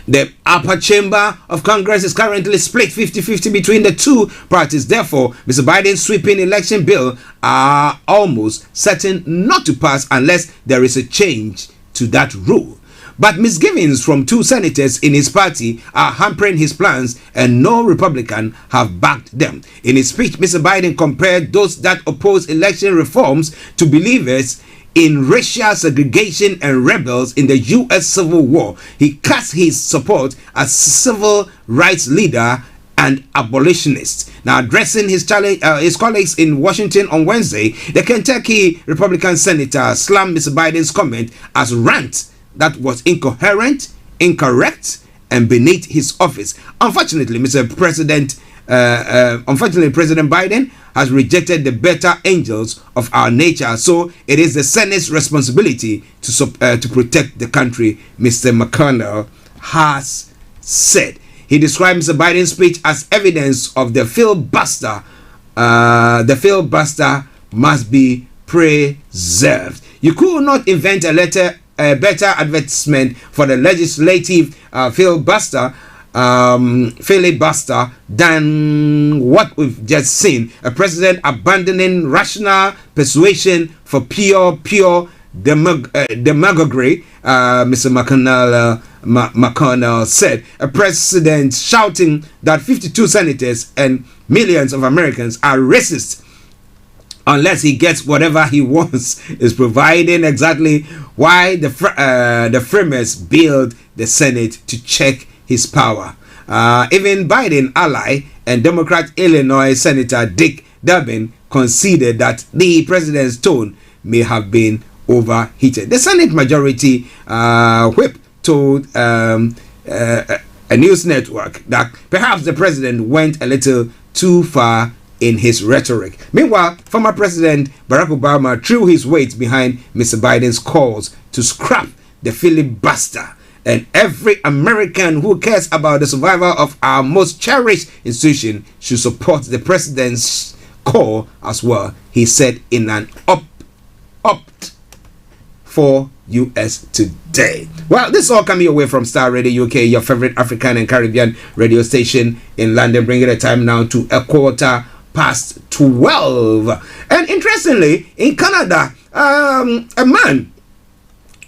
The upper chamber of Congress is currently split 50-50 between the two parties. Therefore, Mr. Biden's sweeping election bill are almost certain not to pass unless there is a change to that rule. But misgivings from 2 senators in his party are hampering his plans, and no Republican have backed them. In his speech, Mr. Biden compared those that oppose election reforms to believers in racial segregation and rebels in the U.S. Civil War. He cast his support as civil rights leader and abolitionist. Now, addressing his colleagues in Washington on Wednesday, the Kentucky Republican senator slammed Mr. Biden's comment as rant that was incoherent, incorrect, and beneath his office. Unfortunately, President Biden has rejected the better angels of our nature, so it is the Senate's responsibility to protect the country, Mr. McConnell has said. He described Mr. Biden's speech as evidence of the filibuster. The filibuster must be preserved. You could not invent a better advertisement for the legislative filibuster than what we've just seen. A president abandoning rational persuasion for pure demagoguery, Mr. McConnell said. A president shouting that 52 senators and millions of Americans are racist unless he gets whatever he wants is providing exactly why the framers built the Senate to check his power. Even Biden ally and Democrat Illinois Senator Dick Durbin conceded that the president's tone may have been overheated. The Senate Majority Whip told a news network that perhaps the president went a little too far in his rhetoric. Meanwhile, former President Barack Obama threw his weight behind Mr. Biden's calls to scrap the filibuster. And every American who cares about the survival of our most cherished institution should support the president's call as well, he said in an opt for US Today. Well, this is all coming away from Starr Radio UK, your favorite African and Caribbean radio station in London, bringing the time now to 12:15. And interestingly, in Canada, a man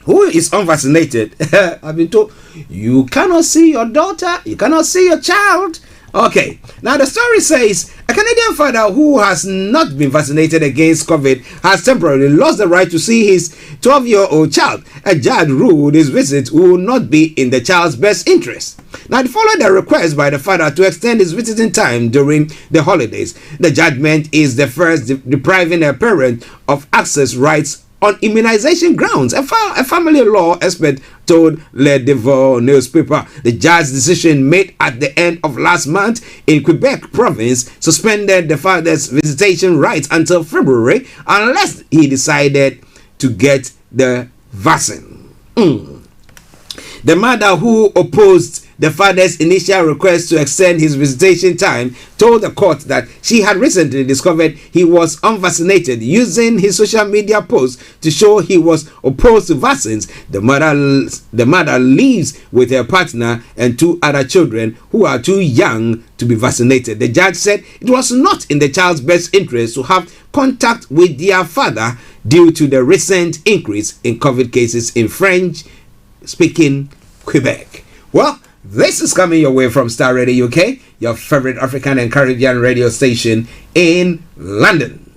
who is unvaccinated, I've been told, you cannot see your daughter, you cannot see your child. Okay, now the story says a Canadian father who has not been vaccinated against COVID has temporarily lost the right to see his 12-year-old child. A judge ruled his visit will not be in the child's best interest. Now, it followed a request by the father to extend his visiting time during the holidays. The judgment is the first depriving a parent of access rights on immunization grounds, a family law expert told Le Devoir newspaper. The judge's decision made at the end of last month in Quebec province suspended the father's visitation rights until February unless he decided to get the vaccine. The mother who opposed the father's initial request to extend his visitation time told the court that she had recently discovered he was unvaccinated, using his social media posts to show he was opposed to vaccines. The mother lives with her partner and 2 other children who are too young to be vaccinated. The judge said it was not in the child's best interest to have contact with their father due to the recent increase in COVID cases in French-speaking Quebec. Well, this is coming your way from Starr Radio UK, your favorite African and Caribbean radio station in London.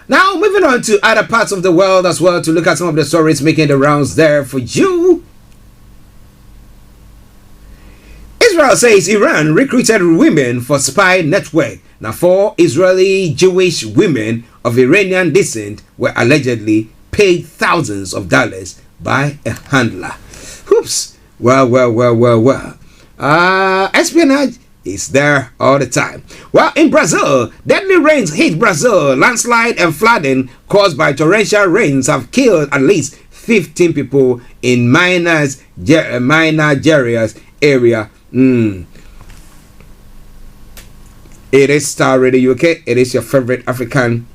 Now, moving on to other parts of the world as well to look at some of the stories making the rounds there for you. Israel says Iran recruited women for spy network. Now, 4 Israeli Jewish women of Iranian descent were allegedly paid thousands of dollars by a handler. Oops. Well. Espionage is there all the time. Well, in Brazil, deadly rains hit Brazil. Landslide and flooding caused by torrential rains have killed at least 15 people in Minas Gerais area. It is Starr Radio UK. It is your favorite African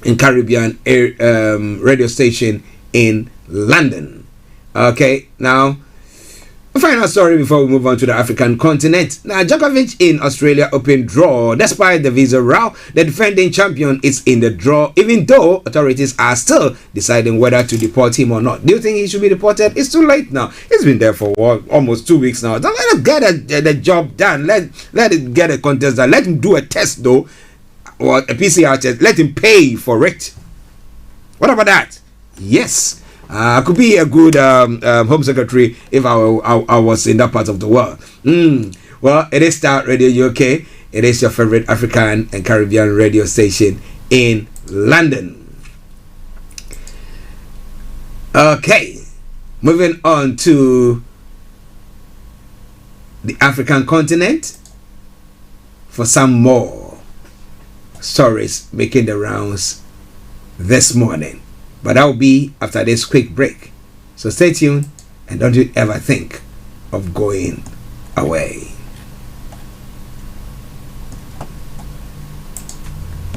and Caribbean radio station in London. Okay, now a final story before we move on to the African continent. Now, Djokovic in Australia Open draw. Despite the visa row, the defending champion is in the draw, even though authorities are still deciding whether to deport him or not. Do you think he should be deported? It's too late now. He's been there for almost 2 weeks now. Don't let him get the job done. Let it get a contest done. Let him do a test though, or a PCR test. Let him pay for it. What about that? Yes. I could be a good home secretary if I was in that part of the world. Well, it is Starr Radio UK. It is your favorite African and Caribbean radio station in London. Okay, moving on to the African continent for some more stories making the rounds this morning. But that will be after this quick break. So stay tuned and don't you ever think of going away.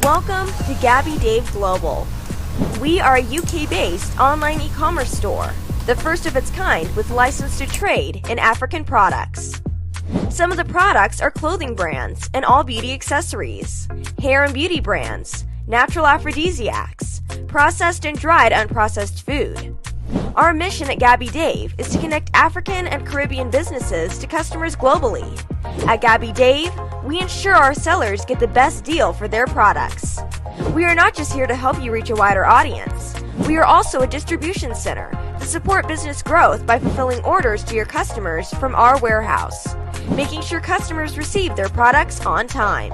Welcome to Gabby Dave Global. We are a UK-based online e-commerce store, the first of its kind with license to trade in African products. Some of the products are clothing brands and all beauty accessories, hair and beauty brands, natural aphrodisiacs, processed and dried unprocessed food. Our mission at Gabby Dave is to connect African and Caribbean businesses to customers globally. At Gabby Dave, we ensure our sellers get the best deal for their products. We are not just here to help you reach a wider audience. We are also a distribution center to support business growth by fulfilling orders to your customers from our warehouse, making sure customers receive their products on time.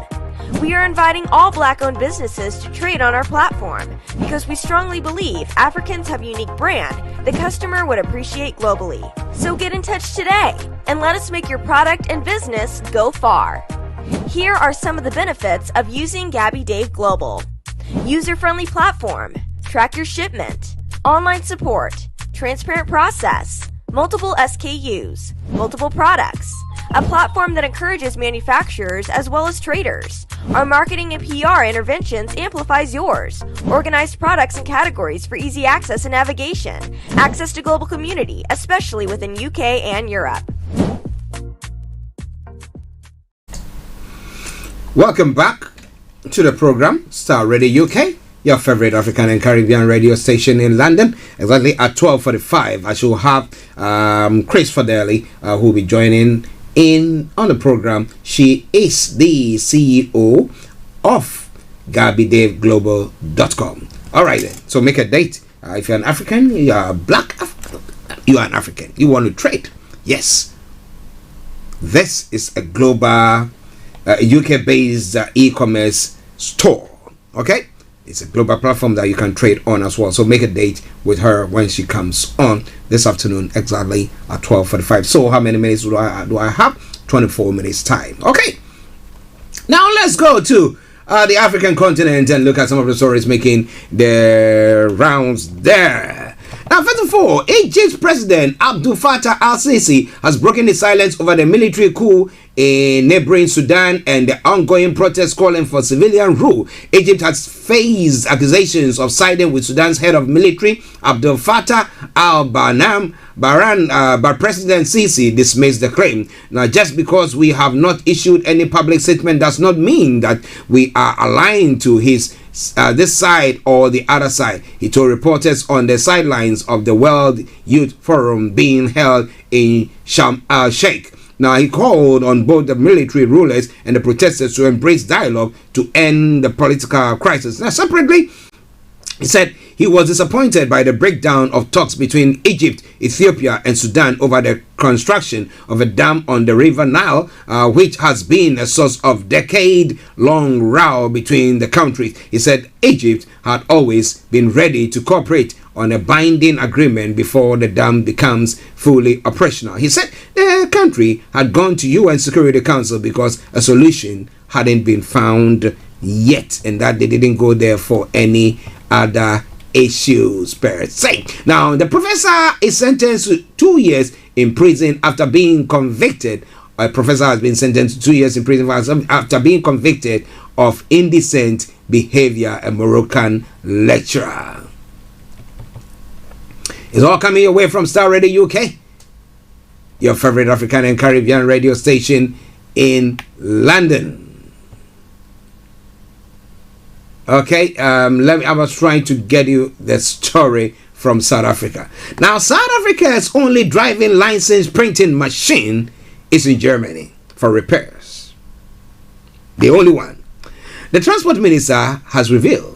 We are inviting all Black-owned businesses to trade on our platform because we strongly believe Africans have a unique brand the customer would appreciate globally. So get in touch today and let us make your product and business go far. Here are some of the benefits of using Gabby Dave Global. User-friendly platform, track your shipment, online support, transparent process, multiple SKUs, multiple products, a platform that encourages manufacturers as well as traders. Our marketing and PR interventions amplifies yours. Organized products and categories for easy access and navigation. Access to global community, especially within UK and Europe. Welcome back to the program, Star Radio UK, your favorite African and Caribbean radio station in London. Exactly at 12:45, I shall have Chris Fadele, who will be joining in on the program. She is the CEO of GabbyDaveGlobal.com. All right then, so make a date. If you're an African, you are black, you are an African, you want to trade. Yes, this is a global UK-based e-commerce store. Okay, it's a global platform that you can trade on as well. So make a date with her when she comes on this afternoon, exactly at 12:45. So how many minutes do I have? 24 minutes time. Okay, now let's go to the African continent and look at some of the stories making their rounds there. Now, first of all, Egypt's President Abdel Fattah al-Sisi has broken the silence over the military coup in neighboring Sudan and the ongoing protests calling for civilian rule. Egypt has faced accusations of siding with Sudan's head of military, Abdel Fattah al-Burhan, but President Sisi dismissed the claim. Now, just because we have not issued any public statement does not mean that we are aligned to his this side or the other side, he told reporters on the sidelines of the World Youth Forum being held in Sharm el-Sheikh. Now, he called on both the military rulers and the protesters to embrace dialogue to end the political crisis. Now, separately, he said he was disappointed by the breakdown of talks between Egypt, Ethiopia, and Sudan over the construction of a dam on the River Nile, which has been a source of decade-long row between the countries. He said Egypt had always been ready to cooperate on a binding agreement before the dam becomes fully operational. He said the country had gone to UN Security Council because a solution hadn't been found yet, and that they didn't go there for any other issues per se. Now, the professor is sentenced to 2 years in prison after being convicted. A professor has been sentenced to 2 years in prison after being convicted of indecent behavior, a Moroccan lecturer. It's all coming your way from Star Radio UK, your favorite African and Caribbean radio station in London. Okay, I was trying to get you the story from South Africa. Now, South Africa's only driving license printing machine is in Germany for repairs. The only one. The transport minister has revealed.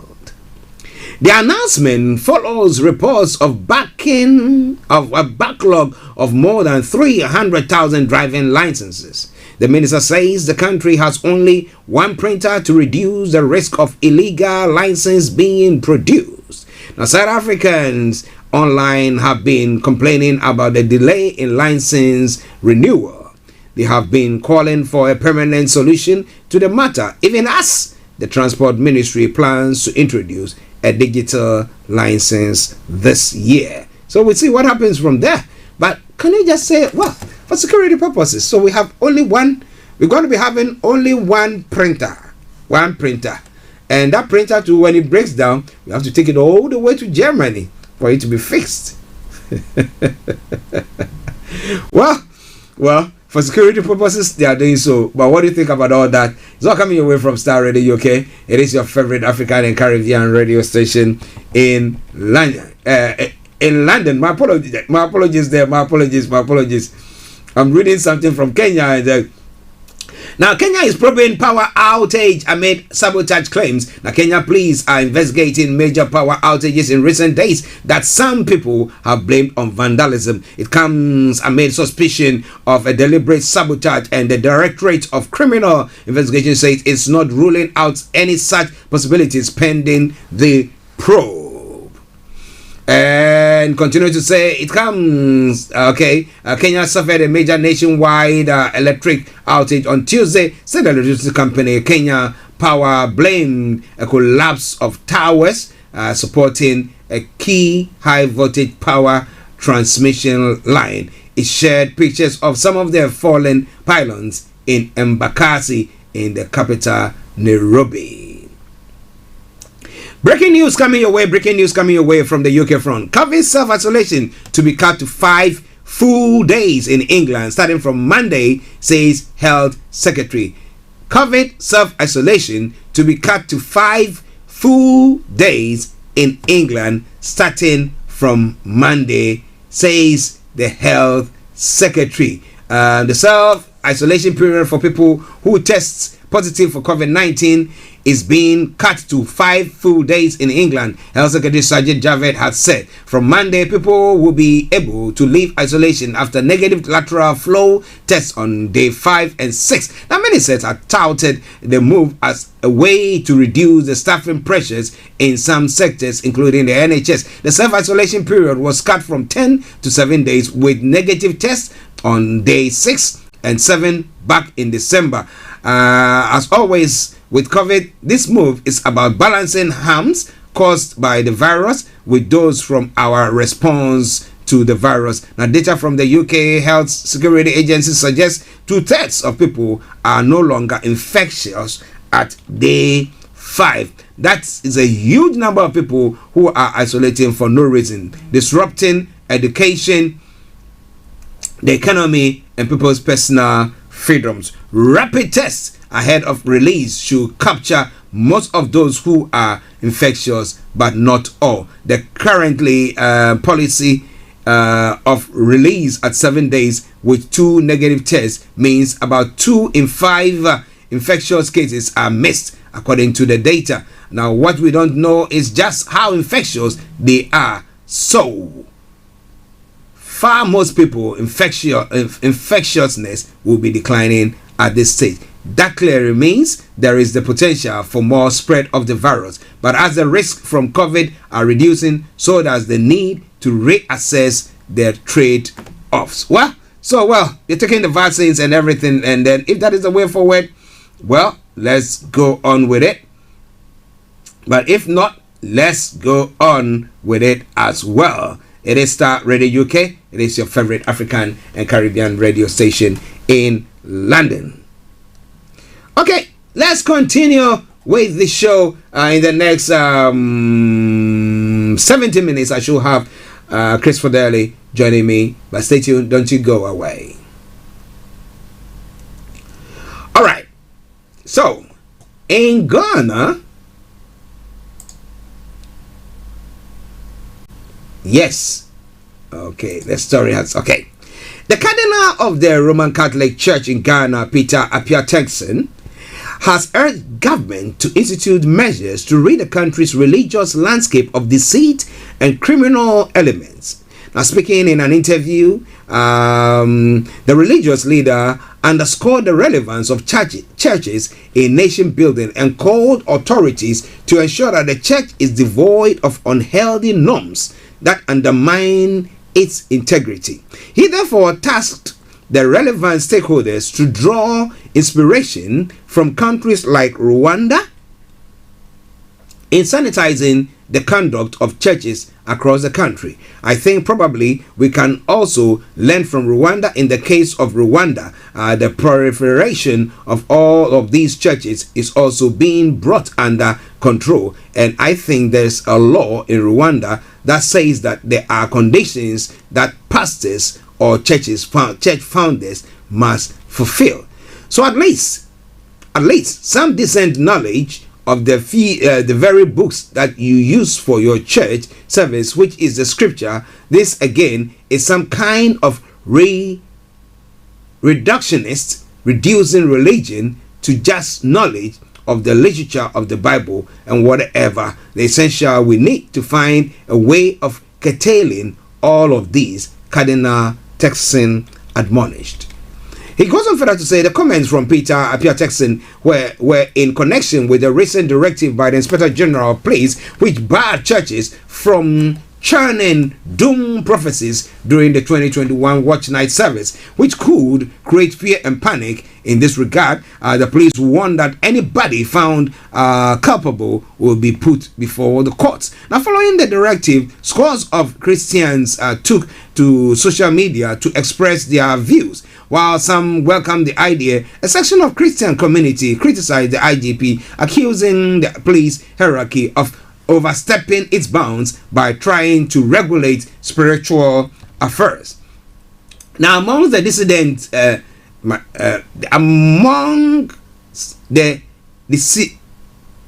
The announcement follows reports of a backlog of more than 300,000 driving licenses. The minister says the country has only one printer to reduce the risk of illegal license being produced. Now, South Africans online have been complaining about the delay in license renewal. They have been calling for a permanent solution to the matter, even as the Transport Ministry plans to introduce a digital license this year. So we'll see what happens from there. But can you just say, well, for security purposes, so we have only one, we're going to be having only one printer, and that printer too, when it breaks down, we have to take it all the way to Germany for it to be fixed. well, for security purposes, they are doing so. But what do you think about all that? It's all coming away from Star Radio UK. It is your favorite African and Caribbean radio station in London. My apologies there. My apologies. I'm reading something from Kenya. And Now, Kenya is probing power outage amid sabotage claims. Now, Kenya police are investigating major power outages in recent days that some people have blamed on vandalism. It comes amid suspicion of a deliberate sabotage, and the Directorate of Criminal Investigation says it's not ruling out any such possibilities pending the probe. And continue to say it comes, Kenya suffered a major nationwide electric outage on Tuesday. Said the electricity company Kenya Power blamed a collapse of towers supporting a key high voltage power transmission line. It shared pictures of some of their fallen pylons in Embakasi in the capital, Nairobi. Breaking news coming your way from the UK front. COVID self-isolation to be cut to 5 full days in England starting from Monday, says Health Secretary. COVID self-isolation to be cut to 5 full days in England starting from Monday, says the Health Secretary. The self-isolation period for people who test positive for COVID-19 is being cut to 5 full days in England. Health Secretary Sajid Javid has said from Monday people will be able to leave isolation after negative lateral flow tests on day 5 and 6. Now, many sets have touted the move as a way to reduce the staffing pressures in some sectors, including the NHS. The self-isolation period was cut from 10 to 7 days with negative tests on day 6 and 7 back in December. As always with COVID, this move is about balancing harms caused by the virus with those from our response to the virus. Now, data from the UK Health Security Agency suggests 2/3 of people are no longer infectious at day 5. That is a huge number of people who are isolating for no reason, disrupting education, the economy, and people's personal freedoms. Rapid tests ahead of release should capture most of those who are infectious, but not all. The currently policy of release at 7 days with 2 negative tests means about 2 in 5 infectious cases are missed, according to the data. Now, what we don't know is just how infectious they are. So far, most people infectiousness will be declining at this stage. That clearly means there is the potential for more spread of the virus. But as the risk from COVID are reducing, so does the need to reassess their trade-offs. Well, you're taking the vaccines and everything, and then if that is the way forward, well, let's go on with it. But if not, let's go on with it as well. It is Starr Radio UK. It is your favorite African and Caribbean radio station in London. Okay, let's continue with the show. In the next 70 minutes, I should have Chris Fadele joining me. But stay tuned, don't you go away. All right. So, in Ghana, yes. Okay, the story has... Okay. The Cardinal of the Roman Catholic Church in Ghana, Peter Appiah-Tengson, has urged government to institute measures to rid the country's religious landscape of deceit and criminal elements. Now, speaking in an interview, the religious leader underscored the relevance of churches in nation building and called authorities to ensure that the church is devoid of unhealthy norms that undermine its integrity. He therefore tasked the relevant stakeholders to draw inspiration from countries like Rwanda in sanitizing the conduct of churches across the country. I think probably we can also learn from Rwanda. In the case of Rwanda, the proliferation of all of these churches is also being brought under control, and I think there's a law in Rwanda that says that there are conditions that pastors or church founders must fulfill. So at least some decent knowledge of the very books that you use for your church service, which is the scripture. This again is some kind of reductionist reducing religion to just knowledge of the literature of the Bible and whatever the essential we need to find a way of curtailing all of these, Cardinal Turkson admonished. He goes on further to say the comments from Peter Turkson were in connection with the recent directive by the Inspector General of Police, which barred churches from churning doom prophecies during the 2021 Watch Night service, which could create fear and panic. In this regard, the police warned that anybody found culpable will be put before the courts. Now, following the directive, scores of Christians took to social media to express their views. While some welcomed the idea, a section of Christian community criticized the IGP, accusing the police hierarchy of overstepping its bounds by trying to regulate spiritual affairs. Now, among the dissidents,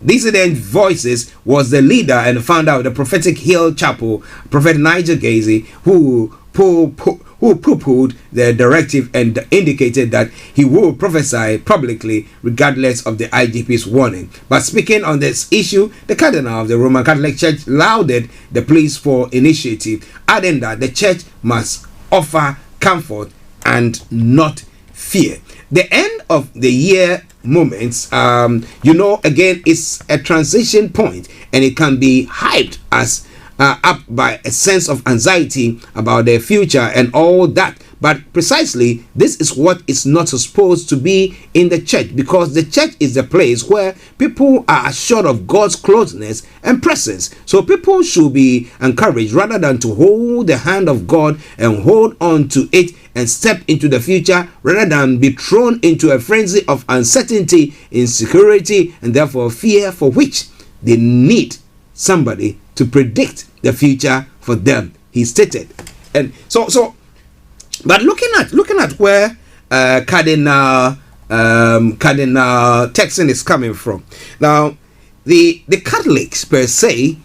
dissident voices was the leader and founder of the Prophetic Hill Chapel, Prophet Nigel Gazy, who poo-pooed the directive and indicated that he will prophesy publicly regardless of the IGP's warning. But speaking on this issue, the Cardinal of the Roman Catholic Church lauded the police for initiative, adding that the church must offer comfort and not fear. The end of the year moments, again, is a transition point, and it can be hyped as up by a sense of anxiety about their future and all that. But precisely, this is what is not supposed to be in the church, because the church is the place where people are assured of God's closeness and presence. So people should be encouraged rather than to hold the hand of God and hold on to it and step into the future, rather than be thrown into a frenzy of uncertainty, insecurity, and therefore fear, for which they need somebody to predict the future for them, he stated. And but looking at where Cardinal Turkson is coming from, now the Catholics per se,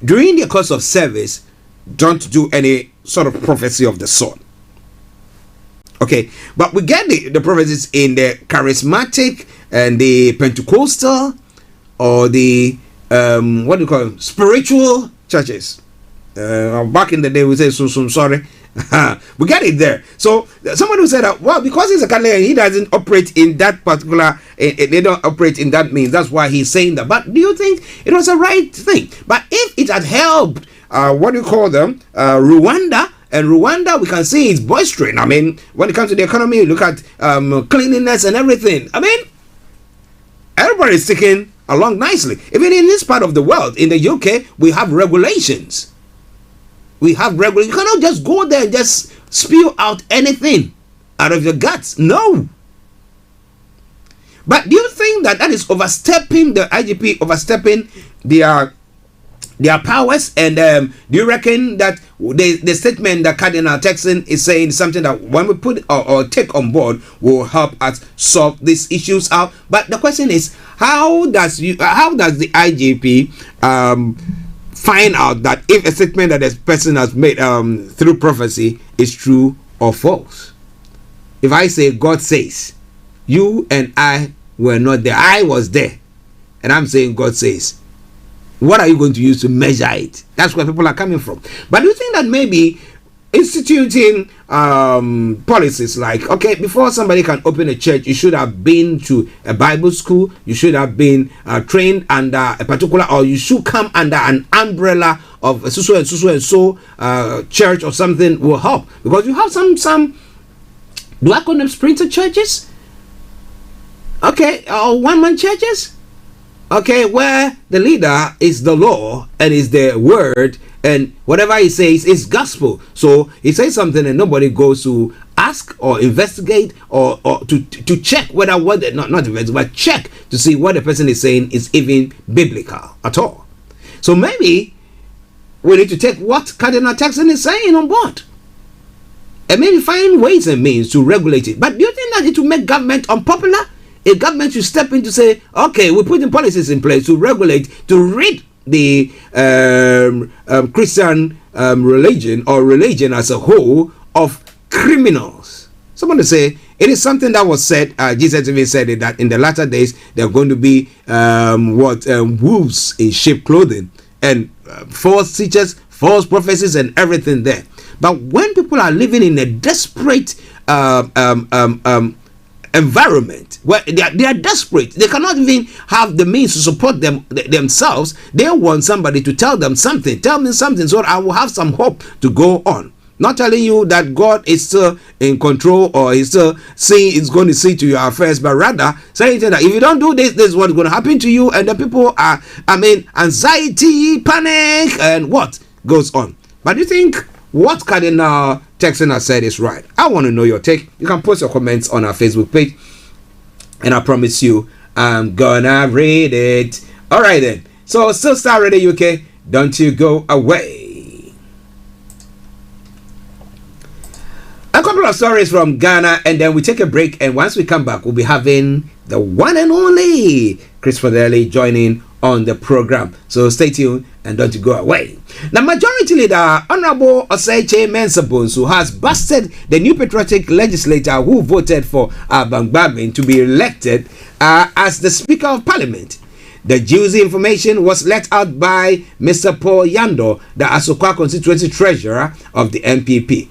during the course of service, don't do any sort of prophecy of the sort. Okay, but we get the prophecies in the charismatic and the Pentecostal, or the what do you call them, spiritual churches. Back in the day we say so sorry. We get it there. So somebody who said that, well, because he's a Catholic and he doesn't operate in that particular, they don't operate in that means, that's why he's saying that. But do you think it was a right thing? But if it had helped Rwanda, and Rwanda, we can see it's boisterous. I mean, when it comes to the economy, look at cleanliness and everything. I mean, everybody is sticking along nicely. Even in this part of the world, in the UK, we have regulations. You cannot just go there and just spew out anything out of your guts. No. But do you think that is overstepping, the IGP overstepping their powers? And do you reckon that the statement that Cardinal Turkson is saying is something that when we put or take on board will help us solve these issues out? But the question is, how does the IGP find out that if a statement that this person has made through prophecy is true or false? If I say God says, you and I were not there, I was there, and I'm saying God says, what are you going to use to measure it? That's where people are coming from. But do you think that maybe instituting policies like, okay, before somebody can open a church, you should have been to a Bible school, you should have been trained under a particular, or you should come under an umbrella of a so and so church or something, will help? Because you have some do I call them sprinter churches? Okay, or one-man churches? Okay, where the leader is the law and is the word, and whatever he says is gospel. So he says something and nobody goes to ask or investigate or to check whether not investigate, but check to see what the person is saying is even biblical at all. So maybe we need to take what Cardinal Turkson is saying on board and maybe find ways and means to regulate it. But do you think that it will make government unpopular? A government should step in to say, okay, we're putting policies in place to regulate, to rid the Christian religion or religion as a whole of criminals. Somebody say it is something that was said. Jesus even said it, that in the latter days there are going to be wolves in sheep clothing, and false teachers, false prophecies, and everything there. But when people are living in a desperate environment where they are desperate, they cannot even have the means to support themselves, they want somebody to tell them something. Tell me something so I will have some hope to go on. Not telling you that God is still in control or he's still saying it's going to see to your affairs, but rather saying that if you don't do this, this is what's going to happen to you. And the people are, anxiety, panic, and what goes on. But you think what Cardinal Texan has said is right? I want to know your take. You can post your comments on our Facebook page, and I promise you, I'm gonna read it. All right then. So still Starr Radio UK. Don't you go away. A couple of stories from Ghana, and then we take a break. And once we come back, we'll be having the one and only Chris Fadele joining on the program. So stay tuned and don't you go away. Now, Majority Leader Honorable Oseiche Mensah-Bonsu, who has busted the new patriotic legislator who voted for Abang to be elected as the Speaker of Parliament. The juicy information was let out by Mr. Paul Yando, the Asokwa constituency treasurer of the NPP.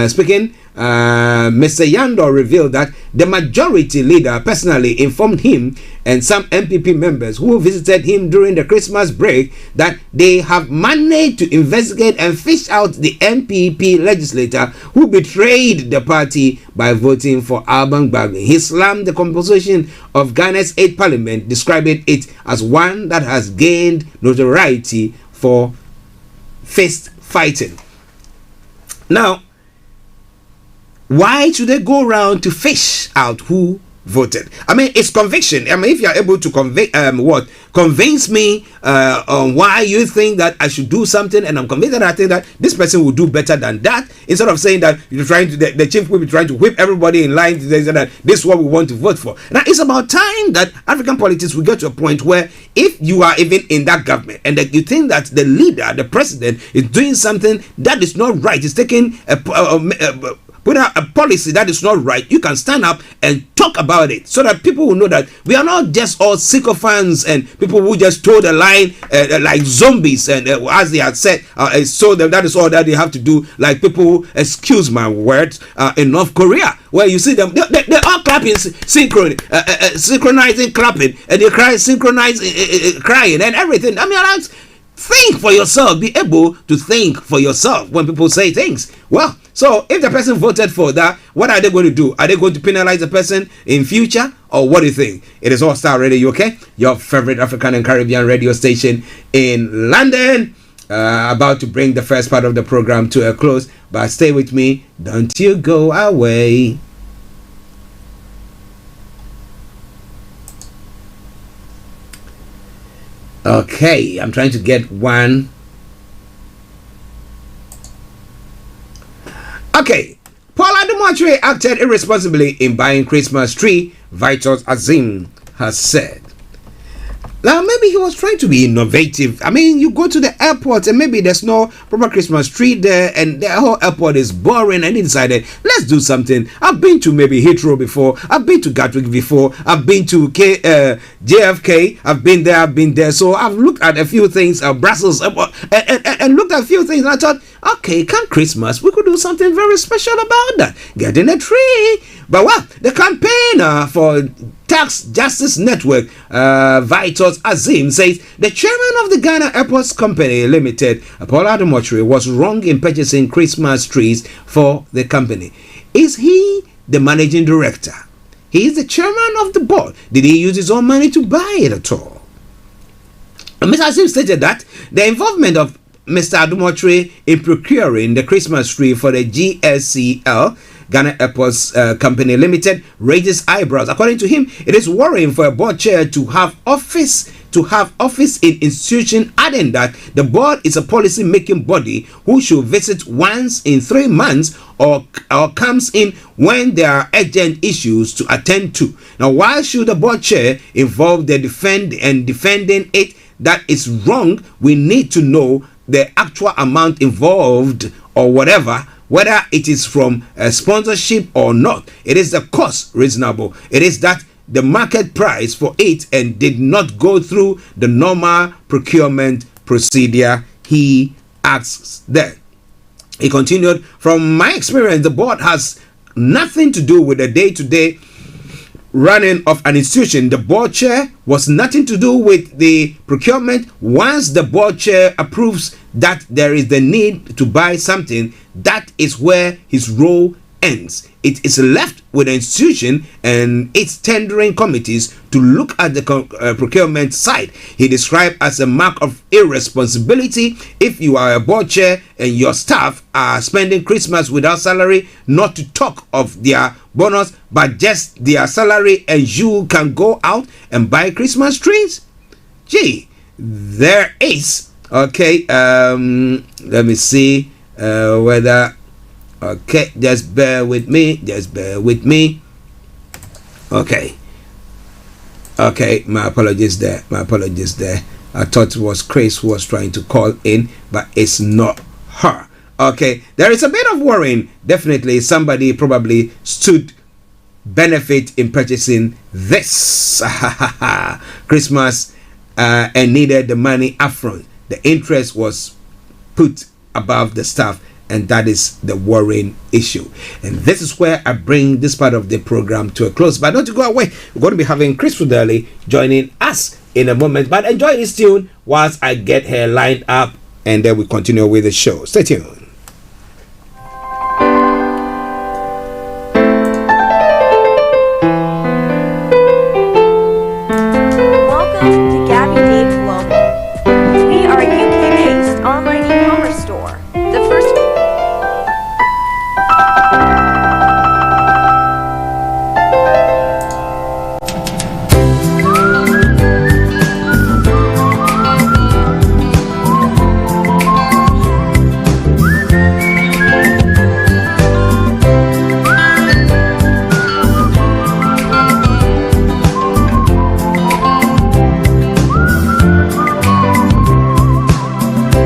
Speaking, Mr. Yando revealed that the majority leader personally informed him and some NPP members who visited him during the Christmas break that they have managed to investigate and fish out the NPP legislator who betrayed the party by voting for Abang Bagbe. He slammed the composition of Ghana's 8th parliament, describing it as one that has gained notoriety for fist fighting. Now, why should they go around to fish out who voted? It's conviction. If you are able to convince me on why you think that I should do something, and I'm convinced that I think that this person will do better than that, instead of saying that you're trying to, the chief will be trying to whip everybody in line to say that this is what we want to vote for. Now, it's about time that African politics will get to a point where if you are even in that government and that you think that the leader, the president, is doing something that is not right, is taking put out a policy that is not right, you can stand up and talk about it so that people will know that we are not just all sycophants and people who just toe the line like zombies, and as they had said, so that is all that they have to do, like people, excuse my words, in North Korea, where you see them, they're all clapping, synchronizing clapping, and they cry, synchronizing crying and everything. Think for yourself. Be able to think for yourself when people say things. Well, so if the person voted for that, what are they going to do? Are they going to penalize the person in future, or what do you think? It is All Starr Radio UK, your favorite African and Caribbean radio station in London. About to bring the first part of the program to a close, but stay with me. Don't you go away. Okay, I'm trying to get one. Okay, Paul Adumotre acted irresponsibly in buying Christmas tree, Vitus Azim has said. Now, maybe he was trying to be innovative. You go to the airport and maybe there's no proper Christmas tree there and the whole airport is boring, and he decided, let's do something. I've been to maybe Heathrow before. I've been to Gatwick before. I've been to JFK. I've been there. So I've looked at a few things, Brussels, and looked at a few things, and I thought, okay, come Christmas, we could do something very special about that. Getting a tree. But the campaigner for Tax Justice Network, Vitus Azim, says the chairman of the Ghana Airports Company Limited, Paul Adumotre, was wrong in purchasing Christmas trees for the company. Is he the managing director? He is the chairman of the board. Did he use his own money to buy it at all? Mr. Azim stated that the involvement of Mr. Adumotre in procuring the Christmas tree for the GSCL, Ghana Airports Company Limited, raises eyebrows. According to him, it is worrying for a board chair to have office in institution, adding that the board is a policy making body who should visit once in 3 months or comes in when there are urgent issues to attend to. Now, why should the board chair involve the defending it? That is wrong. We need to know the actual amount involved or whatever whether it is from a sponsorship or not. It is the cost reasonable. It is that the market price for it and did not go through the normal procurement procedure, he asks there. He continued, from my experience, the board has nothing to do with the day-to-day running of an institution. The board chair was nothing to do with the procurement. Once the board chair approves that there is the need to buy something, that is where his role ends. It is left with the institution and its tendering committees to look at the procurement side. He described as a mark of irresponsibility if you are a board chair and your staff are spending Christmas without salary, not to talk of their bonus, but just their salary, and you can go out and buy Christmas trees. Gee, there is, okay, let me see whether, okay, just bear with me, okay, my apologies there, I thought it was Chris who was trying to call in, but it's not her. Okay, there is a bit of worrying. Definitely somebody probably stood benefit in purchasing this Christmas and needed the money upfront. The interest was put above the staff, and that is the worrying issue. And this is where I bring this part of the program to a close. But don't go away. We're going to be having Chris Fadele joining us in a moment. But enjoy this tune whilst I get her lined up, and then we continue with the show. Stay tuned. Welcome to Gabby Dave Global. We are a UK-based online e-commerce store. The first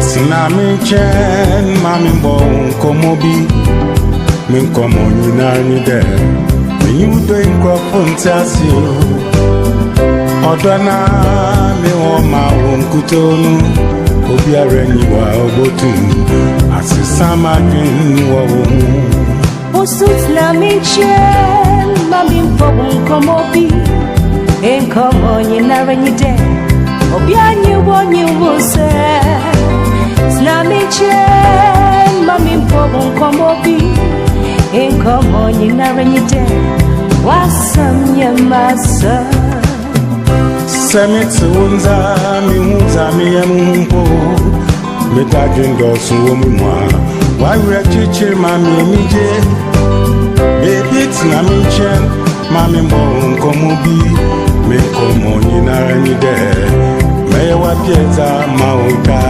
Sinami chen mami bon komobi min komo nyina ni de mi udo inkro fontasi odana mi o ma won kutonu obi arani wa obotum asisama din wo wo Osut na mi chen mami bon komobi en komo nyina ni de obi anyi wo se Snami chen mami mpobo nkomobi Inkomo nyina renyide Wasam nyamasa Semit unza mi hunza mi yemumpo Medajun dosu omumwa Wawire chichir mami emije Baby snami chen mami mpobo nkomobi Minkomo nyina renyide Mewa pieta mauta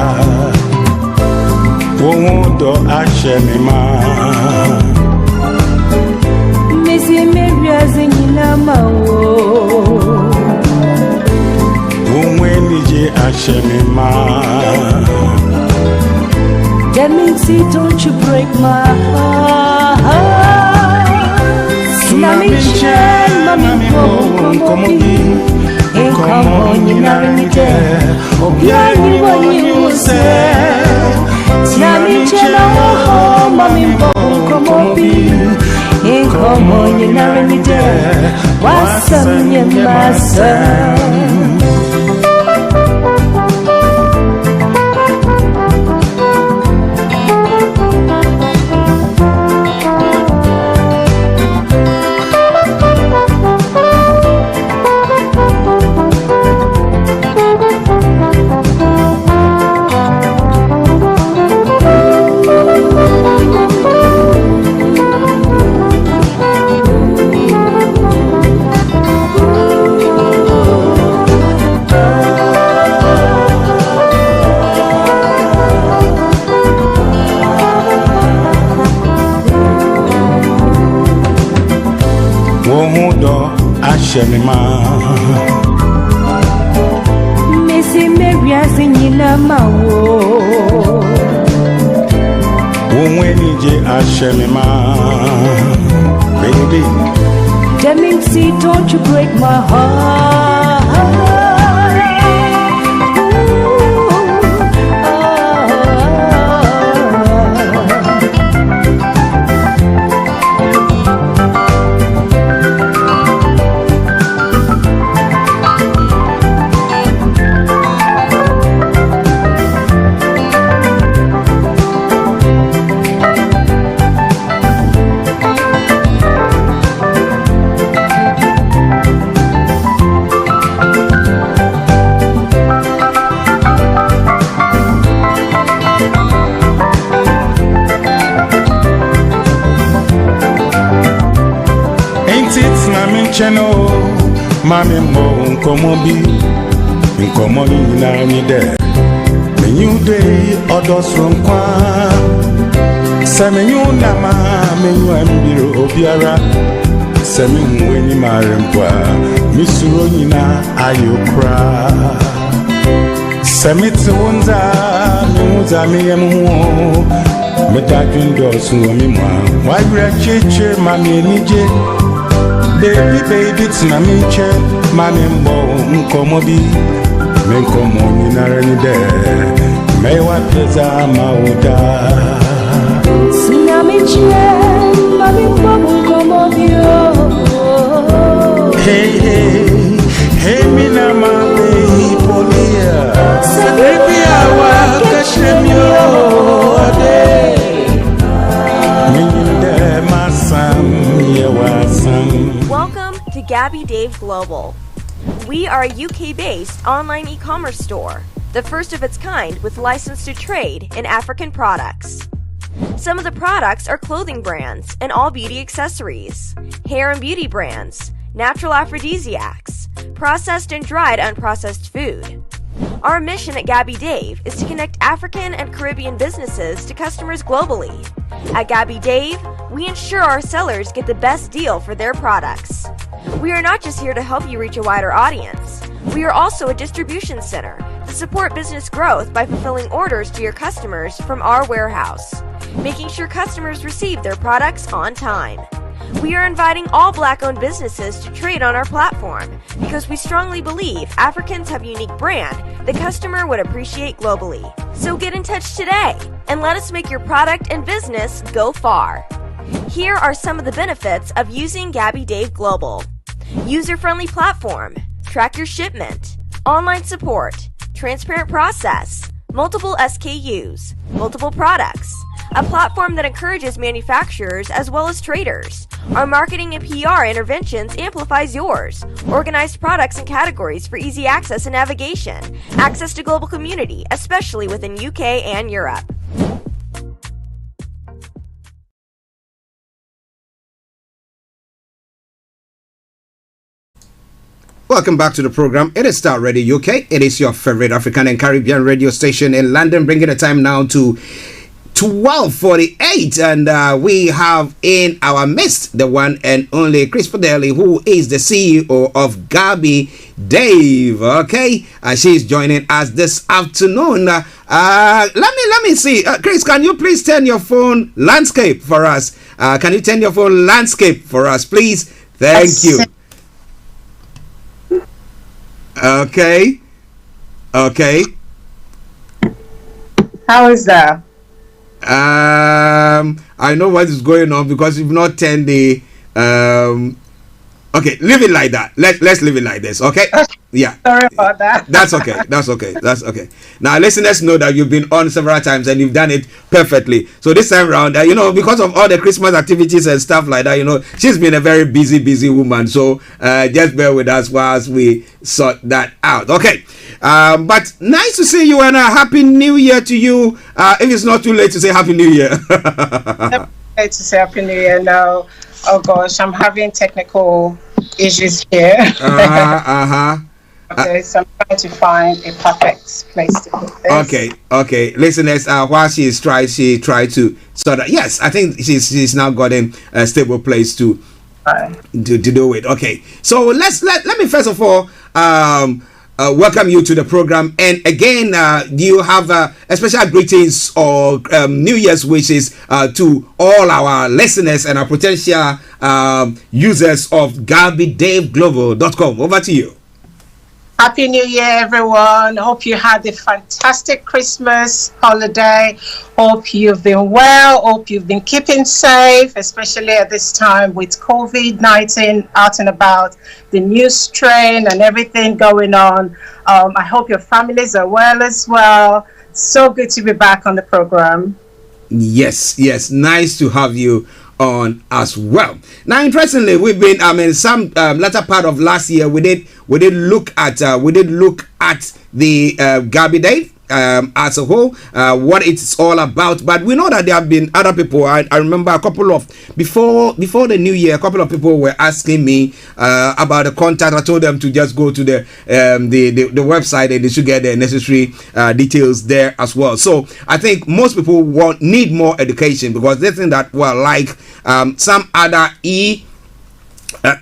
Wondo ashemima Misi mebyazi nyina mawo Umwenije ashemima Deminsi, don't you break my heart Snami chen mami komobi Inkomo nyina renyide Obiani wanyuse Snami chela ho mami mpobo komobi Inkomo nyina renyide Wasam nyamasa Ashemima Missy Maria Zinila Mawo Umweni Anije Ashemima. Baby. Dempsey, don't you break my heart. Channel, Mammy Mo, Nkomobi, Nkomoyi na ni de. Menu day, others from Kwa. Semenu Nama, Menu Ambiro, Obiara. Semu Weni Marempwa, Missurona, Ayokra. Semit Wonza, Muza Miamu, Metajun Dos, Wamima. Why Chiche, Mammy Nije? Baby, it's na miche, mami mbo nkomobi, menkomo ni narende, mewa peza mauda. Sina miche, mami mbo nkomobi. Hey, mina mami polia. Baby, awa kashemyo ade. Minde masam yewasam. Welcome to Gabby Dave Global. We are a UK-based online e-commerce store, the first of its kind with license to trade in African products. Some of the products are clothing brands and all beauty accessories, hair and beauty brands, natural aphrodisiacs, processed and dried unprocessed food. Our mission at Gabby Dave is to connect African and Caribbean businesses to customers globally. At Gabby Dave, we ensure our sellers get the best deal for their products. We are not just here to help you reach a wider audience. We are also a distribution center to support business growth by fulfilling orders to your customers from our warehouse, making sure customers receive their products on time. We are inviting all Black-owned businesses to trade on our platform because we strongly believe Africans have a unique brand the customer would appreciate globally. So get in touch today and let us make your product and business go far. Here are some of the benefits of using Gabby Dave Global. User-friendly platform, track your shipment, online support, transparent process, multiple SKUs, multiple products, a platform that encourages manufacturers as well as traders. Our marketing and PR interventions amplifies yours. Organized products and categories for easy access and navigation. Access to global community, especially within UK and Europe. Welcome back to the program. It is Starr Radio UK. It is your favorite African and Caribbean radio station in London, bringing the time now to 12:48, and we have in our midst the one and only Chris Fadele, who is the CEO of Gabby Dave. Okay, she's joining us this afternoon. Let me see, Chris, can you please turn your phone landscape for us? Can you turn your phone landscape for us, please? Thank you. Okay. How is that? I know what is going on because you've not turned the okay, leave it like that. Let's leave it like this, okay? Yeah. Sorry about that. That's okay. Now listeners know that you've been on several times and you've done it perfectly. So this time around, because of all the Christmas activities and stuff like that, she's been a very busy woman. So just bear with us whilst we sort that out. Okay. But nice to see you and a happy new year to you. If it's not too late to say happy new year. Late to say happy new year now. Oh gosh, I'm having technical issues here. Okay, so I'm trying to find a perfect place to put this. Okay. Listeners, while she tried to sort of, yes, I think she's now gotten a stable place to do it. Okay, so let me first of all welcome you to the program. And again, do you have special greetings or New Year's wishes to all our listeners and our potential users of GabiDaveGlobal.com? Over to you. Happy New Year, everyone. Hope you had a fantastic Christmas holiday. Hope you've been well. Hope you've been keeping safe, especially at this time with COVID-19 out and about, the new strain and everything going on. I hope your families are well as well. So good to be back on the program. Yes, nice to have you on as well. Now, interestingly, we've been some latter part of last year we did look at the Gabi Dave as a whole, what it's all about. But we know that there have been other people. I remember a couple of before the new year, a couple of people were asking me about the contact. I told them to just go to the website and they should get the necessary details there as well. So I think most people need more education, because they think that, well, like some other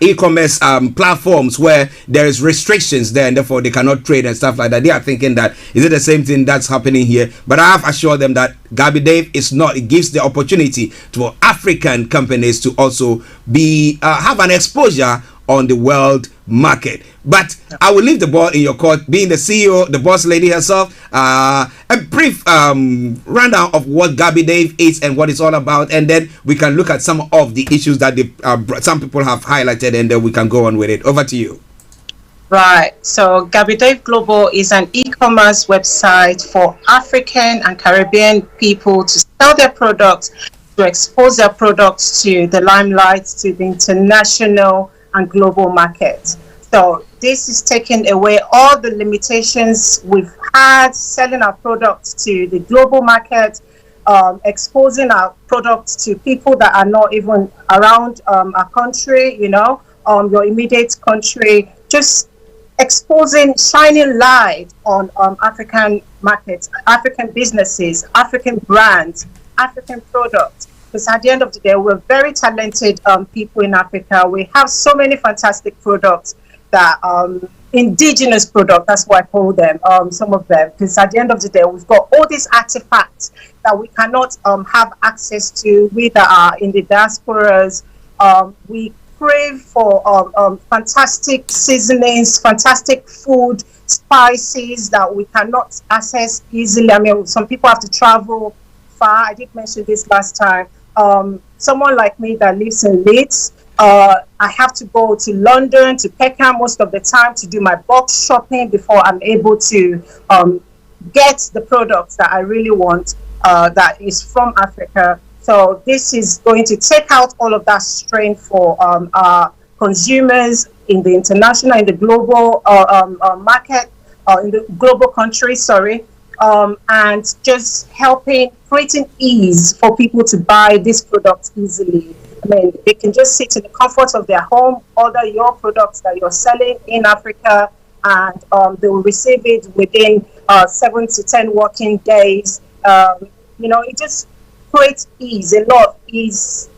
e-commerce platforms where there is restrictions there and therefore they cannot trade and stuff like that, they are thinking that is it the same thing that's happening here. But I have assured them that Gabi Dave is not. It gives the opportunity to African companies to also be have an exposure on the world market. But I will leave the ball in your court, being the CEO, the boss lady herself. A brief rundown of what Gabi Dave is and what it's all about, and then we can look at some of the issues that some people have highlighted, and then we can go on with it. Over to you. Right. So Gabi Dave Global is an e-commerce website for African and Caribbean people to sell their products, to expose their products to the limelight, to the international and global market. So this is taking away all the limitations we've had selling our products to the global market, exposing our products to people that are not even around our country, your immediate country, just exposing, shining light on African markets, African businesses, African brands, African products. Because at the end of the day, we're very talented people in Africa. We have so many fantastic products that indigenous products, that's what I call them, some of them. Because at the end of the day, we've got all these artifacts that we cannot have access to, we that are in the diasporas. We crave for fantastic seasonings, fantastic food, spices that we cannot access easily. I mean, some people have to travel far. I did mention this last time. Someone like me that lives in Leeds, I have to go to London, to Peckham most of the time to do my box shopping before I'm able to get the products that I really want that is from Africa. So this is going to take out all of that strain for our consumers in the international, in the global market, in the global country, and just creating ease for people to buy these products easily. I mean, they can just sit in the comfort of their home, order your products that you're selling in Africa, and they will receive it within 7 to 10 working days. It just creates ease, a lot of ease,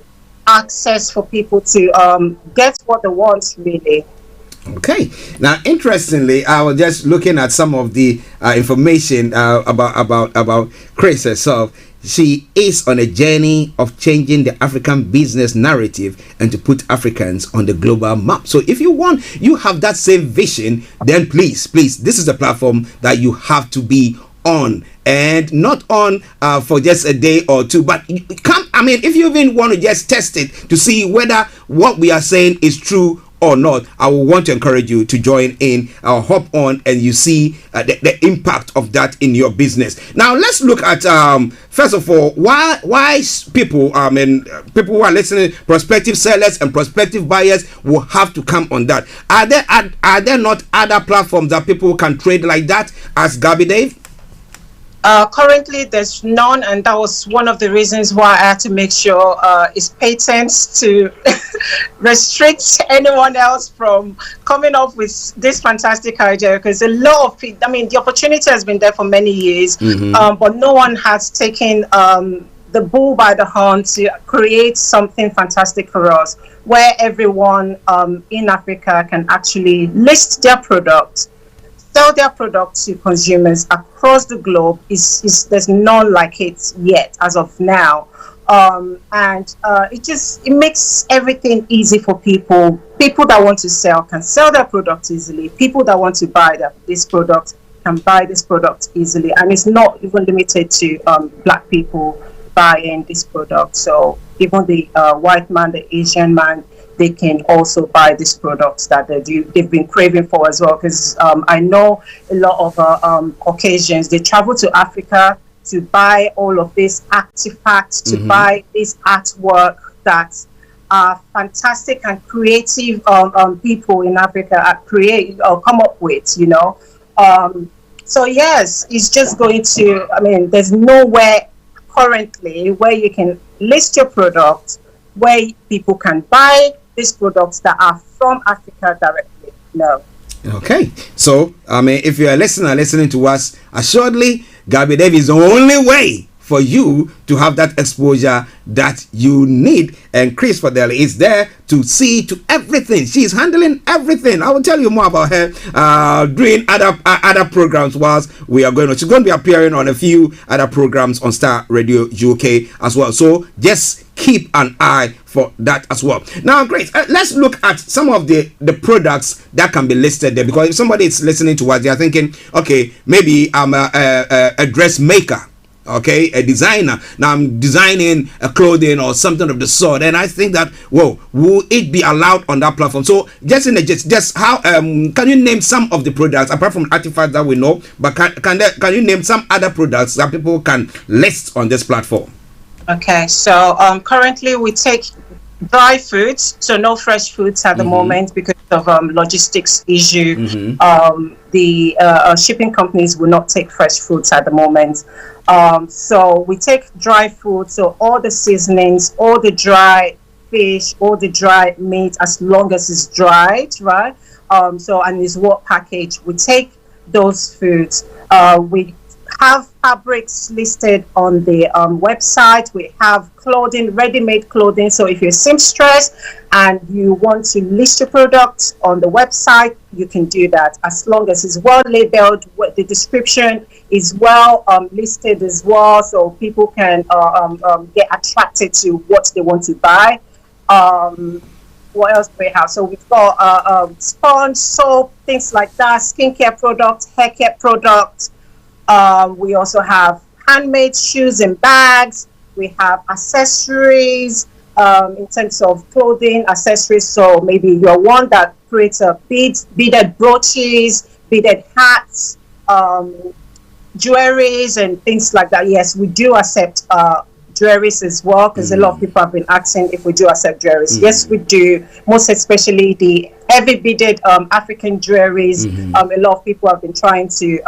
access for people to get what they want, really. Okay. Now, interestingly, I was just looking at some of the information about Chris herself. She is on a journey of changing the African business narrative and to put Africans on the global map. So if you have that same vision, then please, this is the platform that you have to be on, and not on for just a day or two, but if you even want to just test it to see whether what we are saying is true or not, I will want to encourage you to join in, hop on, and you see the impact of that in your business. Now let's look at first of all, why people people who are listening, prospective sellers and prospective buyers, will have to come on that. Are there not other platforms that people can trade like that as Gabi Dave? Currently, there's none, and that was one of the reasons why I had to make sure it's patent to restrict anyone else from coming up with this fantastic idea. Because a lot of people, the opportunity has been there for many years, but no one has taken the bull by the horn to create something fantastic for us, where everyone in Africa can actually list their products, sell their product to consumers across the globe. Is there's none like it yet as of now. And it makes everything easy for people. People that want to sell can sell their product easily. People that want to buy this product can buy this product easily, and it's not even limited to black people buying this product. So even the white man, the Asian man, they can also buy these products that they've been craving for as well. Because I know a lot of Caucasians, they travel to Africa to buy all of these artifacts, to buy this artwork that are fantastic and creative people in Africa come up with, you know. So yes, it's just going to, I mean, there's nowhere currently where you can list your product where people can buy these products that are from Africa directly. No. Okay, so I mean, if you're a listener listening to us, assuredly Gabby Dave is the only way for you to have that exposure that you need. And Chris Fadele is there to see to everything. She's handling everything. I will tell you more about her doing other programs whilst we are going on. She's going to be appearing on a few other programs on Star Radio UK as well. So just keep an eye for that as well. Now, great. Let's look at some of the products that can be listed there, because if somebody is listening to us, they are thinking, okay, maybe I'm a dressmaker. Okay, a designer. Now I'm designing a clothing or something of the sort, and I think that, whoa, will it be allowed on that platform? So just how can you name some of the products apart from artifacts that we know, but can you name some other products that people can list on this platform? Okay, so currently we take dry foods, so no fresh foods at the moment because of logistics issue. The shipping companies will not take fresh foods at the moment. So we take dry food, so all the seasonings, all the dry fish, all the dry meat, as long as it's dried, right? And it's what package. We take those foods. We have fabrics listed on the website. We have clothing, ready-made clothing. So if you're a seamstress and you want to list your products on the website, you can do that as long as it's well labeled. The description is well listed as well, so people can get attracted to what they want to buy. What else do we have? So we've got sponge, soap, things like that, skincare products, hair care products. We also have handmade shoes and bags. We have accessories in terms of clothing, accessories. So maybe you're one that creates beaded brooches, beaded hats, jewelries and things like that. Yes, we do accept jewelries as well, because a lot of people have been asking if we do accept jewelries. Yes, we do, most especially the heavy beaded African jewelries. A lot of people have been trying to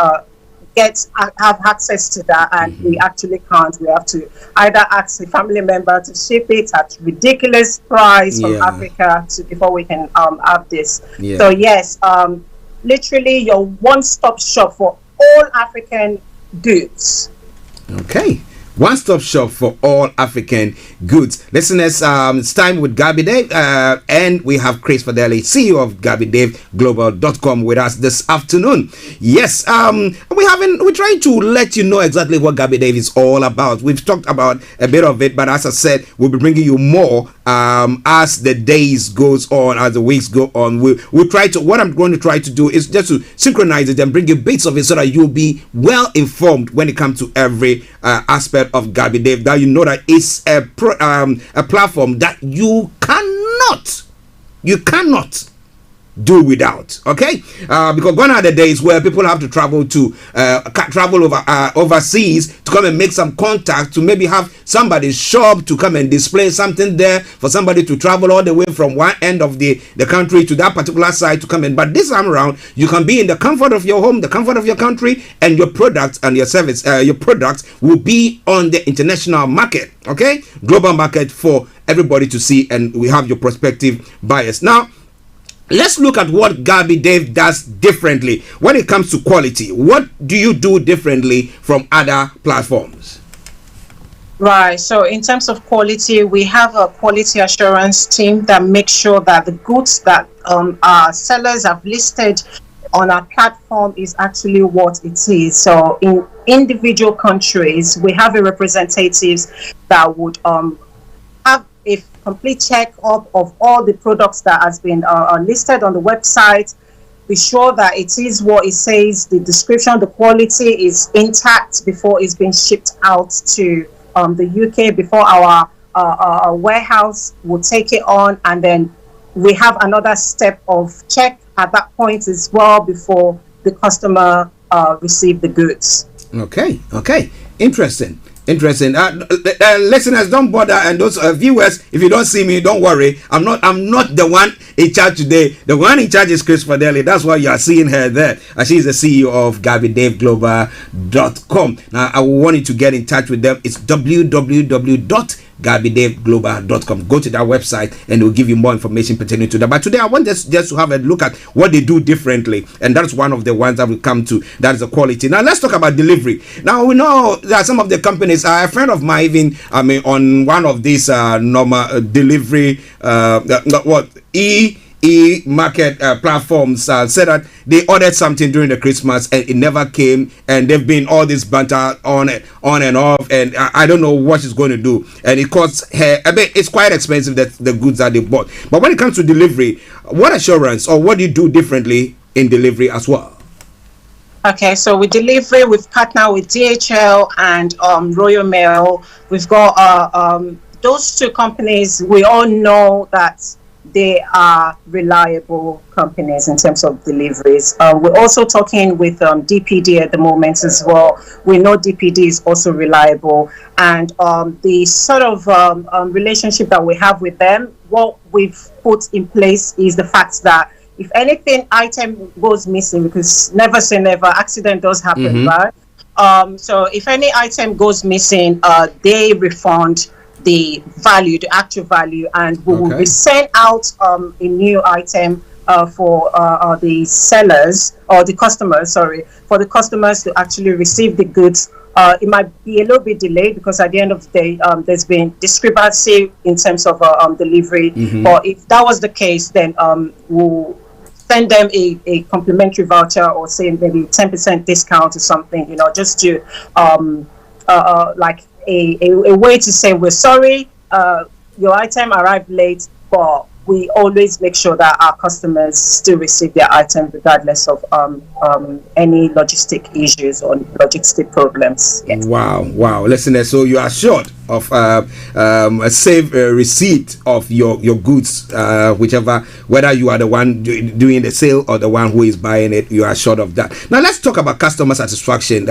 have access to that, and we actually can't. We have to either ask a family member to ship it at ridiculous price from Africa before we can have this. So yes, literally your one-stop shop for all African goods. Okay, one-stop shop for all African goods. Listeners, it's time with Gabby Dave, and we have Chris Fadele, CEO of GabbyDaveGlobal.com, with us this afternoon. Yes, we're trying to let you know exactly what Gabby Dave is all about. We've talked about a bit of it, but as I said, we'll be bringing you more as the days goes on, as the weeks go on. We'll try to. What I'm going to try to do is just to synchronize it and bring you bits of it so that you'll be well informed when it comes to every aspect of Gabby Dave, that you know that it's a platform that you cannot do without. Okay, because gone are the days where people have to travel overseas to come and make some contact, to maybe have somebody's shop to come and display something there, for somebody to travel all the way from one end of the country to that particular side to come in. But this time around, you can be in the comfort of your home, the comfort of your country, and your products and your service, your products will be on the international market. Okay, global market for everybody to see, and we have your prospective buyers. Now, let's look at what Gabby Dave does differently when it comes to quality. What do you do differently from other platforms? Right. So in terms of quality, we have a quality assurance team that makes sure that the goods that our sellers have listed on our platform is actually what it is. So in individual countries, we have a representatives that would have a complete check up of all the products that has been listed on the website. Be sure that it is what it says, the description, the quality is intact before it's been shipped out to the UK, before our warehouse will take it on, and then we have another step of check at that point as well before the customer receive the goods. Okay, interesting. Listeners, don't bother, and those viewers, if you don't see me, don't worry. I'm not the one in charge today. The one in charge is Chris Fadele. That's why you are seeing her there. She's the CEO of GabbyDaveGlobal.com. Now, I want you to get in touch with them. It's www.GabbyDaveGlobal.com. Go to that website and they'll give you more information pertaining to that. But today I want just to have a look at what they do differently, and that's one of the ones that will come to. That is the quality. Now let's talk about delivery. Now we know that some of the companies, a friend of mine even on one of these normal delivery e-market platforms said that they ordered something during the Christmas and it never came, and they've been all this banter on and off, and I don't know what she's going to do, and it costs her a bit. It's quite expensive, that the goods that they bought. But when it comes to delivery, what assurance or what do you do differently in delivery as well? Okay, so with delivery, we've partnered with DHL and Royal Mail. We've got those two companies. We all know that they are reliable companies in terms of deliveries. We're also talking with DPD at the moment as well. We know DPD is also reliable, and the sort of relationship that we have with them, what we've put in place is the fact that if anything item goes missing, because never say never, accident does happen, right? So if any item goes missing, they refund the value, the actual value, and we will send out a new item for the sellers or the customers, for the customers to actually receive the goods. It might be a little bit delayed because at the end of the day, there's been discrepancy in terms of delivery. But if that was the case, then we'll send them a complimentary voucher, or say maybe 10% discount or something, just to like a way to say we're sorry, your item arrived late, but we always make sure that our customers still receive their item regardless of any logistic issues or logistic problems. Yes. Wow, listeners, so you are assured of a safe receipt of your goods, whichever, whether you are the one doing the sale or the one who is buying it, you are assured of that. Now let's talk about customer satisfaction.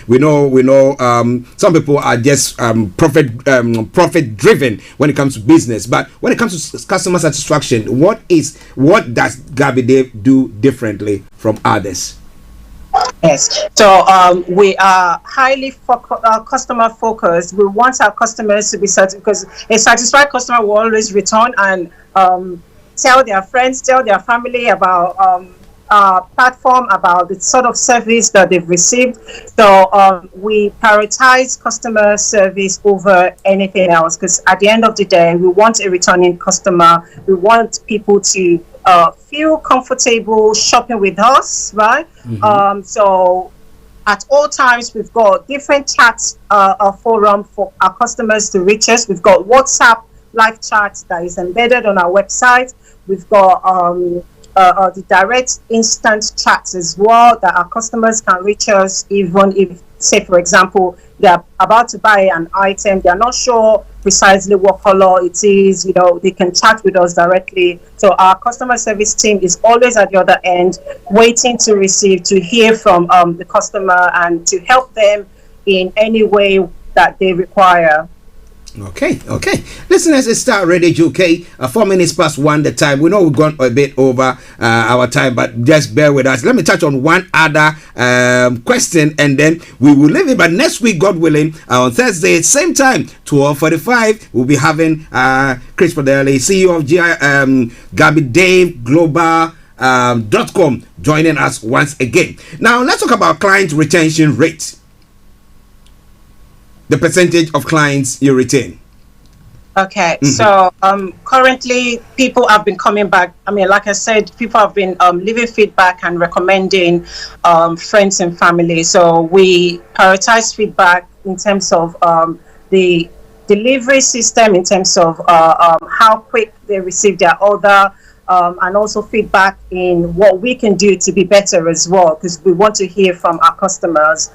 We know some people are just profit driven when it comes to business, but when it comes to customer satisfaction, what does Gabby Dave do differently from others? Yes, so we are highly customer focused. We want our customers to be satisfied, because a satisfied customer will always return and tell their friends, tell their family about our platform, about the sort of service that they've received. So we prioritize customer service over anything else, because at the end of the day, we want a returning customer. We want people to feel comfortable shopping with us, right? So at all times, we've got different chats forum for our customers to reach us. We've got WhatsApp live chat that is embedded on our website. We've got the direct instant chats as well, that our customers can reach us even if, say for example, they're about to buy an item, they're not sure precisely what color it is, they can chat with us directly. So our customer service team is always at the other end, waiting to hear from the customer and to help them in any way that they require. Okay. Listeners, it's Starr Radio UK. 4 minutes past 1 the time. We know we've gone a bit over our time, but just bear with us. Let me touch on one other question, and then we will leave it. But next week, God willing, on Thursday, same time, 12:45, we'll be having Chris Fadele, CEO of GabbyDaveGlobal.com, joining us once again. Now, let's talk about client retention rate. The percentage of clients you retain. Okay, so currently people have been coming back. I mean, like I said, people have been leaving feedback and recommending friends and family. So we prioritize feedback in terms of the delivery system, in terms of how quick they receive their order, and also feedback in what we can do to be better as well, because we want to hear from our customers.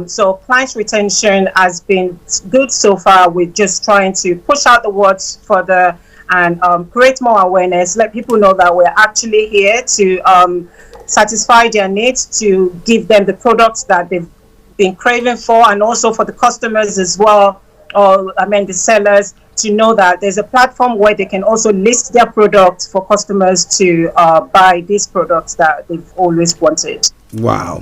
So client retention has been good so far. We're just trying to push out the words further and create more awareness, let people know that we're actually here to satisfy their needs, to give them the products that they've been craving for, and also for the customers as well, or the sellers, to know that there's a platform where they can also list their products for customers to buy these products that they've always wanted. Wow.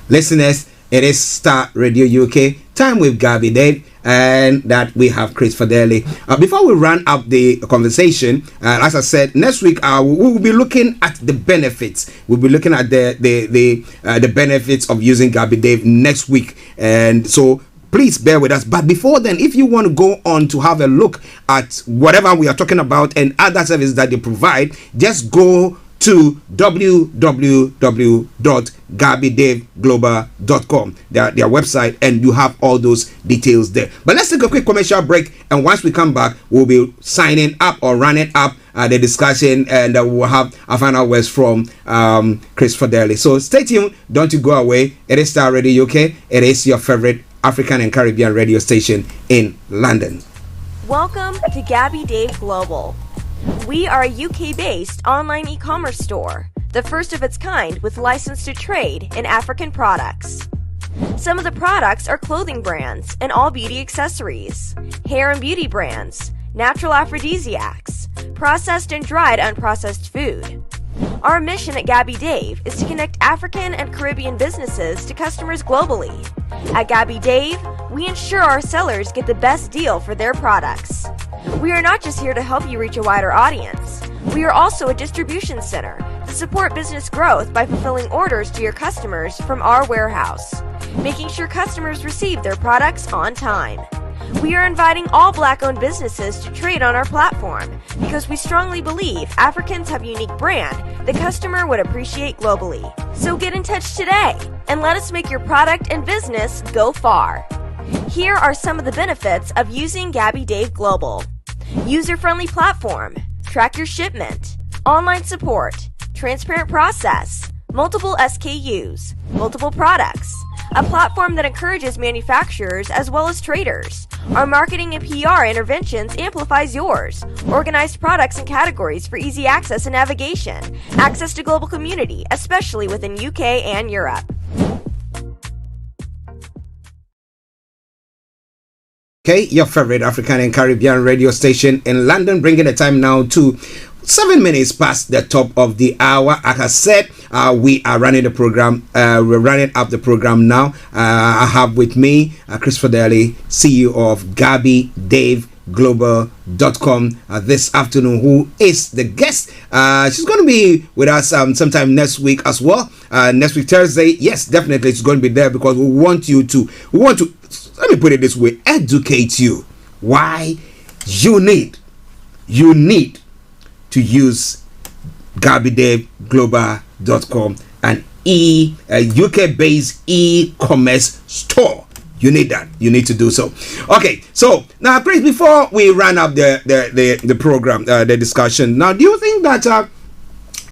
Listeners, it is Star Radio UK. Time with Gabby Dave, and that we have Chris Fadele. Before we run up the conversation, as I said, next week we will be looking at the benefits. We'll be looking at the benefits of using Gabby Dave next week, and so please bear with us. But before then, if you want to go on to have a look at whatever we are talking about and other services that they provide, just go to www.gabidaveglobal.com, their website, and you have all those details there. But let's take a quick commercial break, and once we come back, we'll be signing up or running up the discussion, and we'll have our final words from Chris Fadele. So stay tuned, don't you go away. It is Star Radio UK. It is your favorite African and Caribbean radio station in London. Welcome to Gabby Dave Global. We are a UK-based online e-commerce store, the first of its kind with license to trade in African products. Some of the products are clothing brands and all beauty accessories, hair and beauty brands, natural aphrodisiacs, processed and dried unprocessed food. Our mission at Gabby Dave is to connect African and Caribbean businesses to customers globally. At Gabby Dave, we ensure our sellers get the best deal for their products. We are not just here to help you reach a wider audience. We are also a distribution center to support business growth by fulfilling orders to your customers from our warehouse, making sure customers receive their products on time. We are inviting all Black-owned businesses to trade on our platform because we strongly believe Africans have a unique brand the customer would appreciate globally. So get in touch today and let us make your product and business go far. Here are some of the benefits of using Gabby Dave Global. User-friendly platform, track your shipment, online support, transparent process, multiple SKUs, multiple products, a platform that encourages manufacturers as well as traders. Our marketing and PR interventions amplifies yours. Organized products and categories for easy access and navigation. Access to global community, especially within UK and Europe. Okay, your favorite African and Caribbean radio station in London, bringing the time now to 7 minutes past the top of the hour. Like I said, we are running the program. We're running up the program now. I have with me Chris Fadele, CEO of GabbyDaveGlobal.com this afternoon, who is the guest. She's going to be with us sometime next week as well. Next week, Thursday. Yes, definitely it's going to be there because we want to, let me put it this way, educate you why you need to use GabbyDaveGlobal.com, an UK-based e-commerce store. You need that. You need to do so. Okay, so now, Chris, before we run up the program, the discussion, now, do you think that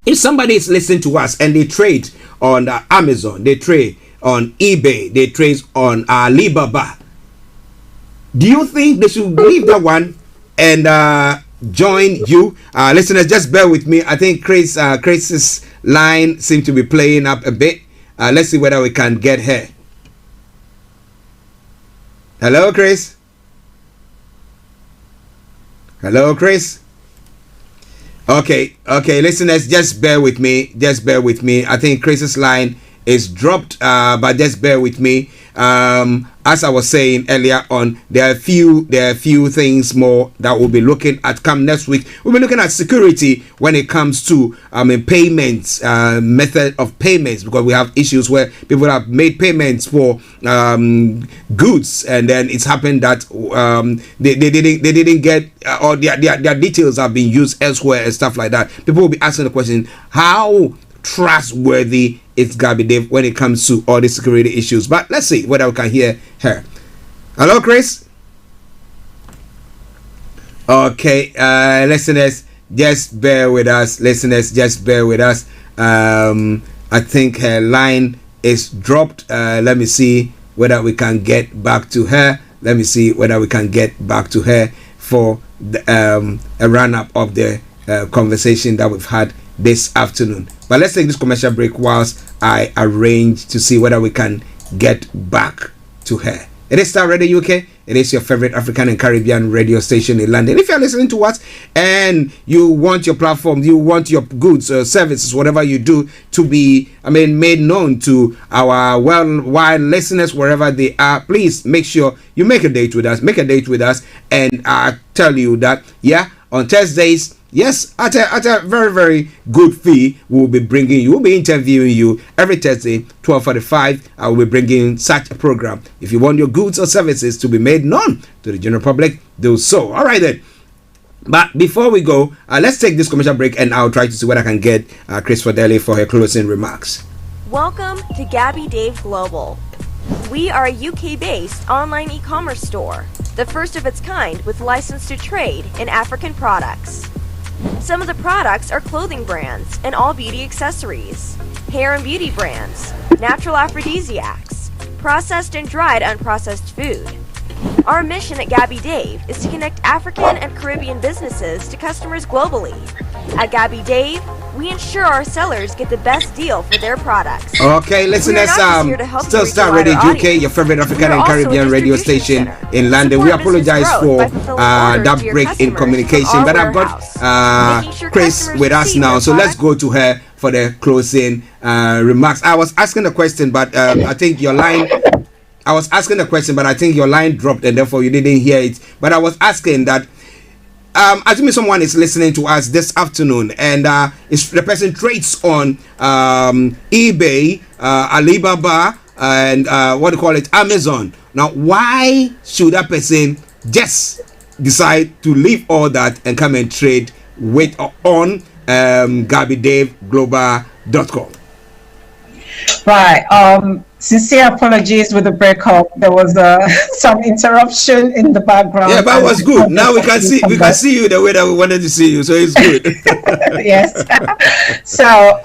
if somebody is listening to us and they trade on Amazon, they trade on eBay, they trade on Alibaba, do you think they should leave that one and join you? Listeners, just bear with me. I think Chris's line seems to be playing up a bit. Let's see whether we can get her. Hello, Chris. Hello, Chris. Okay, listeners, just bear with me. I think Chris's line is dropped, but just bear with me. As I was saying earlier on, there are a few things more that we'll be looking at come next week. We'll be looking at security when it comes to payments, method of payments, because we have issues where people have made payments for goods, and then it's happened that they didn't get or their details have been used elsewhere and stuff like that. People will be asking the question, how trustworthy is Gabby Dave when it comes to all the security issues? But let's see whether we can hear her. Hello, Chris. Okay, listeners, just bear with us. I think her line is dropped. Let me see whether we can get back to her. For the, a run-up of the conversation that we've had this afternoon. But let's take this commercial break whilst I arrange to see whether we can get back to her. It is Starr Radio UK. It is your favorite African and Caribbean radio station in London. If you're listening to us and you want your platform, you want your goods or services, whatever you do, to be, made known to our worldwide listeners wherever they are, please make sure you make a date with us. And I tell you that, on Thursdays, yes, at a very, very good fee, we'll be interviewing you every Thursday, 12:45. I will be bringing such a program. If you want your goods or services to be made known to the general public, do so. All right then. But before we go, let's take this commercial break, and I'll try to see what I can get Chris Fadele for her closing remarks. Welcome to Gabby Dave Global. We are a UK-based online e-commerce store, the first of its kind with license to trade in African products. Some of the products are clothing brands and all beauty accessories, hair and beauty brands, natural aphrodisiacs, processed and dried unprocessed food. Our mission at Gabby Dave is to connect African and Caribbean businesses to customers globally. At Gabby Dave, we ensure our sellers get the best deal for their products. Okay, listeners, still Starr Radio UK, your favorite African and Caribbean radio station in London. We apologize for that break in communication, but I've got Chris with us now, so let's go to her for the closing remarks. I was asking a question, but I think your line dropped, and therefore you didn't hear it. But I was asking that, assuming someone is listening to us this afternoon, and the person trades on eBay, Alibaba, and Amazon. Now, why should that person just decide to leave all that and come and trade with on GabbyDaveGlobal.com? Right. Sincere apologies with the breakup. There was some interruption in the background. Yeah, but it was good. Now we can see you the way that we wanted to see you, so it's good. Yes. So,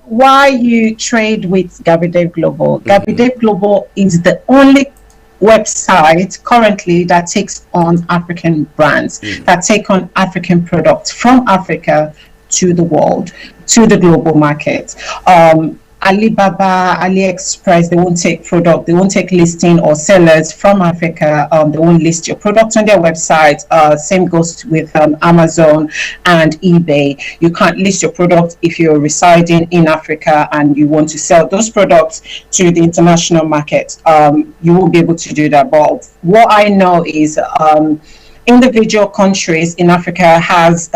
why you trade with Gabby Dave Global? Gabby Dave Global is the only website currently that takes on African brands, that take on African products from Africa to the world, to the global market. Alibaba, AliExpress, they won't take listing or sellers from Africa. They won't list your product on their website. Same goes with Amazon and eBay. You can't list your product if you're residing in Africa and you want to sell those products to the international market. You won't be able to do that. But what I know is individual countries in Africa has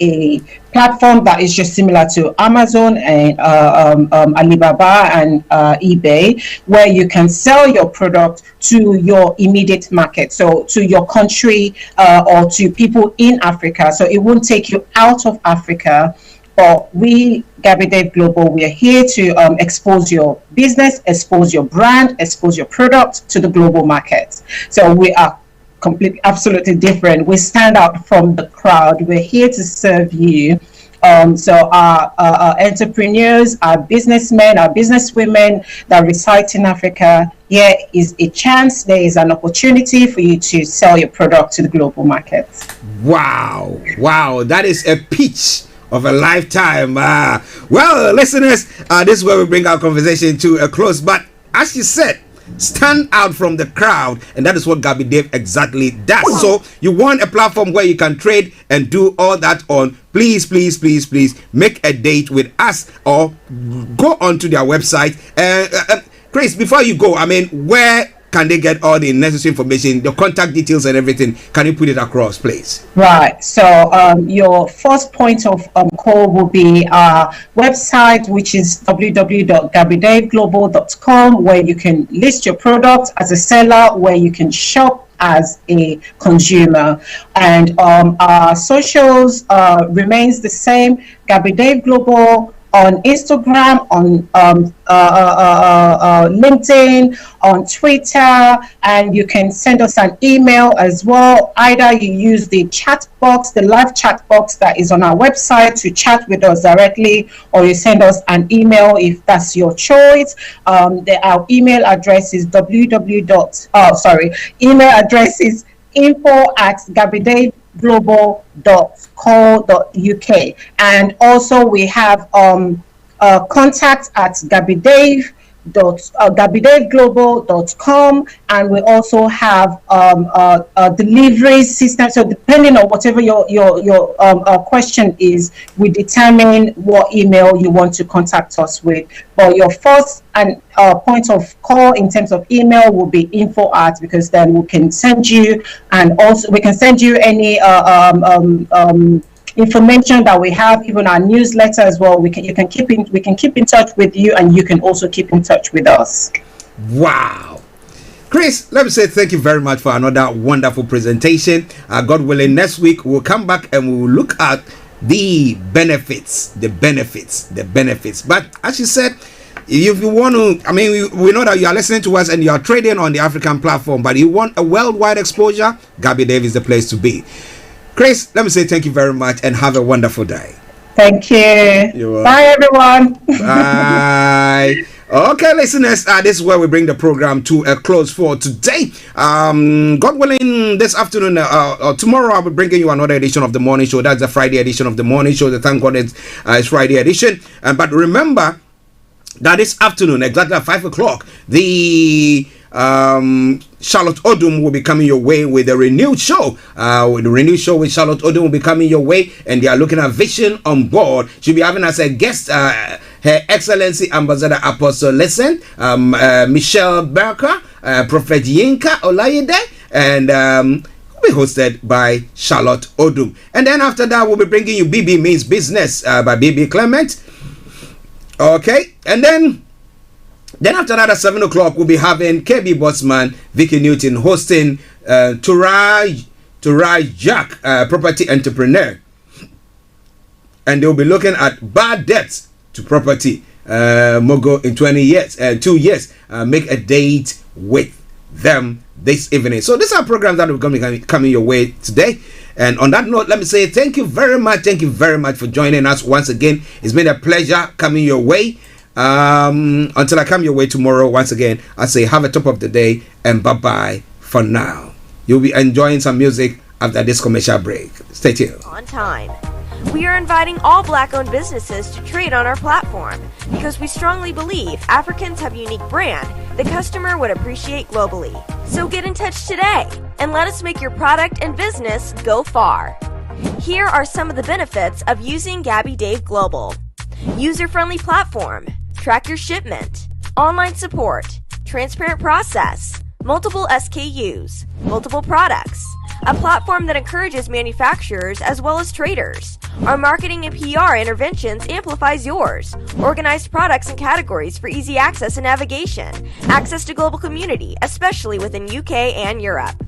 a platform that is just similar to Amazon and Alibaba and eBay, where you can sell your product to your immediate market, so to your country or to people in Africa. So it won't take you out of Africa. But we, Gabby Dave Global, we are here to expose your business, expose your brand, expose your product to the global market. So we are absolutely different. We stand out from the crowd. We're here to serve you. So our entrepreneurs, our businessmen, our businesswomen that reside in Africa, here is a chance. There is an opportunity for you to sell your product to the global market. Wow, that is a pitch of a lifetime. Well, listeners, this is where we bring our conversation to a close. But as you said, stand out from the crowd, and that is what Gabby Dave exactly does. So you want a platform where you can trade and do all that on, please make a date with us or go onto their website. Chris, before you go, I mean, where can they get all the necessary information, the contact details and everything? Can you put it across, please? Right. So your first point of call will be our website, which is www.gabidaveglobal.com, where you can list your product as a seller, where you can shop as a consumer. And our socials remains the same. Gabby Dave Global on Instagram, on LinkedIn, on Twitter, and you can send us an email as well. Either you use the chat box, the live chat box that is on our website to chat with us directly, or you send us an email if that's your choice. Our email address is info@gabidaveglobal.co.uk, and also we have contact at gabidaveglobal.com, and we also have a delivery system. So depending on whatever your question is, we determine what email you want to contact us with. But your first and point of call in terms of email will be info@, because then we can send you, and also we can send you any information that we have, even our newsletter as well. We can keep in touch with you, and you can also keep in touch with us. Wow. Chris, let me say thank you very much for another wonderful presentation. God willing, next week we'll come back and we will look at the benefits. But as you said, if you want to, I mean, we know that you are listening to us and you are trading on the African platform, but you want a worldwide exposure, Gabby Dave is the place to be. Chris, let me say thank you very much and have a wonderful day. Thank you. Bye, everyone. Bye. Okay, listeners, this is where we bring the program to a close for today. God willing, this afternoon or tomorrow, I'll be bringing you another edition of the morning show. That's the Friday edition of the morning show. Thank God it's Friday edition. But remember that this afternoon, exactly at 5 o'clock, the Charlotte Odum will be coming your way with a renewed show. With the renewed show with Charlotte Odum will be coming your way, and they are looking at Vision on Board. She'll be having as a guest Her Excellency Ambassador Apostle Listen, Michelle Berker, Prophet Yinka Olayide, and will be hosted by Charlotte Odum. And then after that, we'll be bringing you BB Means Business by BB Clement. Okay, and then after that at 7 o'clock, we'll be having KB Bossman, Vicky Newton hosting Turaj Jack, property entrepreneur. And they'll be looking at bad debts to property. Mogo in 2 years. Make a date with them this evening. So these are programs that will be coming your way today. And on that note, let me say thank you very much. Thank you very much for joining us once again. It's been a pleasure coming your way. Until I come your way tomorrow, once again, I say have a top of the day and bye-bye for now. You'll be enjoying some music after this commercial break. Stay tuned. On time. We are inviting all Black-owned businesses to trade on our platform because we strongly believe Africans have a unique brand the customer would appreciate globally. So get in touch today and let us make your product and business go far. Here are some of the benefits of using Gabby Dave Global. User-friendly platform, track your shipment, online support, transparent process, multiple SKUs, multiple products, a platform that encourages manufacturers as well as traders. Our marketing and PR interventions amplifies yours. Organized products and categories for easy access and navigation. Access to global community, especially within UK and Europe.